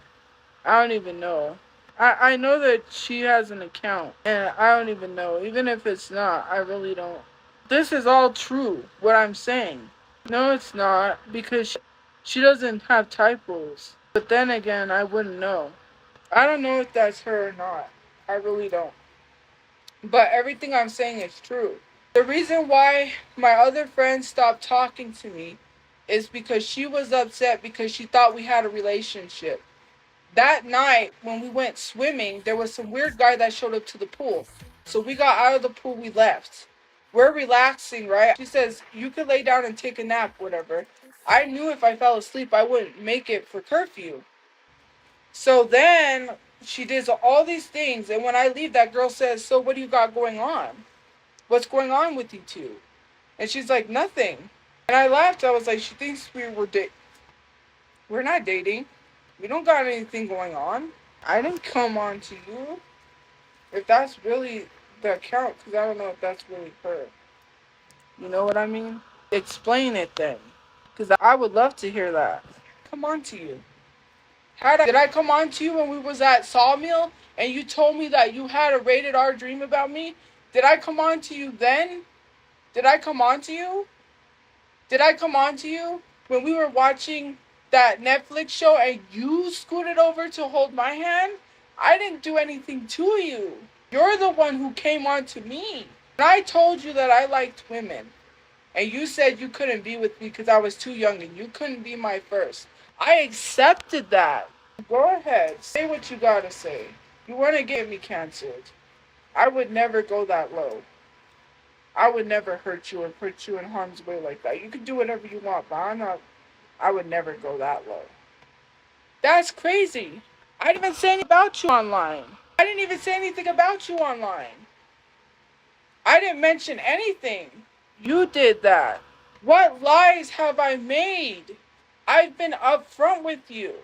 I don't even know. I know that she has an account, and I don't even know. Even if it's not, I really don't. This is all true, what I'm saying. No, it's not, because she doesn't have typos. But then again, I wouldn't know. I don't know if that's her or not. I really don't. But everything I'm saying is true. The reason why my other friend stopped talking to me is because she was upset because she thought we had a relationship. That night, when we went swimming, there was some weird guy that showed up to the pool. So we got out of the pool, we left. We're relaxing, right? She says, you could lay down and take a nap, whatever. I knew if I fell asleep, I wouldn't make it for curfew. So then she does all these things. And when I leave, that girl says, so what do you got going on? What's going on with you two? And she's like, nothing. And I laughed. I was like, she thinks we're not dating. We don't got anything going on. I didn't come on to you. If that's really the account, because I don't know if that's really her. You know what I mean? Explain it then. Because I would love to hear that. Come on to you. Did I come on to you when we was at Sawmill and you told me that you had a rated R dream about me? Did I come on to you then? Did I come on to you? Did I come on to you when we were watching that Netflix show and you scooted over to hold my hand? I didn't do anything to you. You're the one who came on to me. And I told you that I liked women. And you said you couldn't be with me because I was too young and you couldn't be my first. I accepted that. Go ahead. Say what you gotta say. You want to get me canceled. I would never go that low. I would never hurt you or put you in harm's way like that. You can do whatever you want, but I would never go that low. That's crazy. I didn't even say anything about you online. I didn't even say anything about you online. I didn't mention anything. You did that. What lies have I made? I've been upfront with you.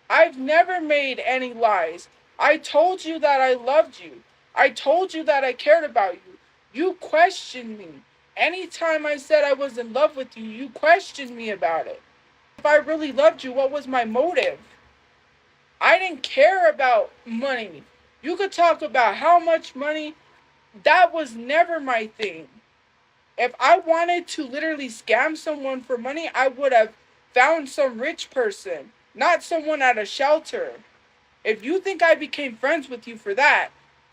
I've never made any lies. I told you that I loved you. I told you that I cared about you. You questioned me. Anytime I said I was in love with you, you questioned me about it. If I really loved you, what was my motive? I didn't care about money. You could talk about how much money. That was never my thing. If I wanted to literally scam someone for money, I would have found some rich person, not someone at a shelter. If you think I became friends with you for that,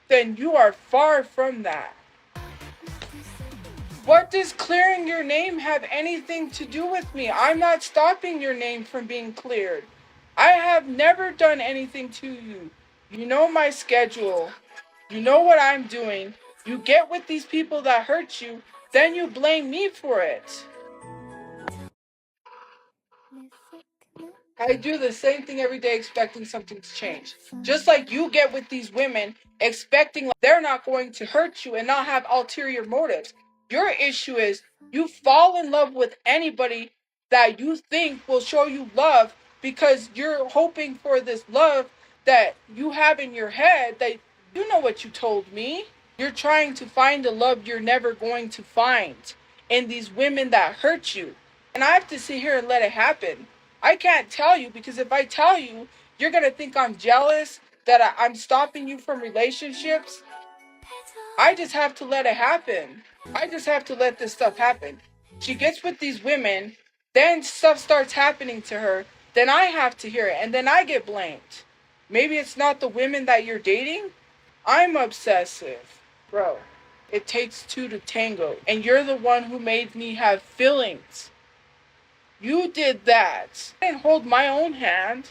then you are far from that. What does clearing your name have anything to do with me? I'm not stopping your name from being cleared. I have never done anything to you. You know my schedule. You know what I'm doing. You get with these people that hurt you, then you blame me for it. I do the same thing every day expecting something to change. Just like you get with these women expecting they're not going to hurt you and not have ulterior motives. Your issue is you fall in love with anybody that you think will show you love because you're hoping for this love that you have in your head that you know what you told me. You're trying to find a love you're never going to find in these women that hurt you. And I have to sit here and let it happen. I can't tell you because if I tell you, you're going to think I'm jealous, that I'm stopping you from relationships. I just have to let it happen. I just have to let this stuff happen. She gets with these women, then stuff starts happening to her, then I have to hear it, and then I get blamed. Maybe it's not the women that you're dating. I'm obsessive. Bro, it takes two to tango, and you're the one who made me have feelings. You did that. I didn't hold my own hand.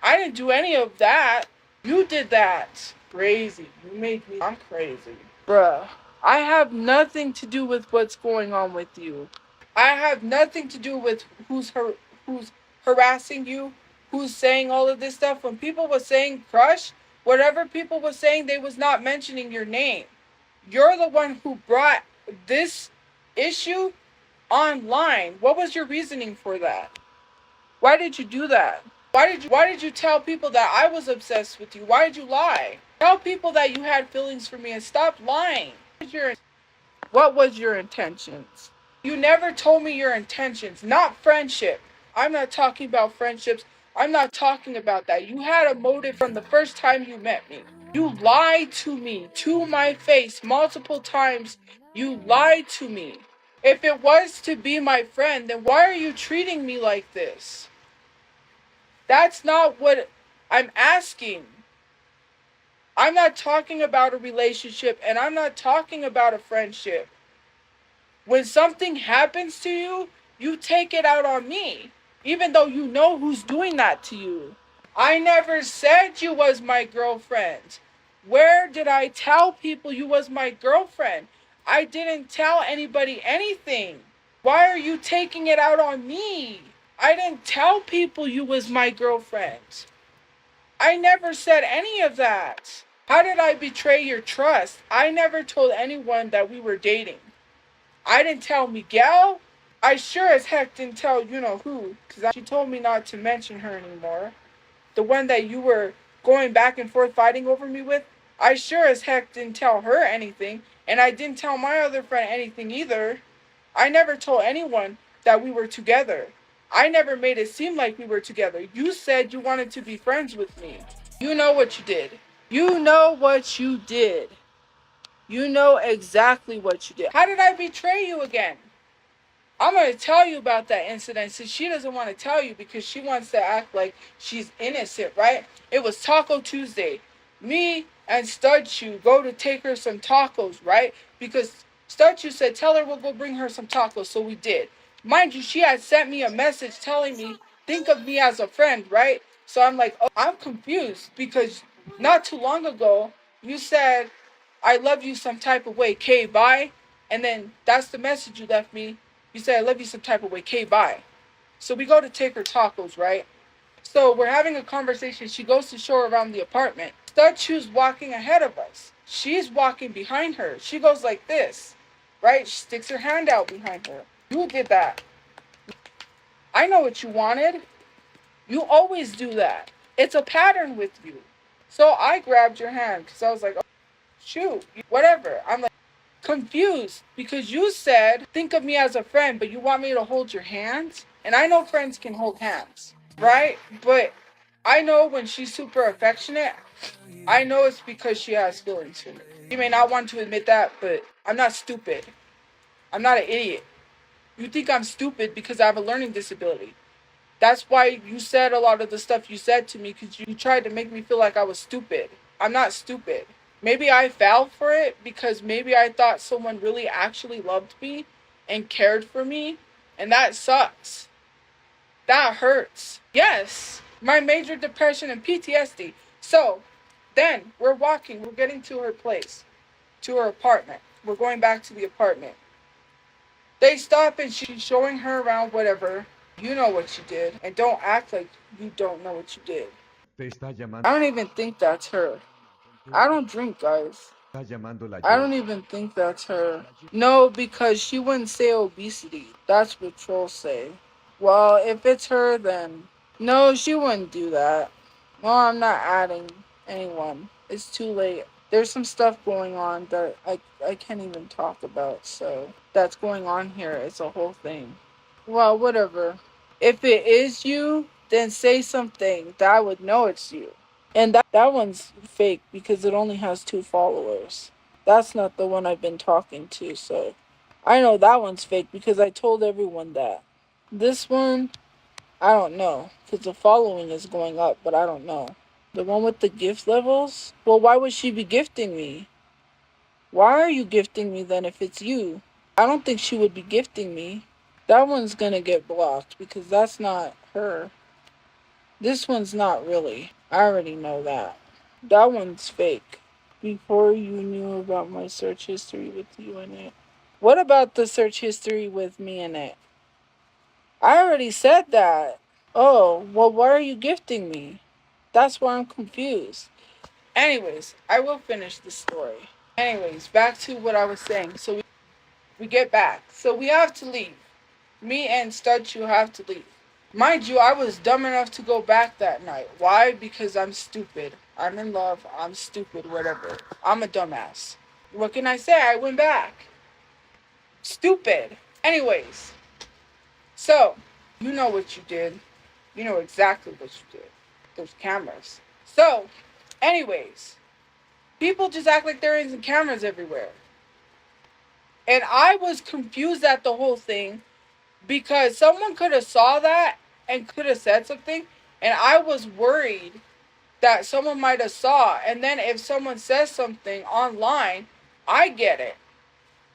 I didn't do any of that. You did that. Crazy. You made me. I'm crazy. Bruh. I have nothing to do with what's going on with you. I have nothing to do with who's harassing you, who's saying all of this stuff. When people were saying crush, whatever people were saying, they was not mentioning your name. You're the one who brought this issue online. What was your reasoning for that? Why did you do that? Why did you tell people that I was obsessed with you? Why did you lie? Tell people that you had feelings for me and stop lying. What was your intentions? You never told me your intentions, not friendship. I'm not talking about friendships. I'm not talking about that. You had a motive from the first time you met me. You lied to me, to my face, multiple times. You lied to me. If it was to be my friend, then why are you treating me like this? That's not what I'm asking. I'm not talking about a relationship, and I'm not talking about a friendship. When something happens to you, you take it out on me, even though you know who's doing that to you. I never said you was my girlfriend. Where did I tell people you was my girlfriend? I didn't tell anybody anything. Why are you taking it out on me? I didn't tell people you was my girlfriend. I never said any of that. How did I betray your trust? I never told anyone that we were dating. I didn't tell Miguel. I sure as heck didn't tell you know who, because she told me not to mention her anymore. The one that you were going back and forth fighting over me with, I sure as heck didn't tell her anything, and I didn't tell my other friend anything either. I never told anyone that we were together. I never made it seem like we were together. You said you wanted to be friends with me. You know what you did. You know what you did. You know exactly what you did. How did I betray you again? I'm going to tell you about that incident since she doesn't want to tell you because she wants to act like she's innocent, right? It was Taco Tuesday. Me and StudChu go to take her some tacos, right? Because StudChu said, tell her we'll go bring her some tacos. So we did. Mind you, she had sent me a message telling me, think of me as a friend, right? So I'm like, oh, I'm confused because not too long ago, you said, I love you some type of way. K, bye. And then that's the message you left me. You said, I love you some type of way. K, bye. So we go to take her tacos, right? So we're having a conversation. She goes to show her around the apartment. StudChu's walking ahead of us. She's walking behind her. She goes like this, right? She sticks her hand out behind her. You did that. I know what you wanted. You always do that. It's a pattern with you. So I grabbed your hand because I was like, oh, shoot, whatever. I'm like confused because you said, think of me as a friend, but you want me to hold your hands? And I know friends can hold hands, right? But I know when she's super affectionate, I know it's because she has feelings for me. You may not want to admit that, but I'm not stupid. I'm not an idiot. You think I'm stupid because I have a learning disability. That's why you said a lot of the stuff you said to me because you tried to make me feel like I was stupid. I'm not stupid. Maybe I fell for it because maybe I thought someone really actually loved me and cared for me, and that sucks. That hurts. Yes, my major depression and PTSD. So, then we're walking, we're getting to her place, to her apartment. We're going back to the apartment. They stop and she's showing her around, whatever. You know what you did, and don't act like you don't know what you did. I don't even think that's her. I don't drink, guys. I don't even think that's her. No, because she wouldn't say obesity. That's what trolls say. Well, if it's her, then no, she wouldn't do that. Well, I'm not adding anyone. It's too late. There's some stuff going on that I can't even talk about. So that's going on here. It's a whole thing. Well, whatever. If it is you, then say something that I would know it's you. And that one's fake because it only has 2 followers. That's not the one I've been talking to, so I know that one's fake because I told everyone that. This one, I don't know, because the following is going up, but I don't know. The one with the gift levels? Well, why would she be gifting me? Why are you gifting me then if it's you? I don't think she would be gifting me. That one's gonna get blocked because that's not her. This one's not really. I already know that. That one's fake. Before you knew about my search history with you in it. What about the search history with me in it? I already said that. Oh, well, why are you gifting me? That's why I'm confused. Anyways, I will finish the story. Anyways, back to what I was saying. So we get back. So we have to leave. Me and StudChu have to leave. Mind you, I was dumb enough to go back that night. Why? Because I'm stupid. I'm in love. I'm stupid, whatever. I'm a dumbass. What can I say? I went back. Stupid. Anyways, so, you know what you did. You know exactly what you did. There's cameras. So, anyways, people just act like there isn't cameras everywhere. And I was confused at the whole thing because someone could have saw that and could have said something. And I was worried that someone might have saw. And then if someone says something online, I get it.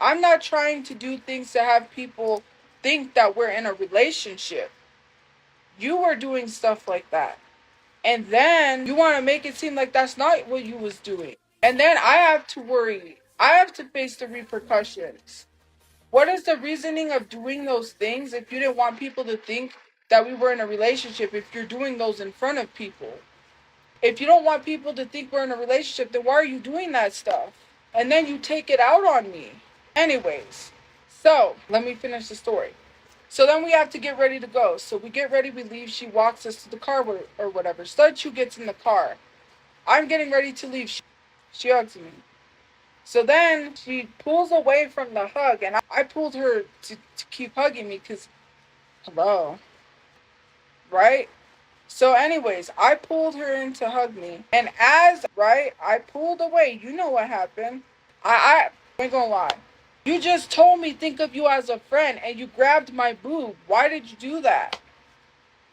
I'm not trying to do things to have people think that we're in a relationship. You were doing stuff like that. And then you want to make it seem like that's not what you was doing. And then I have to worry. I have to face the repercussions. What is the reasoning of doing those things if you didn't want people to think that we were in a relationship, if you're doing those in front of people? If you don't want people to think we're in a relationship, then why are you doing that stuff? And then you take it out on me. Anyways, so let me finish the story. So then we have to get ready to go. So we get ready, we leave. She walks us to the car or whatever. StudChu gets in the car. I'm getting ready to leave. She hugs me. So then she pulls away from the hug, and I pulled her to keep hugging me because, hello, right? So anyways, I pulled her in to hug me, and I pulled away. You know what happened. I ain't gonna lie. You just told me think of you as a friend, and you grabbed my boob. Why did you do that?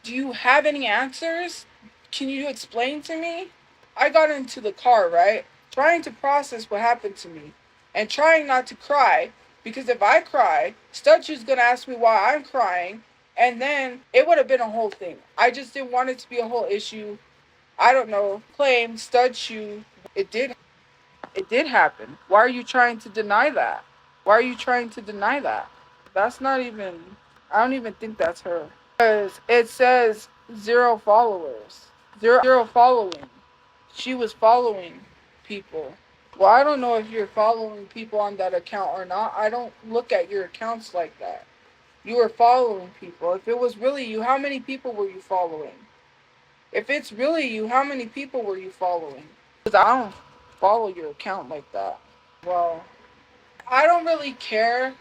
Do you have any answers? Can you explain to me? I got into the car, right? Trying to process what happened to me and trying not to cry because if I cry, StudChu's gonna ask me why I'm crying and then it would have been a whole thing. I just didn't want it to be a whole issue. I don't know. Claim StudChu. It did. It did happen. Why are you trying to deny that? Why are you trying to deny that? That's not even. I don't even think that's her. Because it says 0 followers. Zero following. She was following people. Well, I don't know if you're following people on that account or not. I don't look at your accounts like that. You were following people. If it was really you, how many people were you following? If it's really you, how many people were you following? Because I don't follow your account like that. Well, I don't really care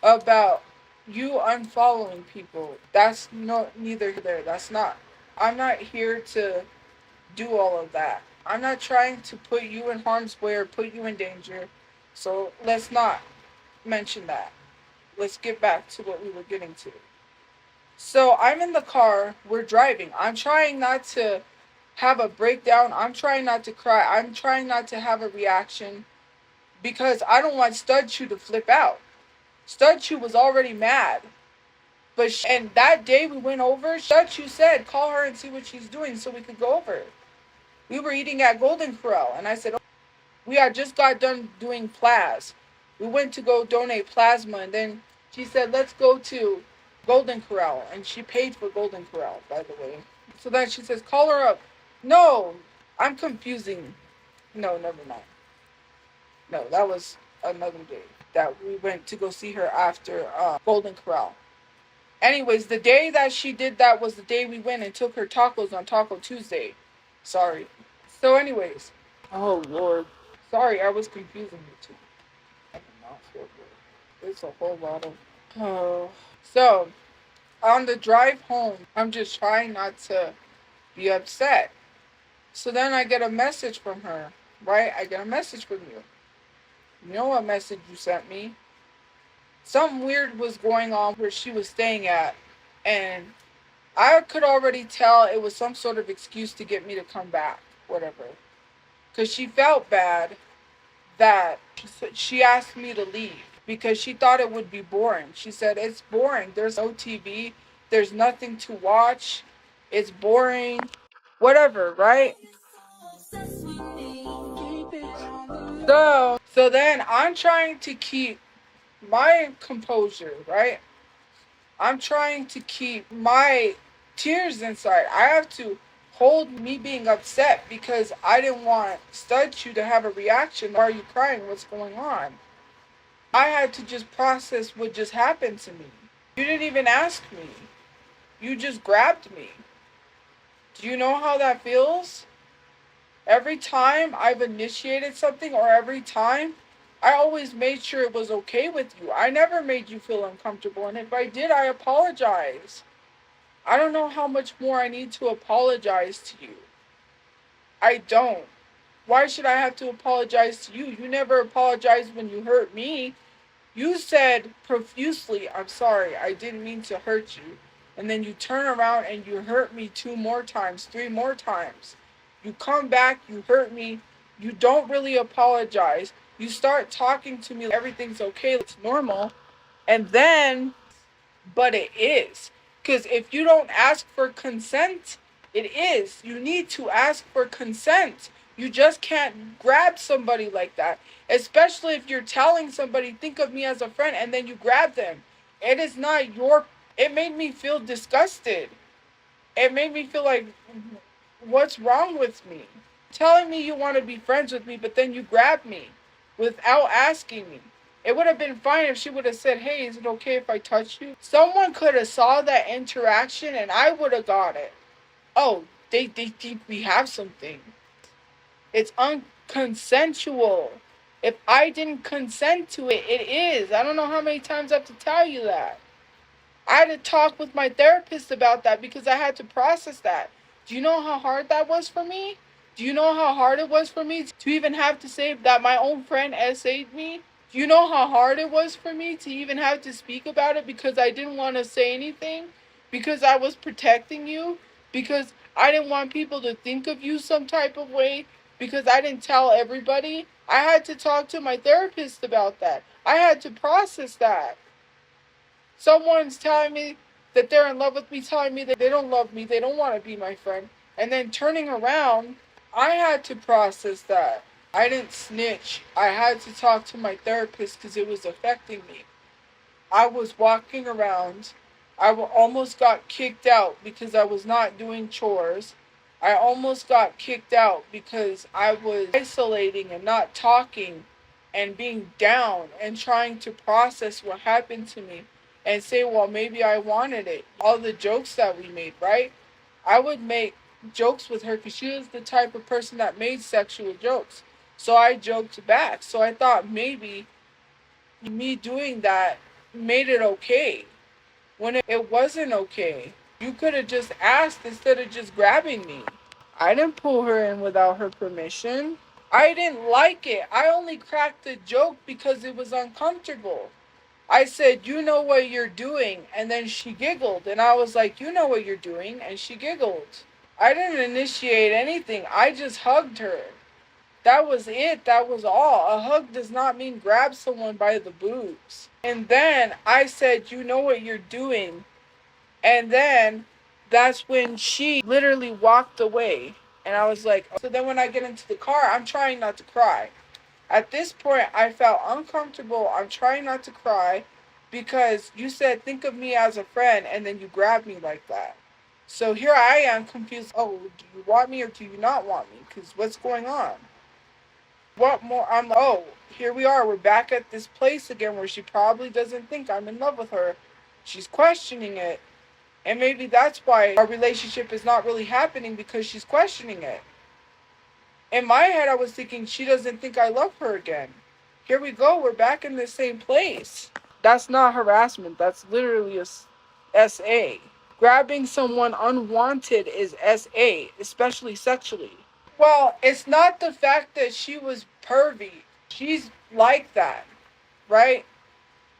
about you unfollowing people. That's neither there. That's not. I'm not here to do all of that. I'm not trying to put you in harm's way or put you in danger. So let's not mention that. Let's get back to what we were getting to. So I'm in the car, we're driving. I'm trying not to have a breakdown. I'm trying not to cry. I'm trying not to have a reaction because I don't want StudChu to flip out. StudChu was already mad. And that day we went over, StudChu said, call her and see what she's doing so we could go over. We were eating at Golden Corral, and I said, oh, we had just got done doing plas. We went to go donate plasma, and then she said, let's go to Golden Corral, and she paid for Golden Corral, by the way. So then she says, call her up. No, I'm confusing. No, never mind. No, that was another day that we went to go see her after Golden Corral. Anyways, the day that she did that was the day we went and took her tacos on Taco Tuesday. Sorry. So anyways. Oh, Lord. Sorry, I was confusing you two. I do not feel good. It's a whole lot of... Oh. So, on the drive home, I'm just trying not to be upset. So then I get a message from her. Right? I get a message from you. You know what message you sent me? Something weird was going on where she was staying at. And I could already tell it was some sort of excuse to get me to come back. Whatever. Because she felt bad that she asked me to leave. because she thought it would be boring. She said, it's boring. There's no TV. There's nothing to watch. It's boring. Whatever, right? So then I'm trying to keep my composure, right? I'm trying to keep my tears inside. I have to hold me being upset because I didn't want StudChu to have a reaction. Why are you crying? What's going on? I had to just process what just happened to me. You didn't even ask me. You just grabbed me. Do you know how that feels? Every time I've initiated something or every time, I always made sure it was okay with you. I never made you feel uncomfortable. And if I did, I apologize. I don't know how much more I need to apologize to you. I don't. Why should I have to apologize to you? You never apologized when you hurt me. You said profusely, I'm sorry, I didn't mean to hurt you. And then you turn around and you hurt me 2 more times, 3 more times. You come back, you hurt me. You don't really apologize. You start talking to me, everything's okay, it's normal. And then, but it is. Because if you don't ask for consent, it is. You need to ask for consent. You just can't grab somebody like that. Especially if you're telling somebody, think of me as a friend, and then you grab them. It is not your... It made me feel disgusted. It made me feel like, what's wrong with me? Telling me you want to be friends with me, but then you grab me without asking me. It would have been fine if she would have said, hey, is it okay if I touch you? Someone could have saw that interaction and I would have got it. Oh, they think we have something. It's unconsensual. If I didn't consent to it, it is. I don't know how many times I have to tell you that. I had to talk with my therapist about that because I had to process that. Do you know how hard that was for me? Do you know how hard it was for me to even have to say that my own friend essayed me? Do you know how hard it was for me to even have to speak about it because I didn't want to say anything? Because I was protecting you? Because I didn't want people to think of you some type of way? Because I didn't tell everybody? I had to talk to my therapist about that. I had to process that. Someone's telling me that they're in love with me, telling me that they don't love me, they don't want to be my friend, and then turning around, I had to process that. I didn't snitch. I had to talk to my therapist because it was affecting me. I was walking around. I almost got kicked out because I was not doing chores. I almost got kicked out because I was isolating and not talking and being down and trying to process what happened to me and say, well, maybe I wanted it. All the jokes that we made, right? I would make jokes with her because she was the type of person that made sexual jokes. So I joked back. So I thought maybe me doing that made it okay when it wasn't okay. You could have just asked instead of just grabbing me. I didn't pull her in without her permission. I didn't like it. I only cracked the joke because it was uncomfortable. I said, you know what you're doing. And then she giggled. And I was like, you know what you're doing. And she giggled. I didn't initiate anything. I just hugged her. That was it. That was all. A hug does not mean grab someone by the boobs. And then I said, you know what you're doing. And then that's when she literally walked away. And I was like, so then when I get into the car, I'm trying not to cry. At this point, I felt uncomfortable. I'm trying not to cry because you said, think of me as a friend, and then you grabbed me like that. So here I am confused. Oh, do you want me or do you not want me? Because what's going on? What more? I'm like, oh, here we are. We're back at this place again where she probably doesn't think I'm in love with her. She's questioning it. And maybe that's why our relationship is not really happening because she's questioning it. In my head, I was thinking she doesn't think I love her again. Here we go. We're back in the same place. That's not harassment. That's literally a SA. Grabbing someone unwanted is SA, especially sexually. Well, it's not the fact that she was pervy. She's like that, right?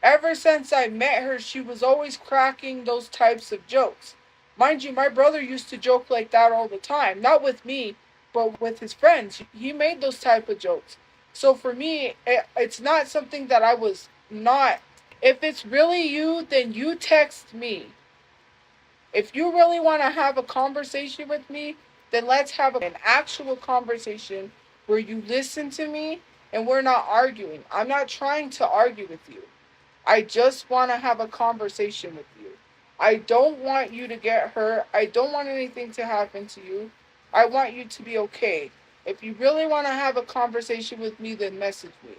Ever since I met her, she was always cracking those types of jokes. Mind you, my brother used to joke like that all the time. Not with me, but with his friends. He made those type of jokes. So for me, it's not something that I was not. If it's really you, then you text me. If you really want to have a conversation with me, then let's have an actual conversation where you listen to me and we're not arguing. I'm not trying to argue with you. I just want to have a conversation with you. I don't want you to get hurt. I don't want anything to happen to you. I want you to be okay. If you really want to have a conversation with me, then message me.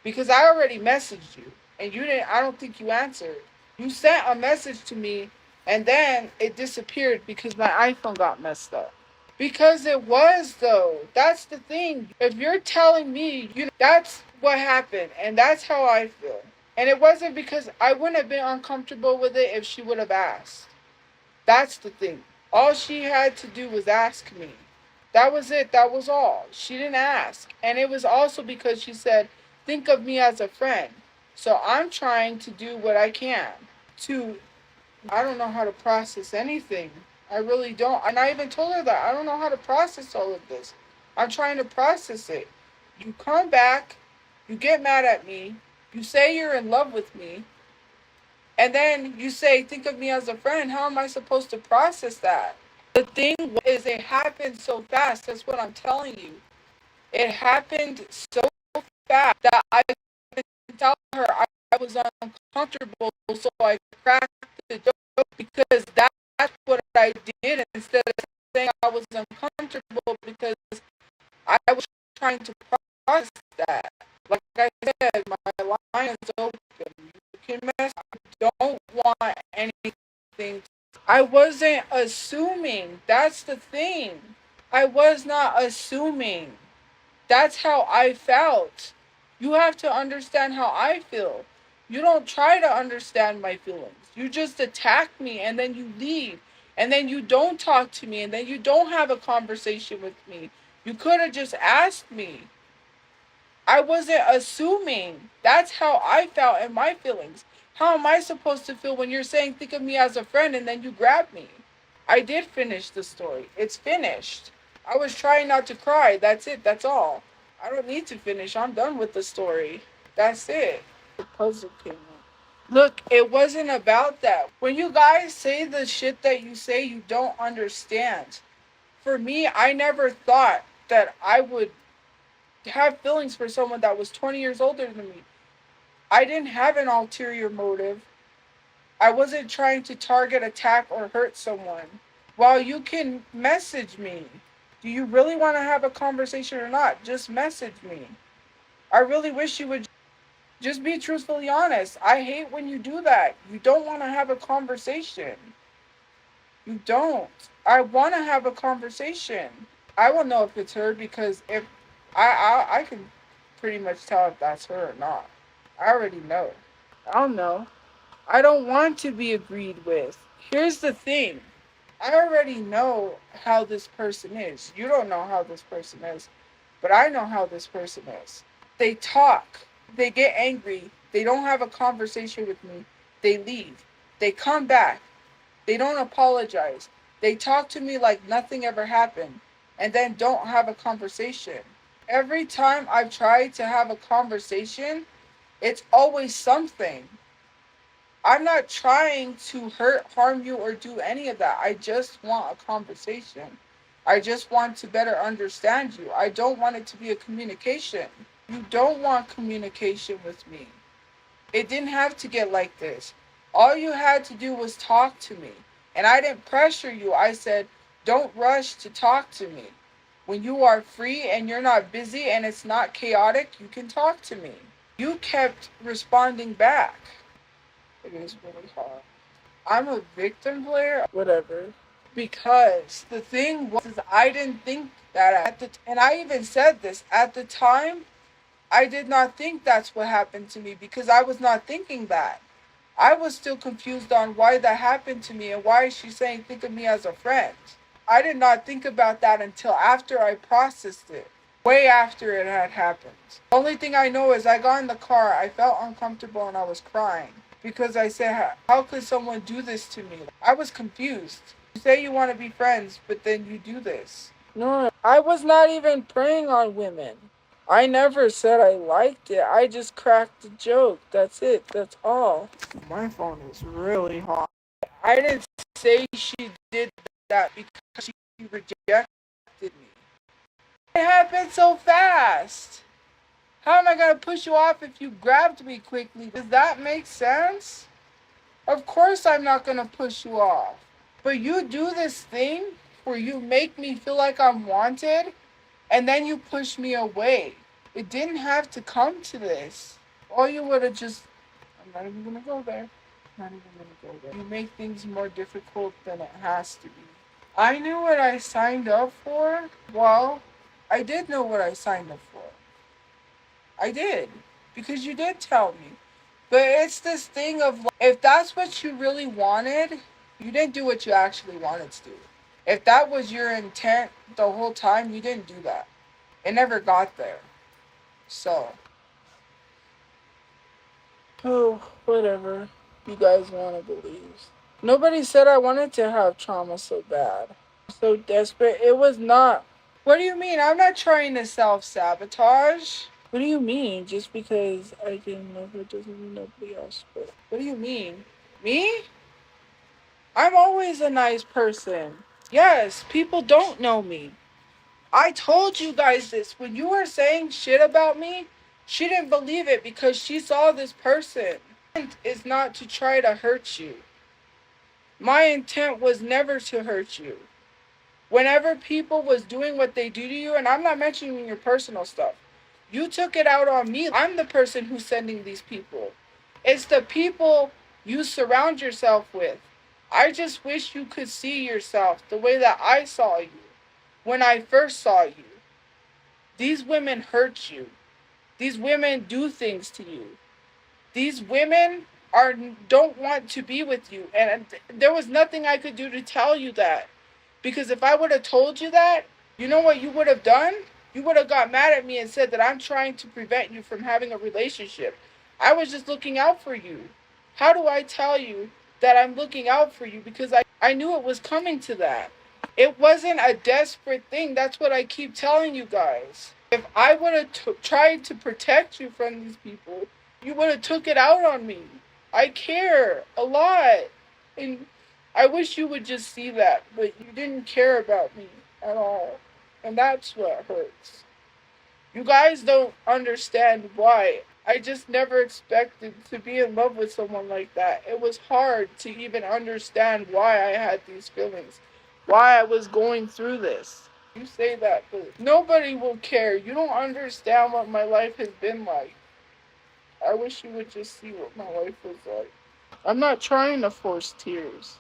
Because I already messaged you and you didn't, I don't think you answered. You sent a message to me and then it disappeared because my iPhone got messed up. Because it was, though. That's the thing. If you're telling me, that's what happened and that's how I feel. And it wasn't because I wouldn't have been uncomfortable with it if she would have asked. That's the thing. All she had to do was ask me. That was it. That was all. She didn't ask. And it was also because she said, think of me as a friend. So I'm trying to do what I can to, I don't know how to process anything. I really don't. And I even told her that. I don't know how to process all of this. I'm trying to process it. You come back, you get mad at me, you say you're in love with me, and then you say, think of me as a friend. How am I supposed to process that? The thing is, it happened so fast. That's what I'm telling you. It happened so fast that I didn't tell her I was uncomfortable, so I cracked the joke because that's what I did instead of saying I was uncomfortable because I was trying to process that. Like I said, my line is open. You can mess. I don't want anything. I wasn't assuming. That's the thing. I was not assuming. That's how I felt. You have to understand how I feel. You don't try to understand my feelings. You just attack me and then you leave. And then you don't talk to me and then you don't have a conversation with me. You could have just asked me. I wasn't assuming. That's how I felt in my feelings. How am I supposed to feel when you're saying think of me as a friend and then you grab me? I did finish the story. It's finished. I was trying not to cry. That's it. That's all. I don't need to finish. I'm done with the story. That's it. The puzzle came up. Look, it wasn't about that. When you guys say the shit that you say, you don't understand. For me, I never thought that I would have feelings for someone that was 20 years older than me. I didn't have an ulterior motive. I wasn't trying to target, attack, or hurt someone. While you can message me, do you really want to have a conversation or not? Just message me. I really wish you would just be truthfully honest. I hate when you do that. You don't want to have a conversation. You don't. I want to have a conversation. I will know if it's her because if I can pretty much tell if that's her or not. I already know. I don't know. I don't want to be agreed with. Here's the thing. I already know how this person is. You don't know how this person is, but I know how this person is. They talk. They get angry. They don't have a conversation with me. They leave. They come back. They don't apologize. They talk to me like nothing ever happened and then don't have a conversation. Every time I've tried to have a conversation, it's always something. I'm not trying to hurt, harm you, or do any of that. I just want a conversation. I just want to better understand you. I don't want it to be a communication. You don't want communication with me. It didn't have to get like this. All you had to do was talk to me. And I didn't pressure you. I said, don't rush to talk to me. When you are free and you're not busy and it's not chaotic, you can talk to me. You kept responding back. It is really hard. I'm a victim player, whatever. Because the thing was, I didn't think that and I even said this at the time. I did not think that's what happened to me because I was not thinking that. I was still confused on why that happened to me and why is she saying think of me as a friend. I did not think about that until after I processed it. Way after it had happened. The only thing I know is I got in the car, I felt uncomfortable and I was crying. Because I said, how could someone do this to me? I was confused. You say you want to be friends, but then you do this. No, I was not even preying on women. I never said I liked it. I just cracked the joke. That's it. That's all. My phone is really hot. I didn't say she did that because she rejected me. It happened so fast. How am I going to push you off if you grabbed me quickly? Does that make sense? Of course I'm not going to push you off. But you do this thing where you make me feel like I'm wanted and then you push me away. It didn't have to come to this. All you would have just... I'm not even going to go there. Not even going to go there. You make things more difficult than it has to be. I knew what I signed up for. Well, I did know what I signed up for. I did. Because you did tell me. But it's this thing of, if that's what you really wanted, you didn't do what you actually wanted to do. If that was your intent the whole time, you didn't do that. It never got there. So. Oh, whatever you guys want to believe. Nobody said I wanted to have trauma so bad. I'm so desperate. It was not. What do you mean? I'm not trying to self-sabotage. What do you mean? Just because I didn't love her doesn't mean nobody else will. What do you mean? Me? I'm always a nice person. Yes, people don't know me. I told you guys this. When you were saying shit about me, she didn't believe it because she saw this person. My intent is not to try to hurt you. My intent was never to hurt you. Whenever people was doing what they do to you, and I'm not mentioning your personal stuff, you took it out on me. I'm the person who's sending these people. It's the people you surround yourself with. I just wish you could see yourself the way that I saw you when I first saw you. These women hurt you. These women do things to you. These women don't want to be with you. And there was nothing I could do to tell you that. Because if I would have told you that, you know what you would have done? You would have got mad at me and said that I'm trying to prevent you from having a relationship. I was just looking out for you. How do I tell you that I'm looking out for you? Because I knew it was coming to that. It wasn't a desperate thing. That's what I keep telling you guys. If I would have tried to protect you from these people, you would have took it out on me. I care a lot. And I wish you would just see that, but you didn't care about me at all. And that's what hurts. You guys don't understand why. I just never expected to be in love with someone like that. It was hard to even understand why I had these feelings, why I was going through this. You say that, but nobody will care. You don't understand what my life has been like. I wish you would just see what my life was like. I'm not trying to force tears.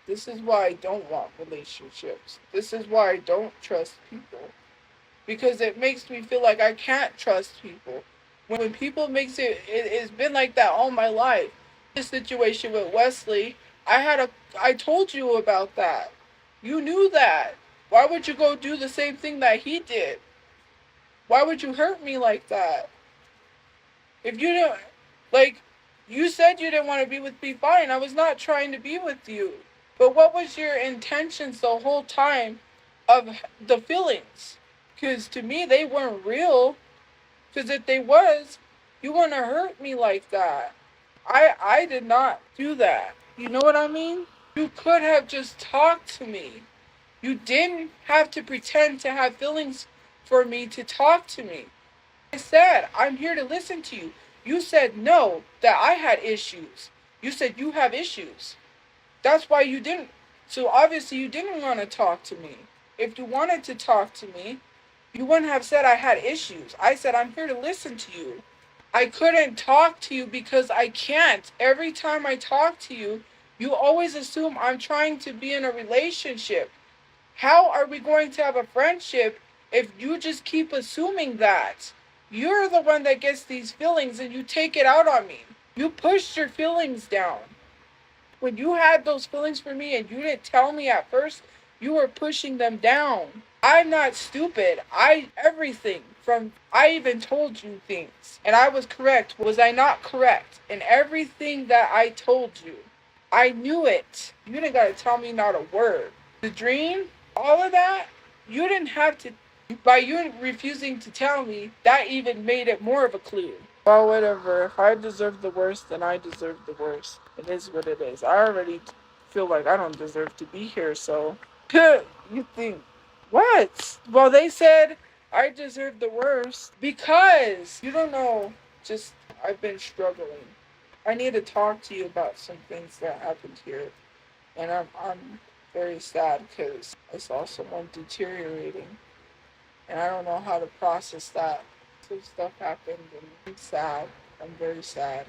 This is why I don't want relationships. This is why I don't trust people. Because it makes me feel like I can't trust people. When people makes it's been like that all my life. This situation with Wesley, I told you about that. You knew that. Why would you go do the same thing that he did? Why would you hurt me like that? If you don't, like, you said you didn't want to be with me, fine. I was not trying to be with you. But what was your intentions the whole time of the feelings? Because to me, they weren't real. Because if they was, you wouldn't have hurt me like that. I did not do that. You know what I mean? You could have just talked to me. You didn't have to pretend to have feelings for me to talk to me. I said, I'm here to listen to you. You said no, that I had issues. You said you have issues. That's why you didn't. So obviously you didn't want to talk to me. If you wanted to talk to me, you wouldn't have said I had issues. I said, I'm here to listen to you. I couldn't talk to you because I can't. Every time I talk to you, you always assume I'm trying to be in a relationship. How are we going to have a friendship if you just keep assuming that? You're the one that gets these feelings and you take it out on me. You pushed your feelings down. When you had those feelings for me and you didn't tell me at first, you were pushing them down. I'm not stupid. I even told you things. And I was correct. Was I not correct? In everything that I told you. I knew it. You didn't gotta tell me not a word. The dream, all of that, you didn't have to By you refusing to tell me, that even made it more of a clue. Well, whatever. If I deserve the worst, then I deserve the worst. It is what it is. I already feel like I don't deserve to be here, so. You think, what? Well, they said I deserve the worst because you don't know, just, I've been struggling. I need to talk to you about some things that happened here. And I'm very sad because I saw someone deteriorating. And I don't know how to process that. Some stuff happened and I'm sad. I'm very sad.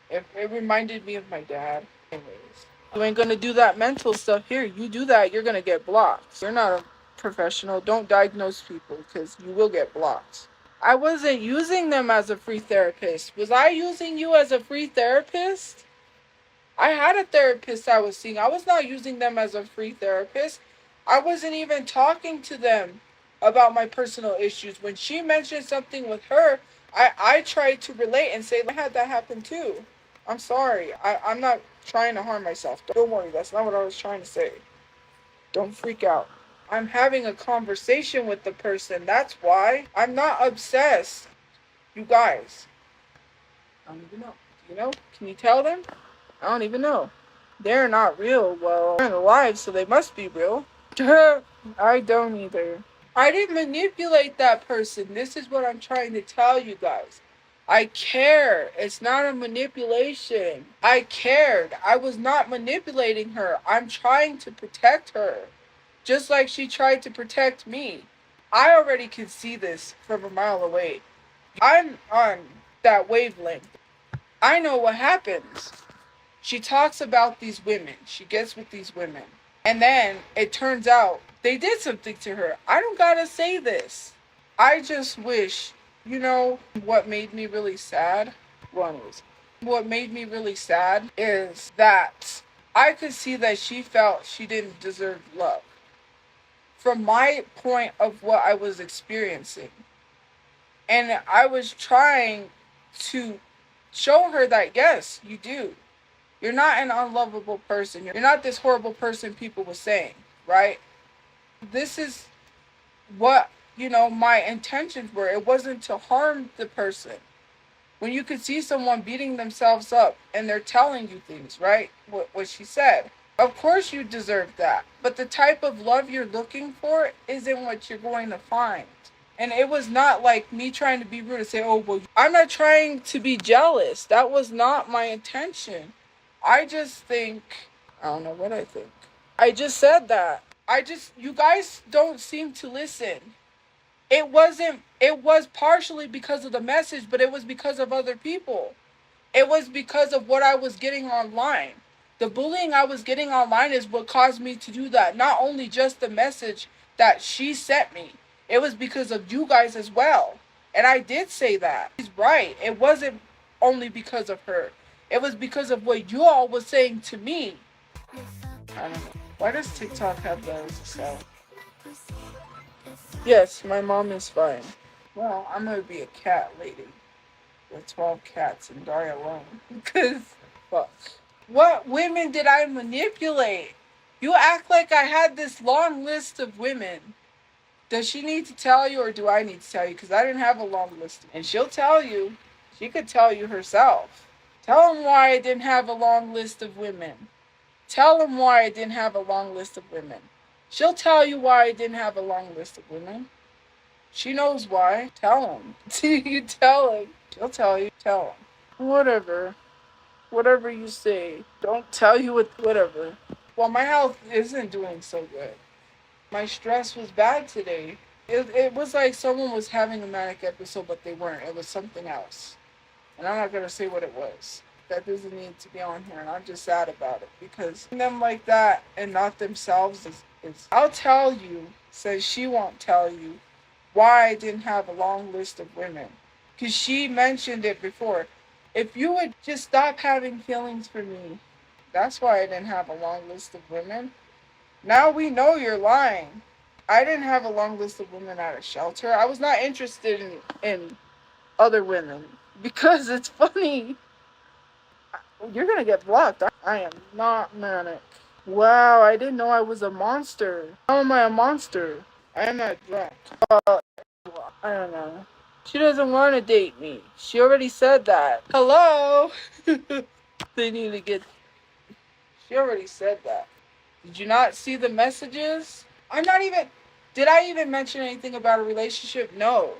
It reminded me of my dad. Anyways. You ain't gonna do that mental stuff here. You do that, you're gonna get blocked. You're not a professional. Don't diagnose people because you will get blocked. I wasn't using them as a free therapist. Was I using you as a free therapist? I had a therapist I was seeing. I was not using them as a free therapist. I wasn't even talking to them about my personal issues. When she mentioned something with her, I tried to relate and say, I had that happen too. I'm sorry. I'm not trying to harm myself. Don't worry. That's not what I was trying to say. Don't freak out. I'm having a conversation with the person. That's why. I'm not obsessed. You guys. I don't even know. You know? Can you tell them? I don't even know. They're not real. Well, they're alive, so they must be real. I don't either. I didn't manipulate that person. This is what I'm trying to tell you guys. I care. It's not a manipulation. I cared. I was not manipulating her. I'm trying to protect her. Just like she tried to protect me. I already can see this from a mile away. I'm on that wavelength. I know what happens. She talks about these women. She gets with these women. And then it turns out they did something to her. I don't gotta say this. I just wish, you know, what made me really sad? What made me really sad is that I could see that she felt she didn't deserve love. From my point of what I was experiencing. And I was trying to show her that, yes, you do. You're not an unlovable person. You're not this horrible person people were saying, right? This is what, you know, my intentions were. It wasn't to harm the person. When you could see someone beating themselves up and they're telling you things, right? What she said. Of course you deserve that. But the type of love you're looking for isn't what you're going to find. And it was not like me trying to be rude and say, oh, well, I'm not trying to be jealous. That was not my intention. I just think, I don't know what I think. I just said that. You guys don't seem to listen. It was partially because of the message, but it was because of other people. It was because of what I was getting online. The bullying I was getting online is what caused me to do that. Not only just the message that she sent me. It was because of you guys as well. And I did say that. She's right. It wasn't only because of her. It was because of what you all was saying to me. I don't know. Why does TikTok have those? So. Yes, my mom is fine. Well, I'm gonna be a cat lady with 12 cats and die alone. Because, fuck. What women did I manipulate? You act like I had this long list of women. Does she need to tell you or do I need to tell you? Because I didn't have a long list. And she'll tell you. She could tell you herself. Tell them why I didn't have a long list of women. Tell them why I didn't have a long list of women. She'll tell you why I didn't have a long list of women. She knows why. Tell him. You tell him. She'll tell you. Tell him. Whatever. Whatever you say. Don't tell you whatever. Well, my health isn't doing so good. My stress was bad today. It was like someone was having a manic episode, but they weren't. It was something else. And I'm not going to say what it was. That doesn't need to be on here, and I'm just sad about it. Because them like that and not themselves is I'll tell you, says she won't tell you, why I didn't have a long list of women. Because she mentioned it before. If you would just stop having feelings for me, that's why I didn't have a long list of women. Now we know you're lying. I didn't have a long list of women at a shelter. I was not interested in other women. Because it's funny. You're gonna get blocked. I am not manic. Wow, I didn't know I was a monster. How am I a monster? I'm not drunk. I don't know. She doesn't want to date me. She already said that. Hello? They need to get. She already said that. Did you not see the messages? I'm not even. Did I even mention anything about a relationship? No.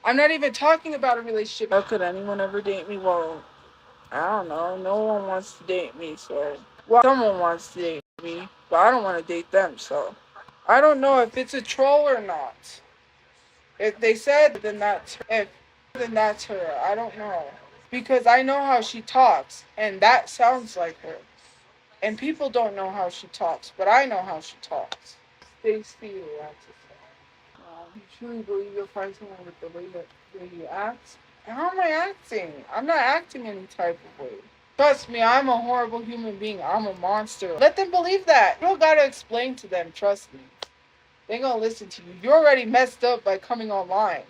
I'm not even talking about a relationship. How could anyone ever date me? Well, I don't know. No one wants to date me, so. Well, someone wants to date me, but I don't want to date them, so. I don't know if it's a troll or not. If they said, then that's her. If then that's her. I don't know. Because I know how she talks, and that sounds like her. And people don't know how she talks, but I know how she talks. Stay still, that's it. You truly believe you'll find someone with the way you act? How am I acting? I'm not acting any type of way. Trust me, I'm a horrible human being. I'm a monster. Let them believe that. You don't gotta explain to them, trust me. They ain't gonna listen to you. You're already messed up by coming online.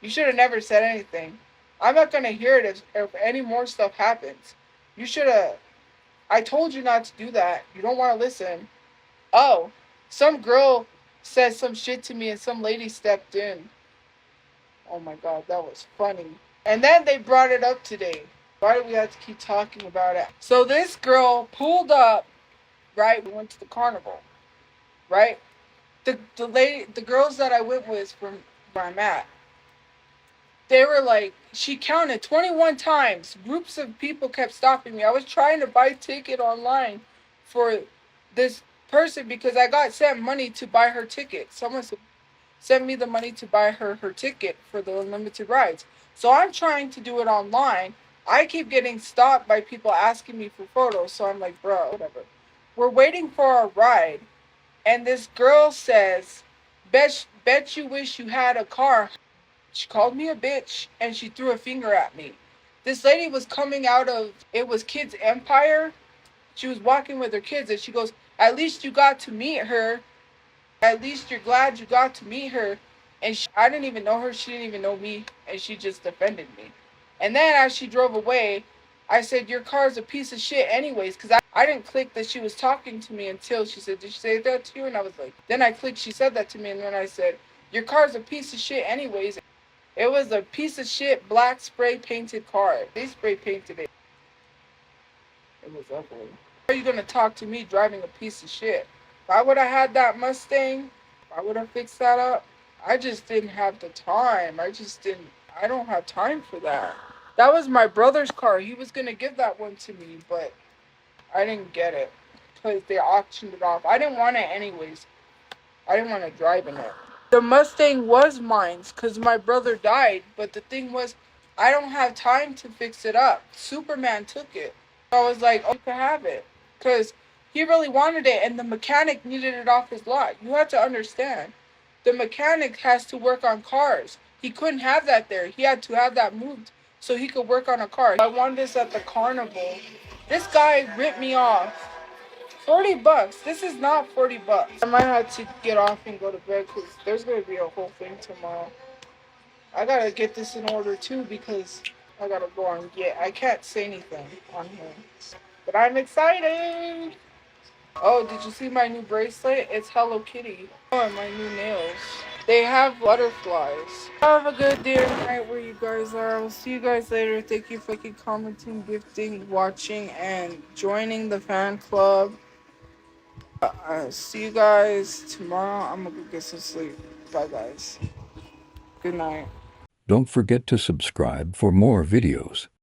You should have never said anything. I'm not gonna hear it if any more stuff happens. You should have. I told you not to do that. You don't want to listen. Oh, some girl said some shit to me and some lady stepped in. Oh my god, that was funny. And then they brought it up today. Why do we have to keep talking about it? So this girl pulled up, right? We went to the carnival, right? The girls that I went with from where I'm at, they were like, she counted 21 times. Groups of people kept stopping me. I was trying to buy a ticket online for this person because I got sent money to buy her ticket. Someone sent me the money to buy her ticket for the unlimited rides. So I'm trying to do it online. I keep getting stopped by people asking me for photos. So I'm like, bro, whatever. We're waiting for our ride. And this girl says, bet you wish you had a car. She called me a bitch and she threw a finger at me. This lady was coming out of, it was Kids Empire. She was walking with her kids and she goes, at least you got to meet her. At least you're glad you got to meet her. And I didn't even know her. She didn't even know me. And she just offended me. And then as she drove away, I said, your car's a piece of shit anyways. Because I didn't click that she was talking to me until she said, did she say that to you? And I was like, then I clicked, she said that to me. And then I said, your car's a piece of shit anyways. It was a piece of shit black spray painted car. They spray painted it. It was ugly. How are you gonna talk to me driving a piece of shit? If I would have had that Mustang, I would have fixed that up. I just didn't have the time. I don't have time for that. That was my brother's car. He was gonna give that one to me, but I didn't get it. Because they auctioned it off. I didn't want it anyways. I didn't want to drive in it. The Mustang was mine because my brother died, but the thing was, I don't have time to fix it up. Superman took it. So I was like, oh, you can have it. Because he really wanted it, and the mechanic needed it off his lot. You have to understand. The mechanic has to work on cars. He couldn't have that there. He had to have that moved so he could work on a car. I wanted this at the carnival. This guy ripped me off. $40. This is not $40. I might have to get off and go to bed because there's going to be a whole thing tomorrow. I got to get this in order too because I got to go on get. I can't say anything on here. But I'm excited. Oh, did you see my new bracelet? It's Hello Kitty. Oh, and my new nails. They have butterflies. Have a good day or night where you guys are. I'll see you guys later. Thank you for commenting, gifting, watching, and joining the fan club. See you guys tomorrow. I'm gonna go get some sleep. Bye, guys. Good night. Don't forget to subscribe for more videos.